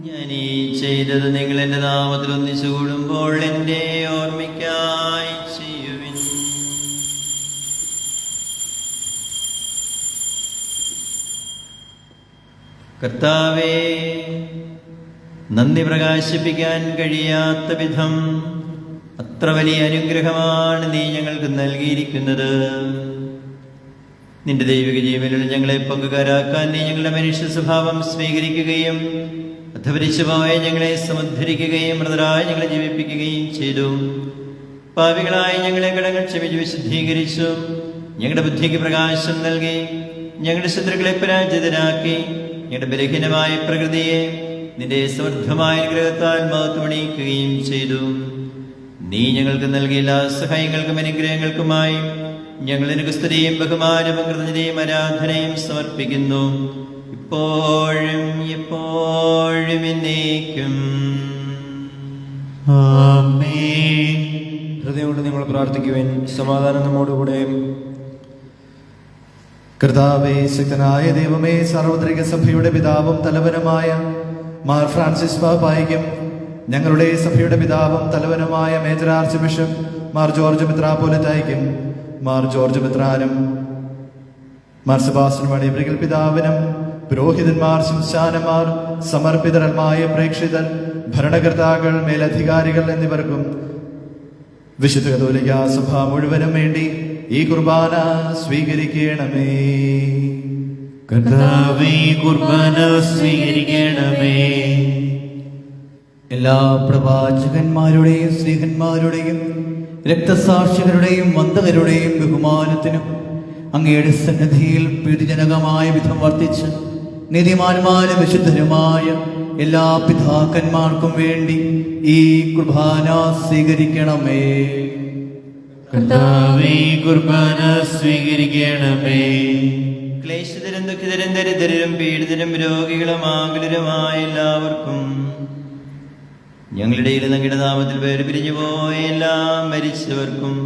[SPEAKER 4] ഞാൻ ഈ ചെയ്തത് നിങ്ങൾ എൻ്റെ നാമത്തിൽ ഒന്നിച്ചു കൂടുമ്പോൾ എൻ്റെ ഓർമ്മയ്ക്കായി ചെയ്യുവിൻ. കർത്താവേ, നന്ദി പ്രകാശിപ്പിക്കാൻ കഴിയാത്ത വിധം അത്ര വലിയ അനുഗ്രഹമാണ് നീ ഞങ്ങൾക്ക് നൽകിയിരിക്കുന്നത്. നിന്റെ ദൈവിക ജീവനിൽ ഞങ്ങളെ പങ്കുകാരാക്കാൻ നീ ഞങ്ങളുടെ മനുഷ്യ സ്വഭാവം സ്വീകരിക്കുകയും അധപരിച്ചുപോയ ഞങ്ങളെ സമുദ്ധരിക്കുകയും മൃതരായി ഞങ്ങളെ ജീവിപ്പിക്കുകയും ചെയ്തു. പാപികളായി ഞങ്ങളെ കടങ്ങൾ ക്ഷമിച്ച് വിശുദ്ധീകരിച്ചു. ഞങ്ങളുടെ ബുദ്ധിക്ക് പ്രകാശം നൽകി. ഞങ്ങളുടെ ശത്രുക്കളെ പരാജിതരാക്കി. ഞങ്ങളുടെ ബലഹീനമായ പ്രകൃതിയെ നിന്റെ സമൃദ്ധമായ അനുഗ്രഹത്താൽ മഹത്വമണിയിക്കുകയും ചെയ്തു. നീ ഞങ്ങൾക്ക് നൽകിയ എല്ലാ സഹായങ്ങൾക്കും അനുഗ്രഹങ്ങൾക്കുമായി ഞങ്ങൾ നിനക്ക് സ്തുതിയും ബഹുമാനവും കൃതജ്ഞതയും ആരാധനയും സമർപ്പിക്കുന്നു, ഇപ്പോഴും എപ്പോഴും എന്നേക്കും.
[SPEAKER 2] ആമേൻ.
[SPEAKER 8] ഹൃദയം കൊണ്ട് നിങ്ങൾ പ്രാർത്ഥിക്കുവാൻ. സമാധാനം നമ്മോടുകൂടെ.
[SPEAKER 5] കർത്താവേ, ശക്തനായ ദൈവമേ, സാർവത്രിക സഭയുടെ പിതാവും തലവനുമായ മാർ ഫ്രാൻസിസ് പാപ്പായ്ക്കും ഞങ്ങളുടെ സഭയുടെ പിതാവും തലവനുമായ major archbishop Mar George മെത്രാപ്പോലിത്തായ്ക്കും മാർ ജോർജ് മെത്രാനും മാർ സെബാസ്റ്റ്യൻ വടിബ്രിഗൽ പിതാവിനും പുരോഹിതന്മാർ, ശംശാനന്മാർ, സമർപ്പിതരമായ പ്രേക്ഷിതർ, ഭരണകർത്താക്കൾ, മേലധികാരികൾ എന്നിവർക്കും വിശുദ്ധ കത്തോലിക്ക സഭ മുഴുവനും വേണ്ടി ഈ കുർബാന സ്വീകരിക്കണമേ.
[SPEAKER 2] കർത്താവേ, കുർബാന സ്വീകരിക്കണമേ.
[SPEAKER 9] എല്ലാ പ്രവാചകന്മാരുടെയും സ്നേഹന്മാരുടെയും രക്തസാക്ഷികളുടെയും വന്ദകരുടെയും ബഹുമാനത്തിനും അങ്ങയുടെ സന്നിധിയിൽ പ്രീതിജനകമായ വിധം വർത്തിച്ച് നീതിമാന്മാരും വിശുദ്ധരുമായ എല്ലാ പിതാക്കന്മാർക്കും വേണ്ടി ഈ കുർബാന സ്വീകരിക്കണമേ.
[SPEAKER 2] കർത്താവേ, കുർബാന സ്വീകരിക്കണമേ.
[SPEAKER 4] ക്ലേശിതരും ദുഃഖിതരും ദരിദ്രരും പീഡിതരും രോഗികളും ആകുലരുമായ എല്ലാവർക്കും ഞങ്ങളുടെ അങ്ങയുടെ നാമത്തിൽ പേര് പിരിഞ്ഞു പോയ എല്ലാം മരിച്ചവർക്കും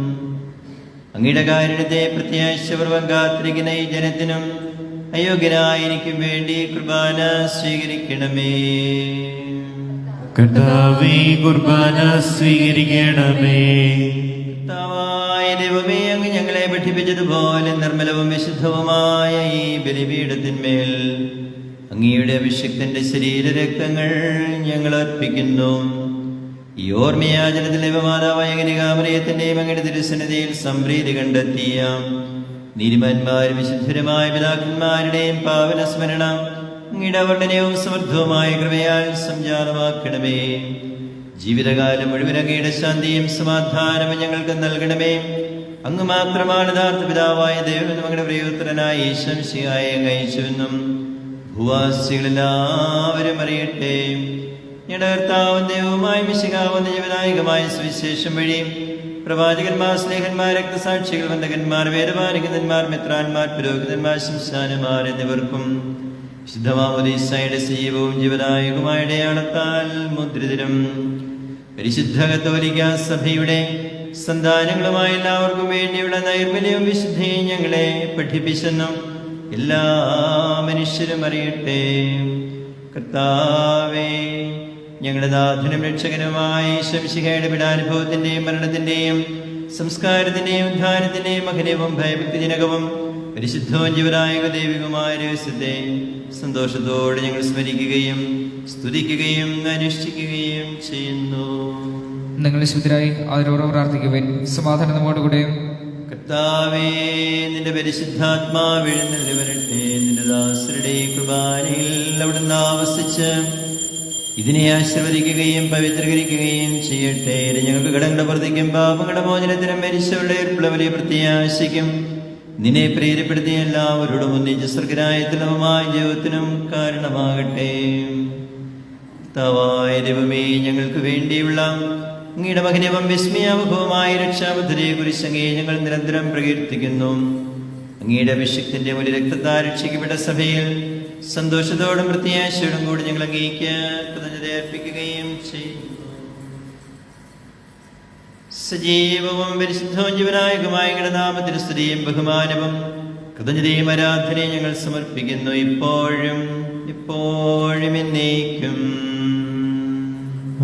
[SPEAKER 4] അങ്ങയുടെ കാരുണ്യത്തെ പ്രത്യാശപൂർവം കാത്തിരിക്കുന്ന ഈ ജനത്തിനും അയോഗ്യനായ എനിക്കും വേണ്ടി കുർബാന സ്വീകരിക്കണമേ.
[SPEAKER 2] കർത്താവേ, കുർബാന സ്വീകരിക്കണമേ.
[SPEAKER 4] കർത്താവായ ദൈവമേ, അങ്ങ് ഞങ്ങളെ പഠിപ്പിച്ചതുപോലെ നിർമ്മലവും വിശുദ്ധവുമായ ഈ ബലിപീഠത്തിന്മേൽ അങ്ങയുടെ അഭിഷിക്തന്റെ ശരീരരക്തങ്ങൾ ഞങ്ങൾ അർപ്പിക്കുന്നു. ഈ ഓർമ്മയാചനത്തിൽ ദൈവമാതാവായ കന്യകാമറിയത്തിന്റെയും അങ്ങയുടെ തിരുസന്നിധിയിൽ സംപ്രീതി കണ്ടെത്തിയ നീതിമാന്മാരും വിശുദ്ധരുമായ പിതാക്കന്മാരുടെയും പാവന സ്മരണ അങ്ങയുടെ അവർണ്ണനവും സമൃദ്ധവുമായ കൃപയാൽ സംജാതമാക്കണമേ. ജീവിതകാലം മുഴുവൻ അങ്ങയുടെ ശാന്തിയും സമാധാനവും ഞങ്ങൾക്ക് നൽകണമേ. അങ്ങ് മാത്രമാണ് യഥാർത്ഥ പിതാവായ ദൈവമെന്നും അങ്ങയുടെ പ്രിയപുത്രനായ യേശു മിശിഹായെ അങ്ങ് അയച്ചുവെന്നും ഭൂവാസികളെല്ലാവരും അറിയട്ടെ. ഞങ്ങളുടെ കർത്താവും ദൈവവുമായ മിശിഹാ വന്ന ജീവദായകമായ സുവിശേഷം വഴി പ്രവാചകന്മാർ, സ്നേഹന്മാർ, രക്തസാക്ഷികൾ, വന്ദകന്മാർ, വേദപാലികന്മാർ, മെത്രാന്മാർ, പുരോഹിതന്മാർ, ശംശാനന്മാർ എന്നിവർക്കും ശുദ്ധമാമോദീസയുടെ സജീവവും ജീവദായകമായ അടയാളത്താൽ മുദ്രിതരും പരിശുദ്ധ കത്തോലിക്ക സഭയുടെ സന്താനങ്ങളുമായ എല്ലാവർക്കും വേണ്ടിയുള്ള നൈർമല്യവും വിശുദ്ധിയും ഞങ്ങളെ പഠിപ്പിച്ചെന്നും എല്ലാ മനുഷ്യരും അറിയട്ടെ. കർത്താവേ, ഞങ്ങളുടെ നാഥനും രക്ഷകനുമായ ശംശിഹയുടെ പീഡാനുഭവത്തിന്റെയും മരണത്തിന്റെയും സംസ്കാരത്തിന്റെയും ഉദ്ധാനത്തിന്റെയും മഹനീയവും ഭയഭക്തിജനകവും പരിശുദ്ധവും ജീവനായ ദൈവികമായ രഹസ്യത്തെ സന്തോഷത്തോടെ ഞങ്ങൾ സ്മരിക്കുകയും സ്തുതിക്കുകയും അനുഷ്ഠിക്കുകയും ചെയ്യുന്നു.
[SPEAKER 6] നിങ്ങൾ ശുദ്ധരായി ആദരവോടെ പ്രാർത്ഥിക്കുവാൻ സമാധാനം നമ്മോടുകൂടെ.
[SPEAKER 4] കർത്താവേ, നിന്റെ പരിശുദ്ധാത്മാവ് എഴുന്നള്ളി വരട്ടെ. നിന്റെ ദാസരുടെ കുർബാനയിൽ അവിടുന്ന് ആവസിച്ച് ഇതിനെ ആശീർവദിക്കുകയും പവിത്രീകരിക്കുകയും ചെയ്യട്ടെ. ഞങ്ങൾക്ക് കടങ്ങളുടെ പ്രവർത്തിക്കും പാപങ്ങളുടെ മോചനത്തിനും മരിച്ചവരുടെ വലിയ പ്രത്യാശയ്ക്കും നിന്നെ പ്രേരിപ്പെടുത്തിയ എല്ലാവരോടും ഒന്നിച്ച് സ്വർഗരായ തുലഭമായ ജീവിതത്തിനും കാരണമാകട്ടെ. കർത്താവായ ദൈവമേ, ഞങ്ങൾക്ക് വേണ്ടിയുള്ള അങ്ങയുടെ മഹനീയവും വിസ്മയാവഹവുമായ രക്ഷാപദ്ധതിയെ കുറിച്ച് അങ്ങയെ ഞങ്ങൾ നിരന്തരം പ്രകീർത്തിക്കുന്നു. അങ്ങയുടെ അഭിഷേകത്തിന്റെ ഒരു രക്തത്താൽ രക്ഷിക്കപ്പെട്ട സഭയിൽ സന്തോഷത്തോടും പ്രത്യാശയോടും കൂടി ഞങ്ങൾ അങ്ങേക്ക് കൃതജ്ഞത അർപ്പിക്കുകയും ചെയ്യുന്നു. സജീവവും പരിശുദ്ധവും ജീവനായകമായ അങ്ങയുടെ നാമത്തിന് സ്തുതിയും ബഹുമാനവും കൃതജ്ഞതയും ആരാധനയും ഞങ്ങൾ സമർപ്പിക്കുന്നു, ഇപ്പോഴും എപ്പോഴും എന്നേക്കും.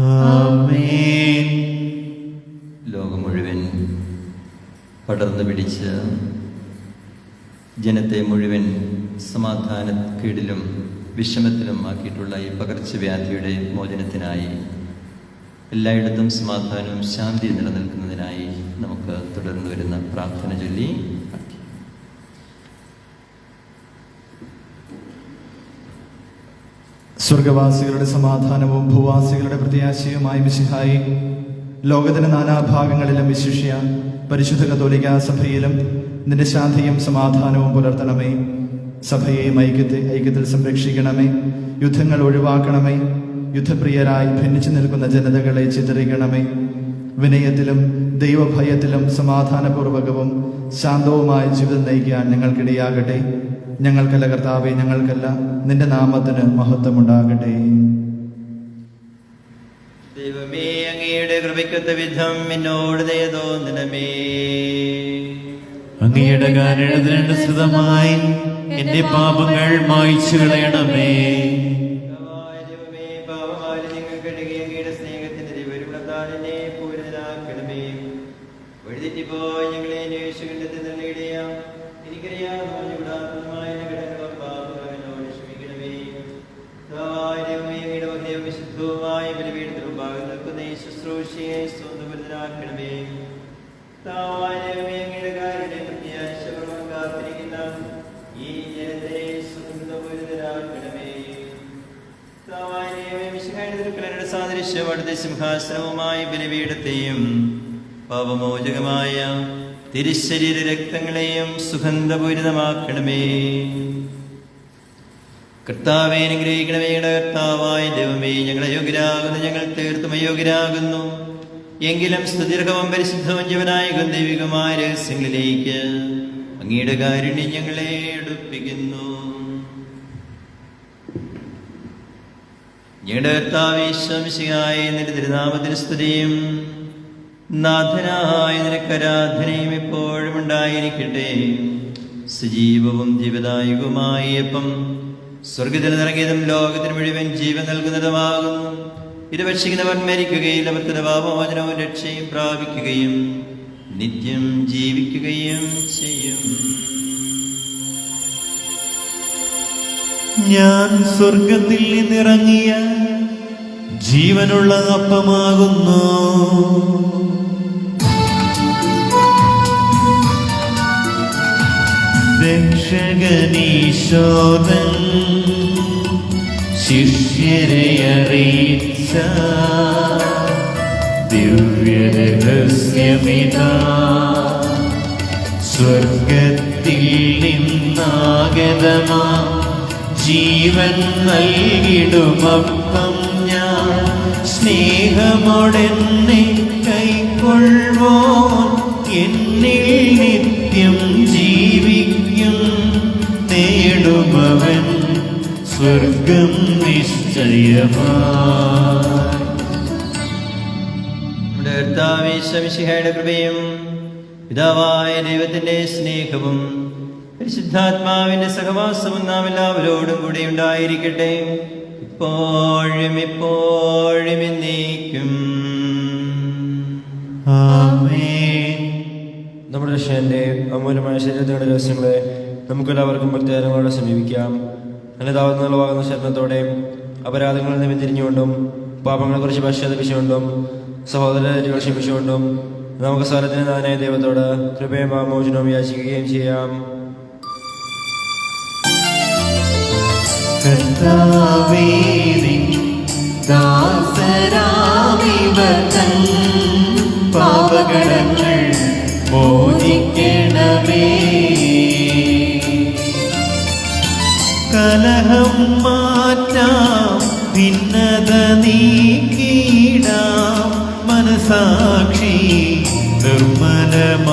[SPEAKER 2] ആമേൻ.
[SPEAKER 4] ലോകം മുഴുവൻ പടർന്നു പിടിച്ച് ജനത്തെ മുഴുവൻ സമാധാനക്കേടിലും വിഷമത്തിലും ആക്കിയിട്ടുള്ള ഈ പകർച്ചവ്യാധിയുടെ മോചനത്തിനായി എല്ലായിടത്തും സമാധാനവും ശാന്തിയും നിലനിൽക്കുന്നതിനായി നമുക്ക് തുടർന്നു വരുന്ന പ്രാർത്ഥന ചൊല്ലി
[SPEAKER 5] സ്വർഗവാസികളുടെ സമാധാനവും ഭൂവാസികളുടെ പ്രത്യാശയുമായി മിശിഹായി ലോകത്തിന്റെ നാനാഭാഗങ്ങളിലും വിശിഷ്യ പരിശുദ്ധ കത്തോലിക്കാ സഭയിലും നിന്റെ ശാന്തിയും സമാധാനവും പുലർത്തണമേ. സഭയെയും ഐക്യത്തിൽ സംരക്ഷിക്കണമേ. യുദ്ധങ്ങൾ ഒഴിവാക്കണമേ. യുദ്ധപ്രിയരായി ഭിന്നിച്ചു നിൽക്കുന്ന ജനതകളെ ചിതറിക്കണമേ. വിനയത്തിലും ദൈവഭയത്തിലും സമാധാനപൂർവകവും ശാന്തവുമായ ജീവിതം നയിക്കാൻ ഞങ്ങൾക്കിടയാകട്ടെ. ഞങ്ങൾക്കല്ല കർത്താവേ, ഞങ്ങൾക്കല്ല, നിന്റെ നാമത്തിന് മഹത്വമുണ്ടാകട്ടെ.
[SPEAKER 4] ദൈവമേ, അങ്ങയുടെ കൃപയ്ക്കൊത്ത വിധം എന്നോട് ദയ തോന്നണമേ.
[SPEAKER 2] അങ്ങയുടെ കാരുണ്യത്തിനനുസൃതമായി എന്റെ പാപങ്ങൾ മായ്ച്ചു കളയണമേ.
[SPEAKER 4] ഞങ്ങളെ അന്വേഷിക്കേണ്ടത് നേടിയാം. എനിക്കറിയാവുന്ന വിശുദ്ധവുമായ ബലിപീഠത്തിനും ഭാഗം നിൽക്കുന്ന ഈ ശുശ്രൂഷയെ സ്വന്തപരിതരാക്കണമേ. അങ്ങയുടെ കാരുടെ പ്രത്യാശപൂർവ്വം കാത്തിരിക്കുന്ന ഈ ജനത്തെ സ്വന്തപരിതരാക്കണമേ. സാദൃശ്യം അടുത്ത സിംഹാസനവുമായ ബലിപീഠത്തെയും പാപമോചകമായ തിരുശരീര രക്തങ്ങളെയും സുഗന്ധപൂരിതമാക്കണമേ. കർത്താവേ, അനുഗ്രഹിക്കണമേ. കർത്താവായ ദൈവമേ, ഞങ്ങൾ അയോഗ്യരാകുന്നു, ഞങ്ങൾ തീർത്തും അയോഗ്യരാകുന്നു. എങ്കിലും സ്തുതിർഹവും പരിശുദ്ധവും ജീവനായകവും ദൈവികമായ രഹസ്യങ്ങളിലേക്ക് അങ്ങയുടെ കാരുണ്യം ഞങ്ങളെ അടുപ്പിക്കുന്നു. ഞങ്ങളുടെ കർത്താവേ ഈശോമിശിഹായ നിന്റെ തിരുനാമത്തിന് സ്തുതിയും നാഥനായ നിനക്ക് ആരാധനയും എപ്പോഴും ഉണ്ടായിരിക്കട്ടെ. സജീവവും ജീവദായകവുമായ അപ്പം സ്വർഗത്തിൽ നിറങ്ങിയതും ലോകത്തിന് മുഴുവൻ ജീവൻ നൽകുന്നതുമാകുന്നു. ഇത് ഭക്ഷിക്കുന്നവർ മരിക്കുകയില്ല, അവർക്ക് പാപമോചനവും രക്ഷയും പ്രാപിക്കുകയും നിത്യം ജീവിക്കുകയും ചെയ്യും.
[SPEAKER 2] ഞാൻ സ്വർഗത്തിൽ നിന്നിറങ്ങിയ ജീവനുള്ള അപ്പമാകുന്നു. രക്ഷകനീശോദൻ ശിഷ്യരെ അറിയിച്ച ദിവ്യരഹസ്യമിതാ, സ്വർഗത്തിൽ നിന്നാഗതമാ ജീവൻ നൽകിടുമപ്പം ഞാൻ. സ്നേഹമോടെന്നെ കൈക്കൊള്ളുവോൻ എന്നിൽ നിത്യം ജീവിക്കും. നേടുമവൻ സ്വർഗം നിശ്ചയമായി.
[SPEAKER 4] നമ്മുടെ കർത്താവേ ശംസിഹായുടെ കൃപയും പിതാവായ ദൈവത്തിന്റെ സ്നേഹവും പരിശുദ്ധാത്മാവിന്റെ സഹവാസവും നാം എല്ലാവരോടും കൂടെ ഉണ്ടായിരിക്കട്ടെ, ഇപ്പോഴും എപ്പോഴും എന്നേക്കും.
[SPEAKER 2] ആമേൻ.
[SPEAKER 8] നമ്മുടെ രക്ഷകന്റെ അമൂല്യമായ ശരീരത്തിനുള്ള രഹസ്യങ്ങളെ നമുക്കെല്ലാവർക്കും ഭക്തിപരങ്ങളോടെ സമീപിക്കാം. നല്ലതാവുന്നതുള്ള ശരണത്തോടെ അപരാധങ്ങളിൽ നിന്ന് പിന്തിരിഞ്ഞുകൊണ്ടും പാപങ്ങളെക്കുറിച്ച് പശ്ചാത്തപിച്ചുകൊണ്ടും സഹോദരങ്ങൾ ക്ഷമിച്ചുകൊണ്ടും നമുക്ക് സ്ഥലത്തിന് നാനായ ദൈവത്തോട് കൃപയും പാപമോചനവും യാചിക്കുകയും ചെയ്യാം.
[SPEAKER 2] കർത്താവേ, നിൻ ദാസരാമിവർ തൻ പാപകടങ്ങൾ മോചിക്കണമേ. കലഹം മാറ്റാം, ഭിന്നത നീക്കിടാം, മനസാക്ഷി നിർമ്മലമാക്കിടാം.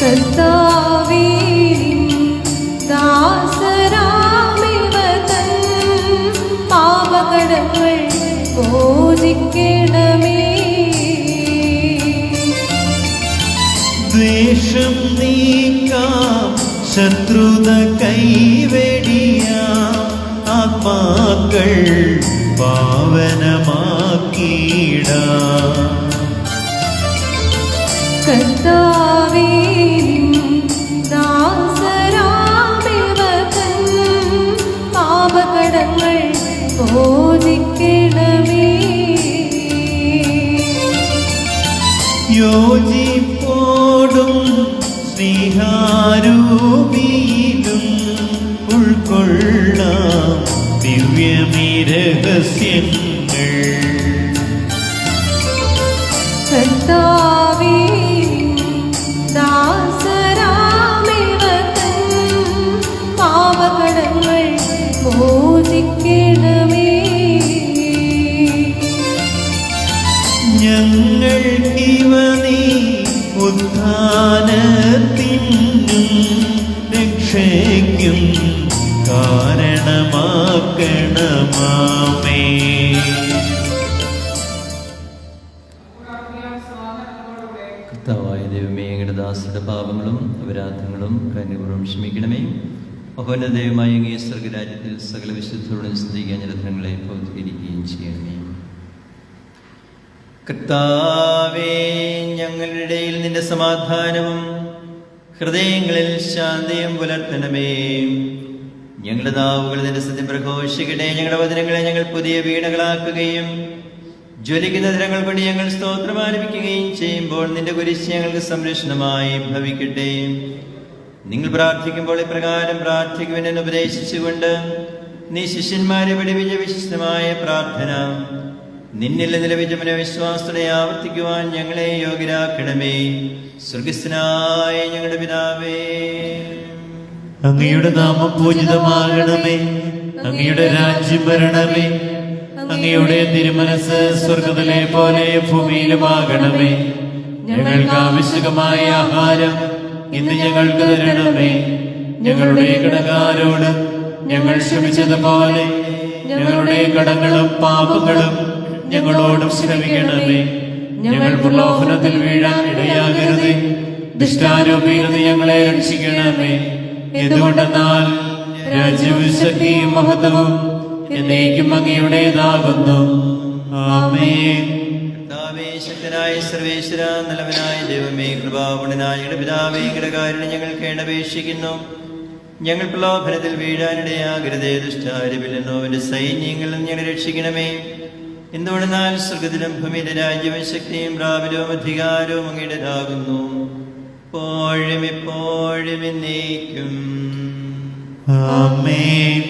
[SPEAKER 3] കർത്താവേ, ദാസരാമിവർ തൻ പാപകടങ്ങൾ മോചിക്കണമേ.
[SPEAKER 2] ദ്വേഷം നീക്കാം, ശത്രുത കൈവെടിയാം, ആത്മാക്കൾ പാവനമാക്കിടാം.
[SPEAKER 3] കർത്താവേ, ദാസരാമിവർ തൻ പാപകടങ്ങൾ മോചിക്കണമേ.
[SPEAKER 2] യോജിപ്പോടും സ്നേഹാരൂപിയിലും ഉൾക്കൊള്ളാം ദിവ്യമീ രഹസ്യങ്ങൾ.
[SPEAKER 3] കർത്താവേ, ദാസരാമിവർ തൻ പാപകടങ്ങൾ മോചിക്കണമേ.
[SPEAKER 2] ഞങ്ങൾക്കിവ നീ ഉത്ഥാനത്തിനും രക്ഷയ്ക്കും കാരണമാക്കണമാമേ.
[SPEAKER 4] കർത്താവായ ദൈവമേ, അങ്ങയുടെ ദാസരുടെ പാപങ്ങളും അപരാധങ്ങളും കരുണപൂർവ്വം ക്ഷമിക്കണമേ. മഹോന്നത ദൈവമായ അങ്ങേ സ്വർഗരാജ്യത്തിൽ സകല വിശുദ്ധരോടും സ്തുതിക്കാൻ ജലധനങ്ങളെ പൗത്രീകരിക്കുകയും ചെയ്യണമേ. കർത്താവേ, ഞങ്ങളുടെ ഇടയിൽ നിന്റെ സമാധാനവും ഹൃദയങ്ങളിൽ ശാന്തിയും പുലർത്തണമേ. ഞങ്ങളുടെ നാവുകൾ നിന്റെ സത്യം പ്രഘോഷിക്കട്ടെ. ഞങ്ങളുടെ വചനങ്ങളെ ഞങ്ങൾ പുതിയ വീണകളാക്കുകയും ജ്വലിക്കുന്ന ധനങ്ങൾ കൊണ്ട് ഞങ്ങൾ സ്തോത്രം ആലപിക്കുകയും ചെയ്യുമ്പോൾ നിന്റെ കുരിശ് ഞങ്ങൾക്ക് സംരക്ഷണമായി ഭവിക്കട്ടെ. നിങ്ങൾ പ്രാർത്ഥിക്കുമ്പോൾ ഇപ്രകാരം പ്രാർത്ഥിക്കുമെന്ന് ഉപദേശിച്ചുകൊണ്ട് നീ ശിഷ്യന്മാരെ പഠിപ്പിച്ച വിശിഷ്ടമായ പ്രാർത്ഥന നിന്നിൽ നിലവിച്ച മനോവിശ്വാസത്തോടെ ആവർത്തിക്കുവാൻ ഞങ്ങളെ യോഗ്യരാക്കണമേ. സ്വർഗസ്ഥനായ ഞങ്ങളുടെ പിതാവേ,
[SPEAKER 2] അങ്ങയുടെ നാമം പൂജിതമാകണമേ. അങ്ങയുടെ രാജ്യം വരണമേ. അങ്ങയുടെ തിരുമനസ് സ്വർഗ്ഗത്തിലെ പോലെ ഭൂമിയിലുമാകണമേ. ഞങ്ങൾക്ക് ആവശ്യമായ ആഹാരം ഇന്ന് ഞങ്ങൾക്ക് തരണമേ. ഞങ്ങളുടെ കടക്കാരോട് ഞങ്ങൾ ക്ഷമിച്ചതുപോലെ ഞങ്ങളുടെ കടങ്ങളും പാപങ്ങളും ഞങ്ങളോടും ക്ഷമിക്കണമേ. ഞങ്ങൾ പ്രലോഭനത്തിൽ വീഴാൻ ഇടയാകരുതേ. ദുഷ്ടാരൂപിയിൽ നിന്ന് ഞങ്ങളെ രക്ഷിക്കണമേ. എന്തുകൊണ്ടെന്നാൽ രാജ്യവും ശക്തിയും മഹത്വവും എന്നേക്കും അങ്ങയുടേതാകുന്നു. ആമേൻ.
[SPEAKER 4] കർത്താവേ, ശക്തനായ സർവേശ്വര, നല്ലവനായ ദൈവമേ, കൃപാപൂർണ്ണനായ ഞങ്ങളുടെ പിതാവേ, കടക്കാരനെ ഞങ്ങൾ കേണപേക്ഷിക്കുന്നു. ഞങ്ങൾ പ്രലോഭനത്തിൽ വീഴാനിടയാകരുതേ. ദുഷ്ടാരൂപിയിൽ നിന്നോ അവന്റെ സൈന്യങ്ങളിൽ നിന്ന് ഞങ്ങളെ രക്ഷിക്കണമേ. എന്തുകൊണ്ടെന്നാൽ സ്വർഗത്തിലും ഭൂമിയിലെ രാജ്യവും ശക്തിയും പ്രാബല്യവും അധികാരവും അങ്ങയുടേതാകുന്നു, എപ്പോഴും എപ്പോഴും എന്നേക്കും.
[SPEAKER 2] ആമേൻ.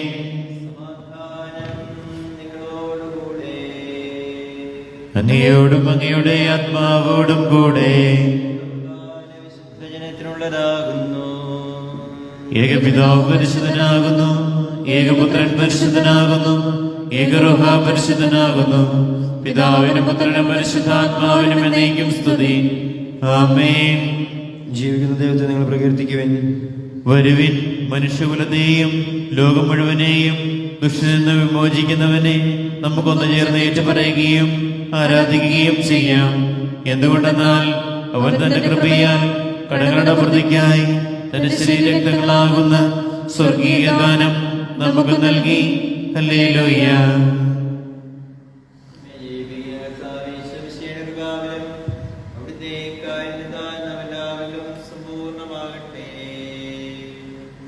[SPEAKER 2] അങ്ങയോടും അങ്ങയുടെ ആത്മാവോടും കൂടെ
[SPEAKER 4] ജനത്തിനുള്ളതാകുന്നു.
[SPEAKER 2] ഏകപിതാവ് പരിശുദ്ധനാകുന്നു, ഏകപുത്രൻ പരിശുദ്ധനാകുന്നു, ഏകറുഹ പരിശുദ്ധനാകുന്നു. പിതാവിനും പുത്രനും പരിശുദ്ധാത്മാവിനും എന്നേക്കും സ്തുതി. ആമേൻ.
[SPEAKER 8] ജീവിക്കുന്ന ദൈവത്തെ നിങ്ങൾ പ്രകീർത്തിക്കുവിൻ.
[SPEAKER 2] വരുവിൻ, മനുഷ്യകുലത്തെയും ലോകം മുഴുവനെയും ദുഷ്ടനിൽ നിന്ന് വിമോചിക്കുന്നവനെ നമുക്കൊന്ന് ചേർന്ന് ഏറ്റുപറയുകയും ആരാധിക്കുകയും ചെയ്യാം. എന്തുകൊണ്ടെന്നാൽ അവൻ തന്റെ കൃപയാൽ കടങ്ങളുടെ പ്രതിക്കായി തന്റെ ശരീരരക്തങ്ങളാകുന്ന സ്വർഗീയ ദാനം നമുക്ക് നൽകി. ഹല്ലേലൂയ.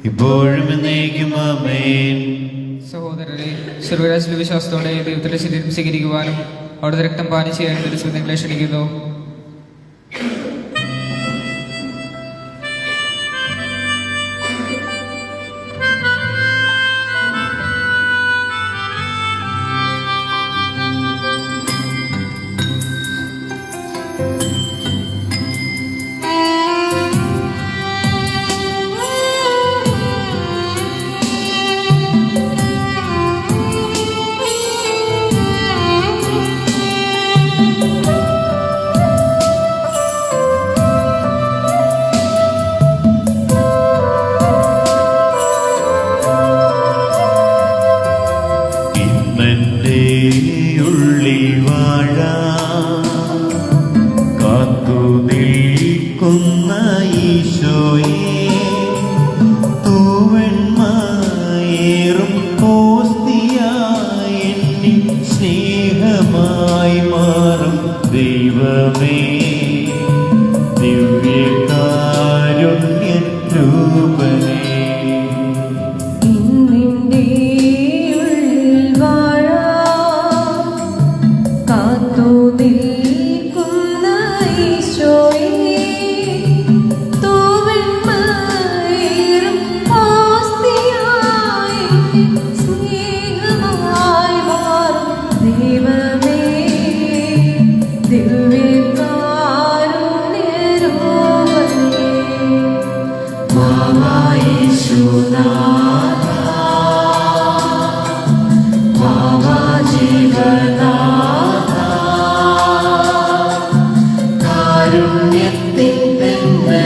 [SPEAKER 2] ഇപ്പോഴും എന്നേക്കും ആമേൻ.
[SPEAKER 6] സഹോദരരെ, സർവരാശിയുടെ വിശ്വാസത്തോടെ ദൈവത്തിന്റെ ശരീരം സ്വീകരിക്കുവാനും അവിടുത്തെ രക്തം പാനം ചെയ്യാൻ നിങ്ങളെ ക്ഷണിക്കുന്നു.
[SPEAKER 2] സ്നേഹമായി മാറും ദൈവമേ, ദിവ്യകാരുണ്യ രൂപനേ,
[SPEAKER 3] നിന്റെ ഉള്ളിൽ വാഴാൻ കാത്തു നിൽക്കുന്ന ഈശോയേ, തൂവെണ്മയേറും ഓസ്തിയായി സ്നേഹമായി മാറും ദൈവമേ, ദിവ്യകാരുണ്യ രൂപനേ, വാവാ യേശുനാഥ, വാവാ ജീവനാഥ, കാരുണ്യത്തിൻ തെന്നലായി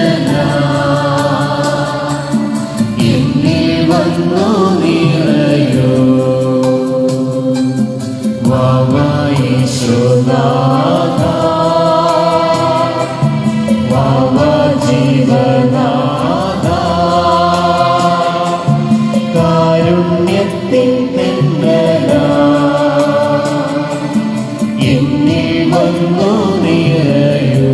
[SPEAKER 3] എന്നിൽ വന്നു നിറയൂ. വാവാ യേശുനാഥ, വാവാ ജീവനാഥ, കാരുണ്യത്തിൻ തെന്നലായി എന്നിൽ വന്നു നിറയൂ.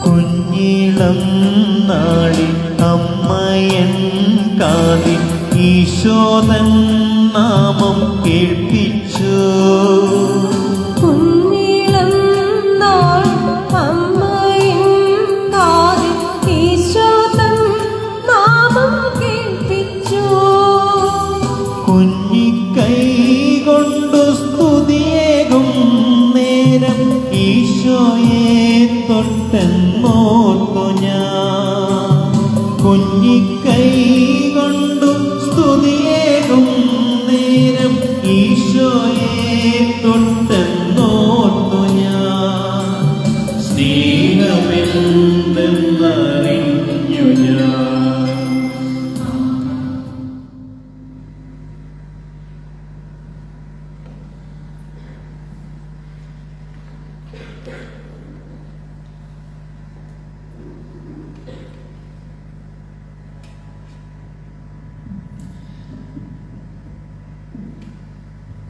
[SPEAKER 3] കുഞ്ഞിളം നാളിൽ അമ്മയൻ കാതിൽ ഈശോതൻ നാമം കേൾപ്പിച്ചു. കുഞ്ഞിളം നാൾ അമ്മയിൻ കാതിൽ ഈശോ തൻ നാമം കേൾപ്പിച്ചു.
[SPEAKER 2] കുഞ്ഞിക്കൈ കൊണ്ടു സ്തുതിയേകും നേരം ഈശോയെ തൊട്ടെന്നോർത്തു ഞാൻ. കുഞ്ഞിക്കൈ കൊണ്ടു സ്തുതിയേകും നേരം ഈശോയെ തൊട്ടെന്നോർത്തു ഞാൻ. സ്നേഹമെന്തെന്നറിഞ്ഞു ഞാൻ.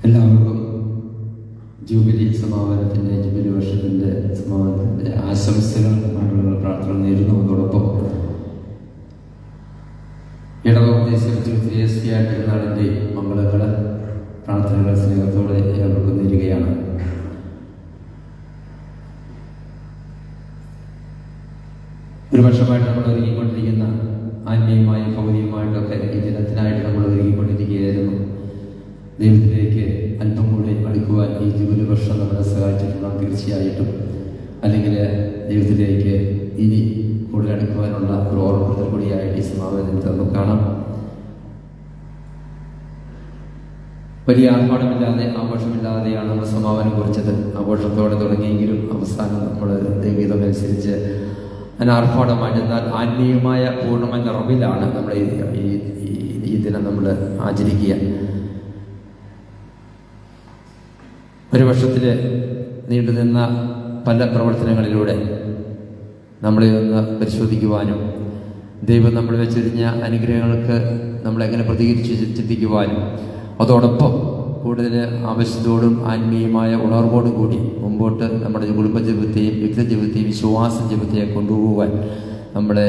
[SPEAKER 1] എല്ലാവർക്കും ജൂബിലി സമാപനത്തിൻ്റെ ജൂബിലി വർഷത്തിൻ്റെ സമാപനത്തിൻ്റെ ആശംസകൾ മംഗളങ്ങൾ പ്രാർത്ഥന നേരുന്നു. അതോടൊപ്പം ഇടവദേശീയായിട്ട് നാടിൻ്റെ മംഗളങ്ങൾ പ്രാർത്ഥനകൾ സ്നേഹത്തോടെ ഏവർക്കും നേരുകയാണ്. ഒരു വർഷമായിട്ട് നമ്മൾ ഒരുങ്ങിക്കൊണ്ടിരിക്കുന്ന ആത്മീയമായും ഭൗതികമായിട്ടൊക്കെ ഈ ദിനത്തിനായിട്ട് നമ്മൾ ദൈവത്തിലേക്ക് അല്പം കൂടി അടുക്കുവാൻ ഈ ജൂബിലി വർഷം നമ്മളെ സഹായിച്ചിട്ടുണ്ടാകും തീർച്ചയായിട്ടും. അല്ലെങ്കിൽ ദൈവത്തിലേക്ക് ഇനി കൂടുതൽ അടുക്കുവാനുള്ള ഒരു ഓർമ്മപ്പെടുത്തൽ കൂടിയായിട്ട് ഈ സമാപനത്തിൽ നമുക്ക് കാണാം. വലിയ ആർഭാടമില്ലാതെ ആഘോഷമില്ലാതെയാണ് നമ്മൾ സമാപനം കുറിച്ചത്. ആഘോഷത്തോടെ തുടങ്ങിയെങ്കിലും അവസാനം നമ്മൾ ദൈവഗീതമനുസരിച്ച് അനാർഭാടമായിട്ട് എന്നാൽ ആത്മീയമായ പൂർണ്ണമായ നിറവിലാണ് നമ്മൾ ഈ ദിനം നമ്മൾ ആചരിക്കുക. ഒരു വർഷത്തിൽ നീണ്ടുനിന്ന പല പ്രവർത്തനങ്ങളിലൂടെ നമ്മളെ ഒന്ന് പരിശോധിക്കുവാനും ദൈവം നമ്മൾ വെച്ചൊരിഞ്ഞ അനുഗ്രഹങ്ങൾക്ക് നമ്മളെങ്ങനെ പ്രതികരിച്ച് ചിന്തിക്കുവാനും അതോടൊപ്പം കൂടുതൽ ആവശ്യത്തോടും ആത്മീയമായ ഉണർവോടും കൂടി മുമ്പോട്ട് നമ്മുടെ കുടുംബജീവിതത്തെയും വ്യക്തിജീവിതത്തെയും വിശ്വാസ ജീവിതത്തെയും കൊണ്ടുപോകുവാൻ നമ്മളെ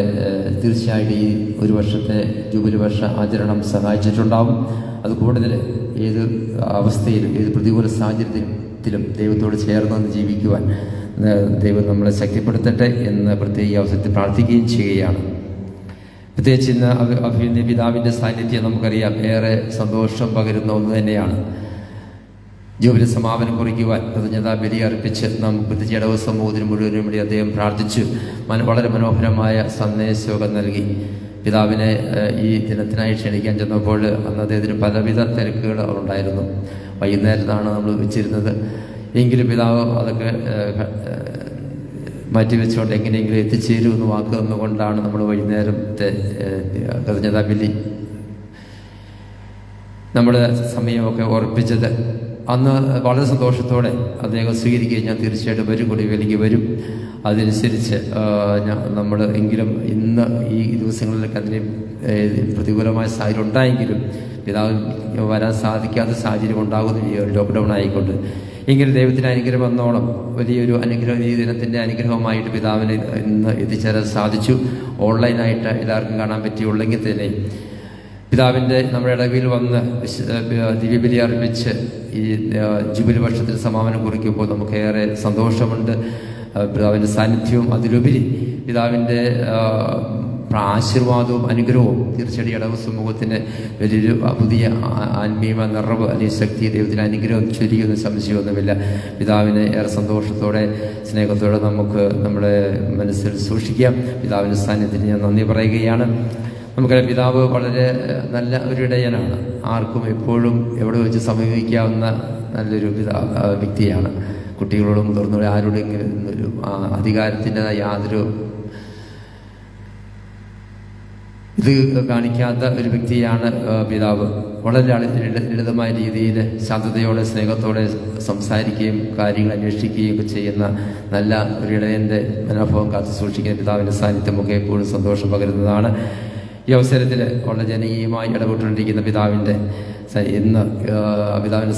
[SPEAKER 1] തീർച്ചയായിട്ടും ഈ ഒരു വർഷത്തെ ജൂബിലി വർഷ ആചരണം സഹായിച്ചിട്ടുണ്ടാവും. അത് കൂടുതൽ ഏത് അവസ്ഥയിലും ഏത് പ്രതികൂല സാഹചര്യത്തിലും ദൈവത്തോട് ചേർന്ന് ജീവിക്കുവാൻ ദൈവം നമ്മളെ ശക്തിപ്പെടുത്തട്ടെ എന്ന് പ്രത്യേക അവസരത്തിൽ പ്രാർത്ഥിക്കുകയും ചെയ്യുകയാണ്. പ്രത്യേകിച്ച് ഇന്ന് അഭിനന്ദ പിതാവിൻ്റെ സാന്നിധ്യം നമുക്കറിയാം ഏറെ സന്തോഷം പകരുന്ന ഒന്ന് തന്നെയാണ്. ജൂബിലി സമാപനം കുറിക്കുവാൻ കൃതജ്ഞതാ ബലി അർപ്പിച്ച് നമുക്ക് ഇടവ സമൂഹത്തിന് മുഴുവനും വേണ്ടി അദ്ദേഹം പ്രാർത്ഥിച്ചു വളരെ മനോഹരമായ സന്ദേശമൊക്കെ നൽകി. പിതാവിനെ ഈ ദിനത്തിനായി ക്ഷണിക്കാൻ ചെന്നപ്പോൾ അന്ന് അദ്ദേഹത്തിന് പലവിധ തിരക്കുകൾ ഉണ്ടായിരുന്നു. വൈകുന്നേരത്താണ് നമ്മൾ വെച്ചിരുന്നത്. എങ്കിലും പിതാവ് അതൊക്കെ മാറ്റിവെച്ചുകൊണ്ട് എങ്ങനെയെങ്കിലും എത്തിച്ചേരുമെന്ന് വാക്ക് തന്നുകൊണ്ടാണ് നമ്മൾ വൈകുന്നേരത്തെ കൃതജ്ഞതാ ബലി നമ്മുടെ സമയമൊക്കെ ഉറപ്പിച്ചത്. അന്ന് വളരെ സന്തോഷത്തോടെ അദ്ദേഹം സ്വീകരിക്കുകയും ഞാൻ തീർച്ചയായിട്ടും വരും കുടിവേലിക്ക് വരും. അതനുസരിച്ച് നമ്മൾ എങ്കിലും ഇന്ന് ഈ ദിവസങ്ങളിലൊക്കെ അതിന് പ്രതികൂലമായ സാഹചര്യം ഉണ്ടായെങ്കിലും പിതാവ് വരാൻ സാധിക്കാത്ത സാഹചര്യം ഉണ്ടാകുന്നു ഈ ഒരു ലോക്ക്ഡൗൺ ആയിക്കൊണ്ട്. എങ്കിലും ദൈവത്തിൻ്റെ അനുഗ്രഹം വന്നോളം വലിയൊരു അനുഗ്രഹം ഈ ദിനത്തിൻ്റെ അനുഗ്രഹമായിട്ട് പിതാവിനെ ഇന്ന് എത്തിച്ചേരാൻ സാധിച്ചു. ഓൺലൈനായിട്ട് എല്ലാവർക്കും കാണാൻ പറ്റിയുള്ളെങ്കിൽ തന്നെ പിതാവിൻ്റെ നമ്മുടെ ഇടവിൽ വന്ന് ദിവ്യബലി അർപ്പിച്ച് ഈ ജൂബിലി വർഷത്തിൽ സമാപനം കുറിക്കുമ്പോൾ നമുക്കേറെ സന്തോഷമുണ്ട്. പിതാവിൻ്റെ സാന്നിധ്യവും അതിലുപരി പിതാവിൻ്റെ ആശീർവാദവും അനുഗ്രഹവും തീർച്ചയായിട്ടും ഇടവ സമൂഹത്തിന് വലിയൊരു പുതിയ ആത്മീയ നിറവ് അല്ലെങ്കിൽ ശക്തി ദൈവത്തിൻ്റെ അനുഗ്രഹം ചൊരിയുന്ന സംശയമൊന്നുമില്ല. പിതാവിനെ ഏറെ സന്തോഷത്തോടെ സ്നേഹത്തോടെ നമുക്ക് നമ്മുടെ മനസ്സിൽ സൂക്ഷിക്കാം. പിതാവിൻ്റെ സാന്നിധ്യത്തിന് ഞാൻ നന്ദി പറയുകയാണ്. നമുക്കറിയാം പിതാവ് വളരെ നല്ല ഒരു ഇടയനാണ്. ആർക്കും എപ്പോഴും എവിടെ വെച്ച് സമീപിക്കാവുന്ന നല്ലൊരു വ്യക്തിയാണ്. കുട്ടികളോടും മുതിർന്നവരും ആരോടെങ്കിലും ഒരു അധികാരത്തിൻ്റെതായ യാതൊരു ഇത് കാണിക്കാത്ത ഒരു വ്യക്തിയാണ് പിതാവ്. വളരെ ലളിതമായ രീതിയിൽ ശാന്തതയോടെ സ്നേഹത്തോടെ സംസാരിക്കുകയും കാര്യങ്ങൾ അന്വേഷിക്കുകയും ഒക്കെ ചെയ്യുന്ന നല്ല ഒരു ഇടയൻ്റെ മനോഭാവം കാത്തു സൂക്ഷിക്കുന്ന പിതാവിൻ്റെ സാന്നിധ്യമൊക്കെ എപ്പോഴും സന്തോഷം പകരുന്നതാണ്. ഈ അവസരത്തിൽ വളരെ ജനകീയമായി ഇടപെട്ടുകൊണ്ടിരിക്കുന്ന പിതാവിൻ്റെ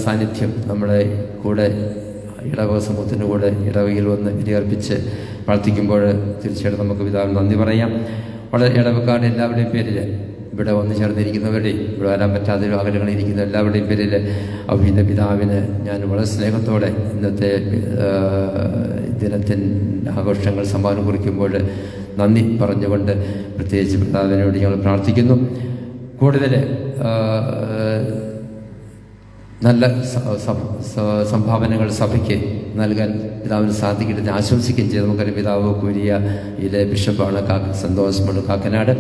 [SPEAKER 1] സാന്നിധ്യം നമ്മുടെ കൂടെ ഇടവക സമൂഹത്തിൻ്റെ കൂടെ ഇടവകയിൽ വന്ന് ബലിയർപ്പിച്ച് പ്രാർത്ഥിക്കുമ്പോൾ തീർച്ചയായിട്ടും നമുക്ക് പിതാവിന് നന്ദി പറയാം. വളരെ ഇടവക്കാരുടെ എല്ലാവരുടെയും പേരിൽ ഇവിടെ വന്നു ചേർന്നിരിക്കുന്നവരുടെയും ഇവിടെ വരാൻ പറ്റാതെ അകലങ്ങളിൽ ഇരിക്കുന്ന എല്ലാവരുടെയും പേരിൽ അഭിനന്ദ പിതാവിന് ഞാൻ വളരെ സ്നേഹത്തോടെ ഇന്നത്തെ ദിനത്തിൻ ആഘോഷങ്ങൾ സമ്മാനം കുറിക്കുമ്പോൾ നന്ദി പറഞ്ഞുകൊണ്ട് പ്രത്യേകിച്ച് പിതാവിനോട് ഞങ്ങൾ പ്രാർത്ഥിക്കുന്നു. കൂടുതൽ നല്ല സംഭാവനകൾ സഭയ്ക്ക് നൽകാൻ പിതാവിന് സാധിക്കട്ടെ ആശംസിക്കുകയും ചെയ്ത് നമുക്കറിയാം പിതാവ് കുരിയയിലെ ബിഷപ്പാണ് സന്തോഷ് മണ്ണു കാക്കനാട്.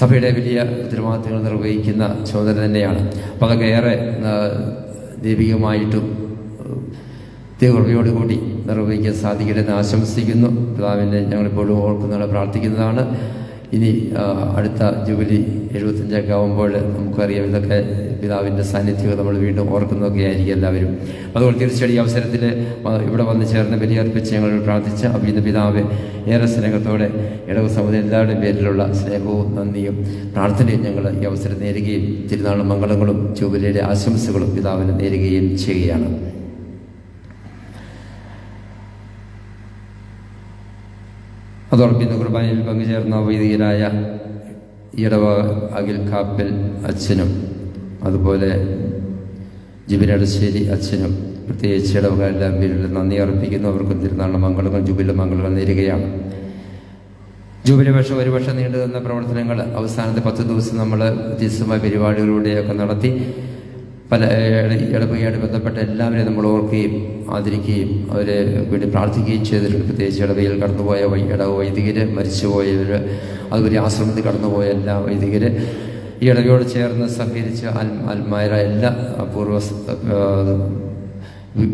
[SPEAKER 1] സഭയുടെ വലിയ ഉത്തരവാദിത്തങ്ങൾ നിർവഹിക്കുന്ന ചുമതല തന്നെയാണ്. അപ്പോൾ അതൊക്കെ ഏറെ ദൈവികമായിട്ടും ദൈവകൃപയോടുകൂടി നിർവഹിക്കാൻ സാധിക്കട്ടെ എന്ന് ആശംസിക്കുന്നു. പിതാവിനെ ഞങ്ങളിപ്പോഴും ഓർക്കുന്നതാണ് പ്രാർത്ഥിക്കുന്നതാണ്. ഇനി അടുത്ത ജൂബിലി 75 ആകുമ്പോൾ നമുക്കറിയാം ഇതൊക്കെ പിതാവിൻ്റെ സാന്നിധ്യം നമ്മൾ വീണ്ടും ഓർക്കുന്നതൊക്കെ ആയിരിക്കും എല്ലാവരും. അതുകൊണ്ട് തീർച്ചയായും ഈ അവസരത്തിൽ ഇവിടെ വന്ന് ചേർന്ന് ബലിയർപ്പിച്ച് ഞങ്ങൾ പ്രാർത്ഥിച്ച അഭിനന്ദ പിതാവ് ഏറെ സ്നേഹത്തോടെ ഇടവ സമുദായം എല്ലാവരുടെയും പേരിലുള്ള സ്നേഹവും നന്ദിയും പ്രാർത്ഥനയും ഞങ്ങൾ ഈ അവസരം നേരുകയും തിരുനാൾ മംഗളങ്ങളും ജൂബിലിയുടെ ആശംസകളും പിതാവിന് നേരുകയും ചെയ്യുകയാണ്. അതോടൊപ്പം ഇന്ന് കുർബാനയിൽ പങ്കുചേർന്ന വൈദികരായ ഇടവ അഖിൽ കാപ്പൽ അച്ഛനും അതുപോലെ ജിബിനടശ്ശേരി അച്ഛനും പ്രത്യേകിച്ച് ഇടവകാരുടെ പേരിൽ നന്ദി അർപ്പിക്കുന്നു. അവർക്കും തിരുനാളിൻ്റെ മംഗളങ്ങൾ ജൂബിലിയുടെ മംഗളങ്ങൾ നേരുകയാണ്. ജൂബിലി വർഷം ഒരു വർഷം നീണ്ടു നിന്ന പ്രവർത്തനങ്ങൾ അവസാനത്തെ 10 ദിവസം നമ്മൾ വ്യത്യസ്തമായ പരിപാടികളിലൂടെയൊക്കെ നടത്തി പല ഇടവകയായിട്ട് ബന്ധപ്പെട്ട എല്ലാവരെയും നമ്മൾ ഓർക്കുകയും ആദരിക്കുകയും അവരെ വേണ്ടി പ്രാർത്ഥിക്കുകയും ചെയ്തിട്ടുണ്ട്. പ്രത്യേകിച്ച് ഇടവകയിൽ കടന്നുപോയ ഇടവ വൈദികർ, മരിച്ചുപോയവർ, അതുപോലെ ആശ്രമത്തിൽ കടന്നുപോയ എല്ലാ വൈദികർ, ഈ ഇടവയോട് ചേർന്ന് സഹകരിച്ച് ആത്മാരായ എല്ലാ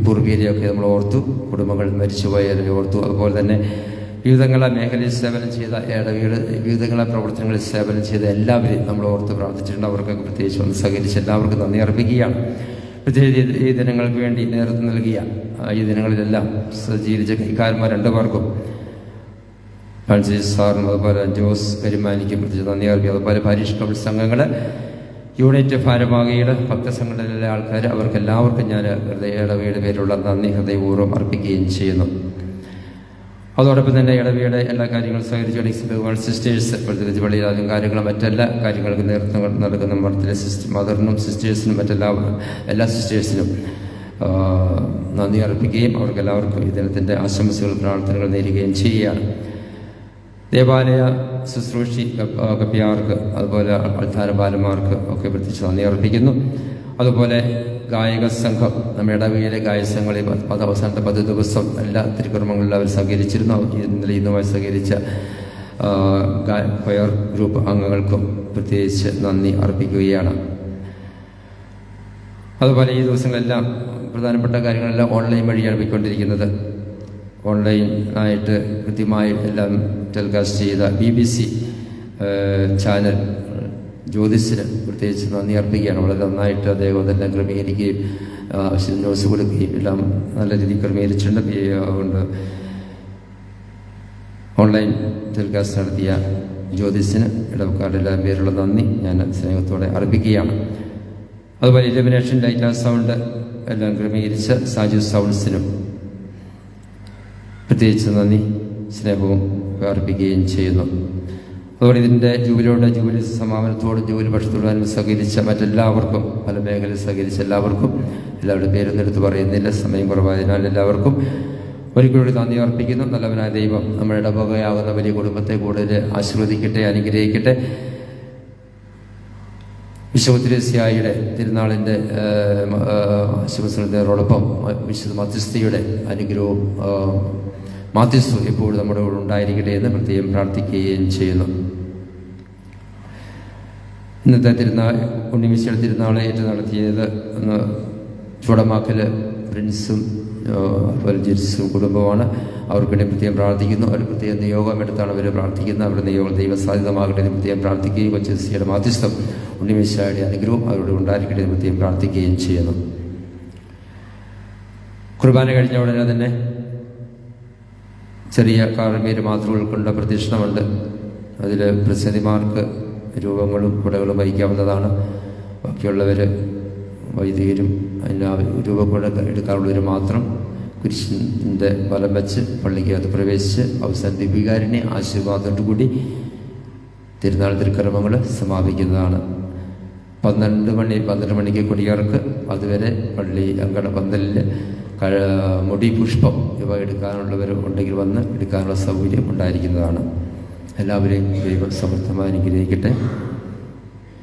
[SPEAKER 1] പൂർവീരെയൊക്കെ നമ്മൾ ഓർത്തു. കുടുംബങ്ങൾ മരിച്ചുപോയവരെ ഓർത്തു. അതുപോലെ തന്നെ വിവിധങ്ങളെ മേഖലയിൽ സേവനം ചെയ്ത ഇടവയുടെ വിവിധങ്ങളെ പ്രവർത്തനങ്ങളിൽ സേവനം ചെയ്ത എല്ലാവരെയും നമ്മൾ ഓർത്ത് പ്രാർത്ഥിച്ചിട്ടുണ്ട്. അവർക്കൊക്കെ പ്രത്യേകിച്ച് ഒന്ന് സഹകരിച്ച് എല്ലാവർക്കും നന്ദി അർപ്പിക്കുകയാണ്. പ്രത്യേകിച്ച് ഈ ദിനങ്ങൾക്ക് വേണ്ടി നേതൃത്വം നൽകിയ ഈ ദിനങ്ങളിലെല്ലാം സജ്ജീകരിച്ച കൈക്കാരന്മാർ 2 പേർക്കും, ഫ്രാൻസിസ് സാറിനും അതുപോലെ ജോസ് കരിമാനിക്കും പ്രത്യേകിച്ച് നന്ദി അർപ്പിക്കുക. അതുപോലെ പാരീഷ് കൗൺസിൽ സംഘങ്ങൾ, യൂണിറ്റ് ഭാരവാഹിയുടെ ഭക്തസംഘടനയിലെ ആൾക്കാർ, അവർക്കെല്ലാവർക്കും ഞാൻ ഇടവയുടെ പേരിലുള്ള നന്ദി ഹൃദയപൂർവ്വം അർപ്പിക്കുകയും ചെയ്യുന്നു. അതോടൊപ്പം തന്നെ ഇടവയുടെ എല്ലാ കാര്യങ്ങളും സഹകരിച്ച് സിസ്റ്റേഴ്സ്, പ്രത്യേകിച്ച് പള്ളിയിൽ കാര്യങ്ങളും മറ്റെല്ലാ കാര്യങ്ങൾക്കും നേതൃത്വം നൽകുന്ന മദറിനും സിസ്റ്റേഴ്സിനും എല്ലാ സിസ്റ്റേഴ്സിനും നന്ദി അർപ്പിക്കുകയും അവർക്കെല്ലാവർക്കും ഈ ദിനത്തിൻ്റെ ആശംസകൾ പ്രാർത്ഥനകൾ നേരുകയും ചെയ്യുകയാണ്. ദേവാലയ ശുശ്രൂഷി കപ്പ്യാർക്ക്, അതുപോലെ അൾത്താര ബാലന്മാർക്ക് ഒക്കെ പ്രത്യേകിച്ച് നന്ദി അർപ്പിക്കുന്നു. അതുപോലെ ഗായക സംഘം, നമ്മുടെ ഇടവകയിലെ ഗായക സംഘങ്ങളിൽ അവസാനത്തെ 10 ദിവസം എല്ലാ തിരുക്കർമ്മങ്ങളിലും അവർ സഹകരിച്ചിരുന്നു. ഇന്നലെ ഇന്നുമായി സഹകരിച്ച കൊയർ ഗ്രൂപ്പ് അംഗങ്ങൾക്കും പ്രത്യേകിച്ച് നന്ദി അർപ്പിക്കുകയാണ്. അതുപോലെ ഈ ദിവസങ്ങളെല്ലാം പ്രധാനപ്പെട്ട കാര്യങ്ങളെല്ലാം ഓൺലൈൻ വഴിയാണ് പോയിക്കൊണ്ടിരിക്കുന്നത്. ഓൺലൈനായിട്ട് കൃത്യമായി എല്ലാം ടെലികാസ്റ്റ് ചെയ്ത BBC ചാനൽ ജ്യോതിസിന് പ്രത്യേകിച്ച് നന്ദി അർപ്പിക്കുകയാണ്. വളരെ നന്നായിട്ട് അദ്ദേഹം അതെല്ലാം ക്രമീകരിക്കുകയും ന്യൂസ് കൊടുക്കുകയും എല്ലാം നല്ല രീതിയിൽ ക്രമീകരിച്ചിട്ടുണ്ട്. അതുകൊണ്ട് ഓൺലൈൻ ടെലികാസ്റ്റ് നടത്തിയ ജ്യോതിസിന് ഇടവക്കാരുടെ എല്ലാ പേരുള്ള നന്ദി ഞാൻ സ്നേഹത്തോടെ അർപ്പിക്കുകയാണ്. അതുപോലെ ഇലുമിനേഷൻ ലൈറ്റ് ആൻഡ് സൗണ്ട് എല്ലാം ക്രമീകരിച്ച സാജു സൗണ്ട്സിനും പ്രത്യേകിച്ച് നന്ദി സ്നേഹവും അർപ്പിക്കുകയും ചെയ്യുന്നു. അതുപോലെ ഇതിൻ്റെ ജൂബിലി സമാപനത്തോടും ജൂബിലി പക്ഷത്തോടും സഹകരിച്ച മറ്റെല്ലാവർക്കും, പല മേഖലയിൽ സഹകരിച്ച എല്ലാവർക്കും എല്ലാവരുടെ പേരൊന്നും എടുത്ത് പറയുന്നില്ല, സമയം കുറവായതിനാൽ എല്ലാവർക്കും ഒരിക്കലും നന്ദി അർപ്പിക്കുന്നു. നല്ലവനായ ദൈവം നമ്മുടെ ഇടവകയാകുന്ന വലിയ കുടുംബത്തെ കൂടുതൽ ആശീർവദിക്കട്ടെ, അനുഗ്രഹിക്കട്ടെ. വിശുദ്ധ ത്രേസ്യായുടെ തിരുനാളിൻ്റെ ആശംസകളോടൊപ്പം വിശുദ്ധ മധ്യസ്ഥയുടെ അനുഗ്രഹവും മാധ്യസ്ഥവും എപ്പോഴും നമ്മുടെ കൂടെ ഉണ്ടായിരിക്കട്ടെ എന്ന് പ്രത്യേകം പ്രാർത്ഥിക്കുകയും ചെയ്യുന്നു. ഇന്നത്തെ ഉണ്ണിമിശയുടെ തിരുനാൾ ഏറ്റു നടത്തിയത് ചുടമാക്കൽ പ്രിൻസും അതുപോലെ ജിൻസും കുടുംബമാണ്. അവർക്കിടെ പ്രത്യേകം പ്രാർത്ഥിക്കുന്നു. അവർ പ്രത്യേകം നിയോഗം എടുത്താണ് അവർ പ്രാർത്ഥിക്കുന്നത്. അവരുടെ നിയോഗം ദൈവസാധ്യതമാകട്ടെ എന്ന് പ്രത്യേകം പ്രാർത്ഥിക്കുകയും കൊച്ചിയുടെ മാധ്യസ്ഥം ഉണ്ണിമിശയുടെ അനുഗ്രഹവും അവരോട് ഉണ്ടായിരിക്കട്ടെ എന്ന് പ്രത്യേകം പ്രാർത്ഥിക്കുകയും ചെയ്യുന്നു. കുർബാന കഴിഞ്ഞ ഉടനെ തന്നെ ചെറിയ കാർമേര് മാത്രം ഉൾക്കൊണ്ട പ്രദക്ഷിണമുണ്ട്. അതിൽ പ്രതിനിധിമാർക്ക് രൂപങ്ങളും കുടകളും വഹിക്കാവുന്നതാണ്. ബാക്കിയുള്ളവർ വൈദികരും അതിന് രൂപക്കുട എടുക്കാനുള്ളവർ മാത്രം കുരിശിൻ്റെ വലം വെച്ച് പള്ളിക്കകത്ത് പ്രവേശിച്ച് അവസാന ദീപികാരനെ ആശീർവാദത്തോടുകൂടി തിരുനാൾ തിരുക്കർമ്മങ്ങൾ സമാപിക്കുന്നതാണ്. 12 മണിക്ക് കൊടിയേർക്ക്. അതുവരെ പള്ളി അങ്കണ പന്തലിൽ മുടി പുഷ്പം ഇവ എടുക്കാനുള്ളവർ ഉണ്ടെങ്കിൽ വന്ന് എടുക്കാനുള്ള സൗകര്യം ഉണ്ടായിരിക്കുന്നതാണ്. എല്ലാവരെയും ദൈവം സമർത്ഥമായി അനുഗ്രഹിക്കട്ടെ.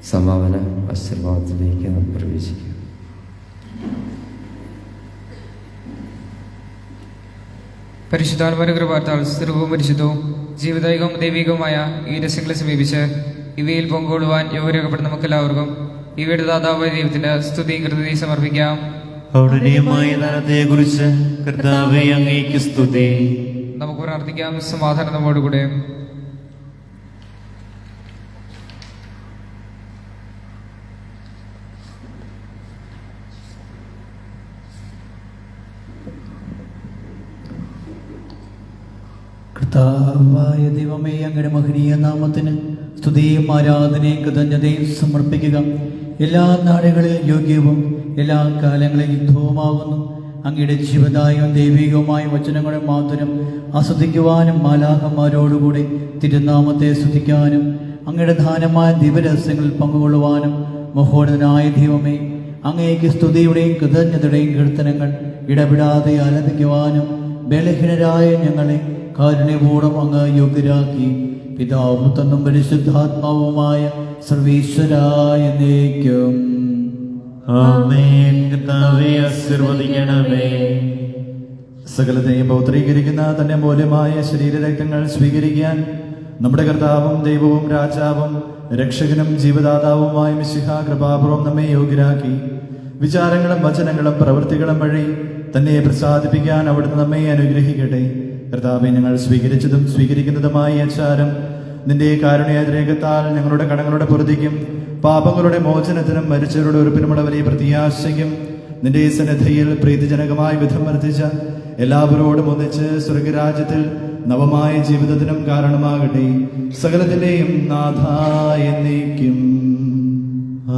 [SPEAKER 1] സമാപന ആശീർവാദത്തിലേക്ക് നാം പ്രവേശിക്കും.
[SPEAKER 6] പരിശുദ്ധാത്മാവിന്റെ കൃപാർത്താൽ സ്ഥിരവും പരിശുദ്ധവും ജീവിതായികവും ദൈവികവുമായ ഈ രസങ്ങളെ സമീപിച്ച് ഇവയിൽ പങ്കുകൊള്ളുവാൻ യോഗ്യരാക്കപ്പെടുന്ന നമുക്കെല്ലാവർക്കും ഇവയുടെ ദാതാവായ ദൈവത്തിന് സ്തുതിയും കൃതജ്ഞതയും സമർപ്പിക്കാം.
[SPEAKER 2] ഔടനീയമായ ദാനത്തെക്കുറിച്ച് കർത്താവേ അങ്ങേക്ക് സ്തുതി.
[SPEAKER 6] നമുക്ക് പ്രാർത്ഥിക്കാം. സമാധാനം നമ്മോടുകൂടെ.
[SPEAKER 9] കർത്താവായ ദൈവമേ, അങ്ങയുടെ മഹനീയ നാമത്തിന് സ്തുതിയും ആരാധനയും കൃതജ്ഞതയും സമർപ്പിക്കുക. എല്ലാ നാടുകളിലും യോഗ്യവും എല്ലാ കാലങ്ങളിലും യുദ്ധവുമാകുന്നു. അങ്ങയുടെ ജീവദായകവും ദൈവികവുമായ വചനങ്ങളുടെ മാധുര്യം ആസ്വദിക്കുവാനും മാലാഖമാരോടുകൂടി തിരുനാമത്തെ സ്തുതിക്കാനും അങ്ങയുടെ ദാനമായ ദിവരഹസ്യങ്ങളിൽ പങ്കുകൊള്ളുവാനും മഹോന്നതനായ ദൈവമേ, അങ്ങേക്ക് സ്തുതിയുടെയും കൃതജ്ഞതയുടെയും കീർത്തനങ്ങൾ ഇടപെടാതെ ആലപിക്കുവാനും ബലഹീനരായ ഞങ്ങളെ കാരുണ്യപൂർവ്വം അങ്ങ് യോഗ്യരാക്കി. പിതാവും തന്നും പരിശുദ്ധാത്മാവുമായ സർവീശ്വരായ എന്നേക്കും
[SPEAKER 2] ആമേൻ. കർത്താവേ ആശീർവദിക്കണമേ.
[SPEAKER 5] സകലത്തെയും പൗത്രീകരിക്കുന്ന തന്റെ മൂല്യമായ ശരീരരക്തങ്ങൾ സ്വീകരിക്കാൻ നമ്മുടെ കർത്താവും ദൈവവും രാജാവും രക്ഷകനും ജീവദാതാവുമായ മിശിഹ കൃപാപൂർവം നമ്മെ യോഗ്യരാക്കി. വിചാരങ്ങളും വചനങ്ങളും പ്രവൃത്തികളും വഴി തന്നെ പ്രസാദിപ്പിക്കാൻ അവിടുന്ന് നമ്മെ അനുഗ്രഹിക്കട്ടെ. കർത്താവെ, ഞങ്ങൾ സ്വീകരിച്ചതും സ്വീകരിക്കുന്നതുമായ ആചാരം നിന്റെ കാരുണ്യാതിരേകത്താൽ ഞങ്ങളുടെ കടങ്ങളുടെ പൊറുതിക്കും പാപങ്ങളുടെ മോചനത്തിനും മരിച്ചവരുടെ ഉറപ്പിനുമുള്ള വലിയ പ്രത്യാശയ്ക്കും നിന്റെ സന്നിധിയിൽ പ്രീതിജനകമായ വിധം വർദ്ധിച്ച എല്ലാവരോടും ഒന്നിച്ച് സ്വർഗരാജ്യത്തിൽ നവമായ ജീവിതത്തിനും കാരണമാകട്ടെ. സകലത്തിന്റെയും നാഥായ എന്നേക്കും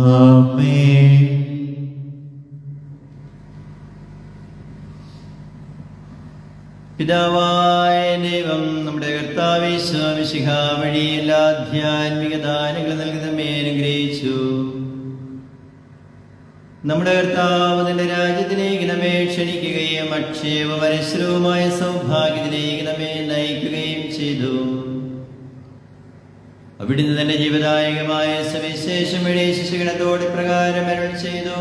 [SPEAKER 2] ആമേൻ.
[SPEAKER 4] പിതാവായ ദൈവം നമ്മുടെ കർത്താവേ മിശിഹ വഴി എല്ലാ ആധ്യാത്മിക ദാനങ്ങളും നൽകി നമ്മെ അനുഗ്രഹിച്ചു. നമ്മുടെ കർത്താവ് തന്റെ രാജ്യത്തിലേക്ക് നമ്മെ ക്ഷണിക്കുകയും അക്ഷയവും അനശ്വരവുമായ സൗഭാഗ്യത്തിലേക്ക് നമ്മെ നയിക്കുകയും ചെയ്തു. അവിടുന്ന് തന്റെ ജീവദായകമായ സവിശേഷം വഴി ശിശുഗണത്തോട് പ്രകാരം അരുൾ ചെയ്തു: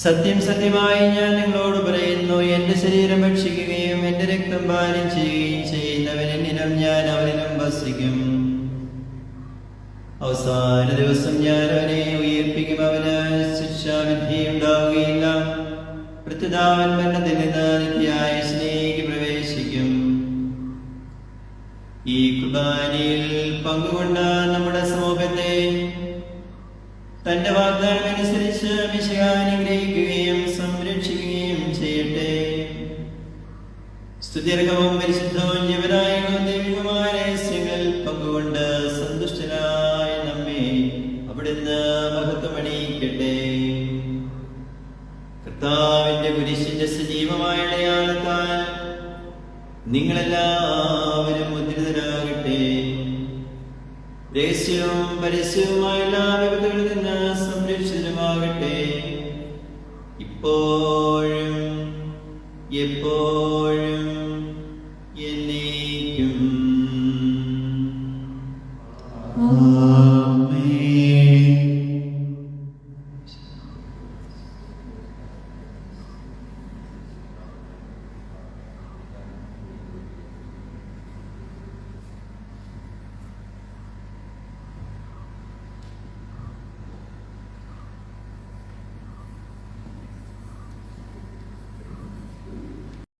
[SPEAKER 4] സത്യം സത്യമായി ഞാൻ നിങ്ങളോട് പറയുന്നു, എന്റെ ശരീരം ഭക്ഷിക്കുകയും എന്റെ രക്തം പാനം ചെയ്യുകയും ചെയ്യുന്നവൻ എന്നിലും ഞാൻ അവനിലും വസിക്കും. അവസാന ദിവസം ഞാൻ അവനെ ഉയർപ്പിക്കും. അവന് ശിക്ഷാവിധി ഉണ്ടാവുകയില്ല. പ്രത്യുതാവൻ മരണത്തിൽ നിന്ന് നിത്യായുസ്സിലേക്ക് പ്രവേശിക്കും. ഈ കുർബാനയിൽ പങ്കുകൊണ്ട നമ്മുടെ സമൂഹത്തെ തന്റെ വാഗ്ദാനം അനുസരിച്ച് മിശിഹ അനുഗ്രഹിക്കുകയും സംരക്ഷിക്കുകയും ചെയ്യട്ടെ. സ്തുത്യർഹവും പരിശുദ്ധവും ജീവനായകവും ദൈവികമായ രഹസ്യങ്ങൾ പങ്കുകൊണ്ട് സന്തുഷ്ടനായ നമ്മെ അവിടുന്ന് മഹത്വമണിയിക്കട്ടെ. കർത്താവിന്റെ കുരിശിന്റെ സജീവമായ അടയാളത്താൽ നിങ്ങളെല്ലാവരും മുദ്രിതരാകട്ടെ. രഹസ്യവും പരസ്യവുമായ എല്ലാ വിപത്തുകളിൽ നിന്ന് സംരക്ഷിതമാകട്ടെ. ഇപ്പോഴും എപ്പോഴും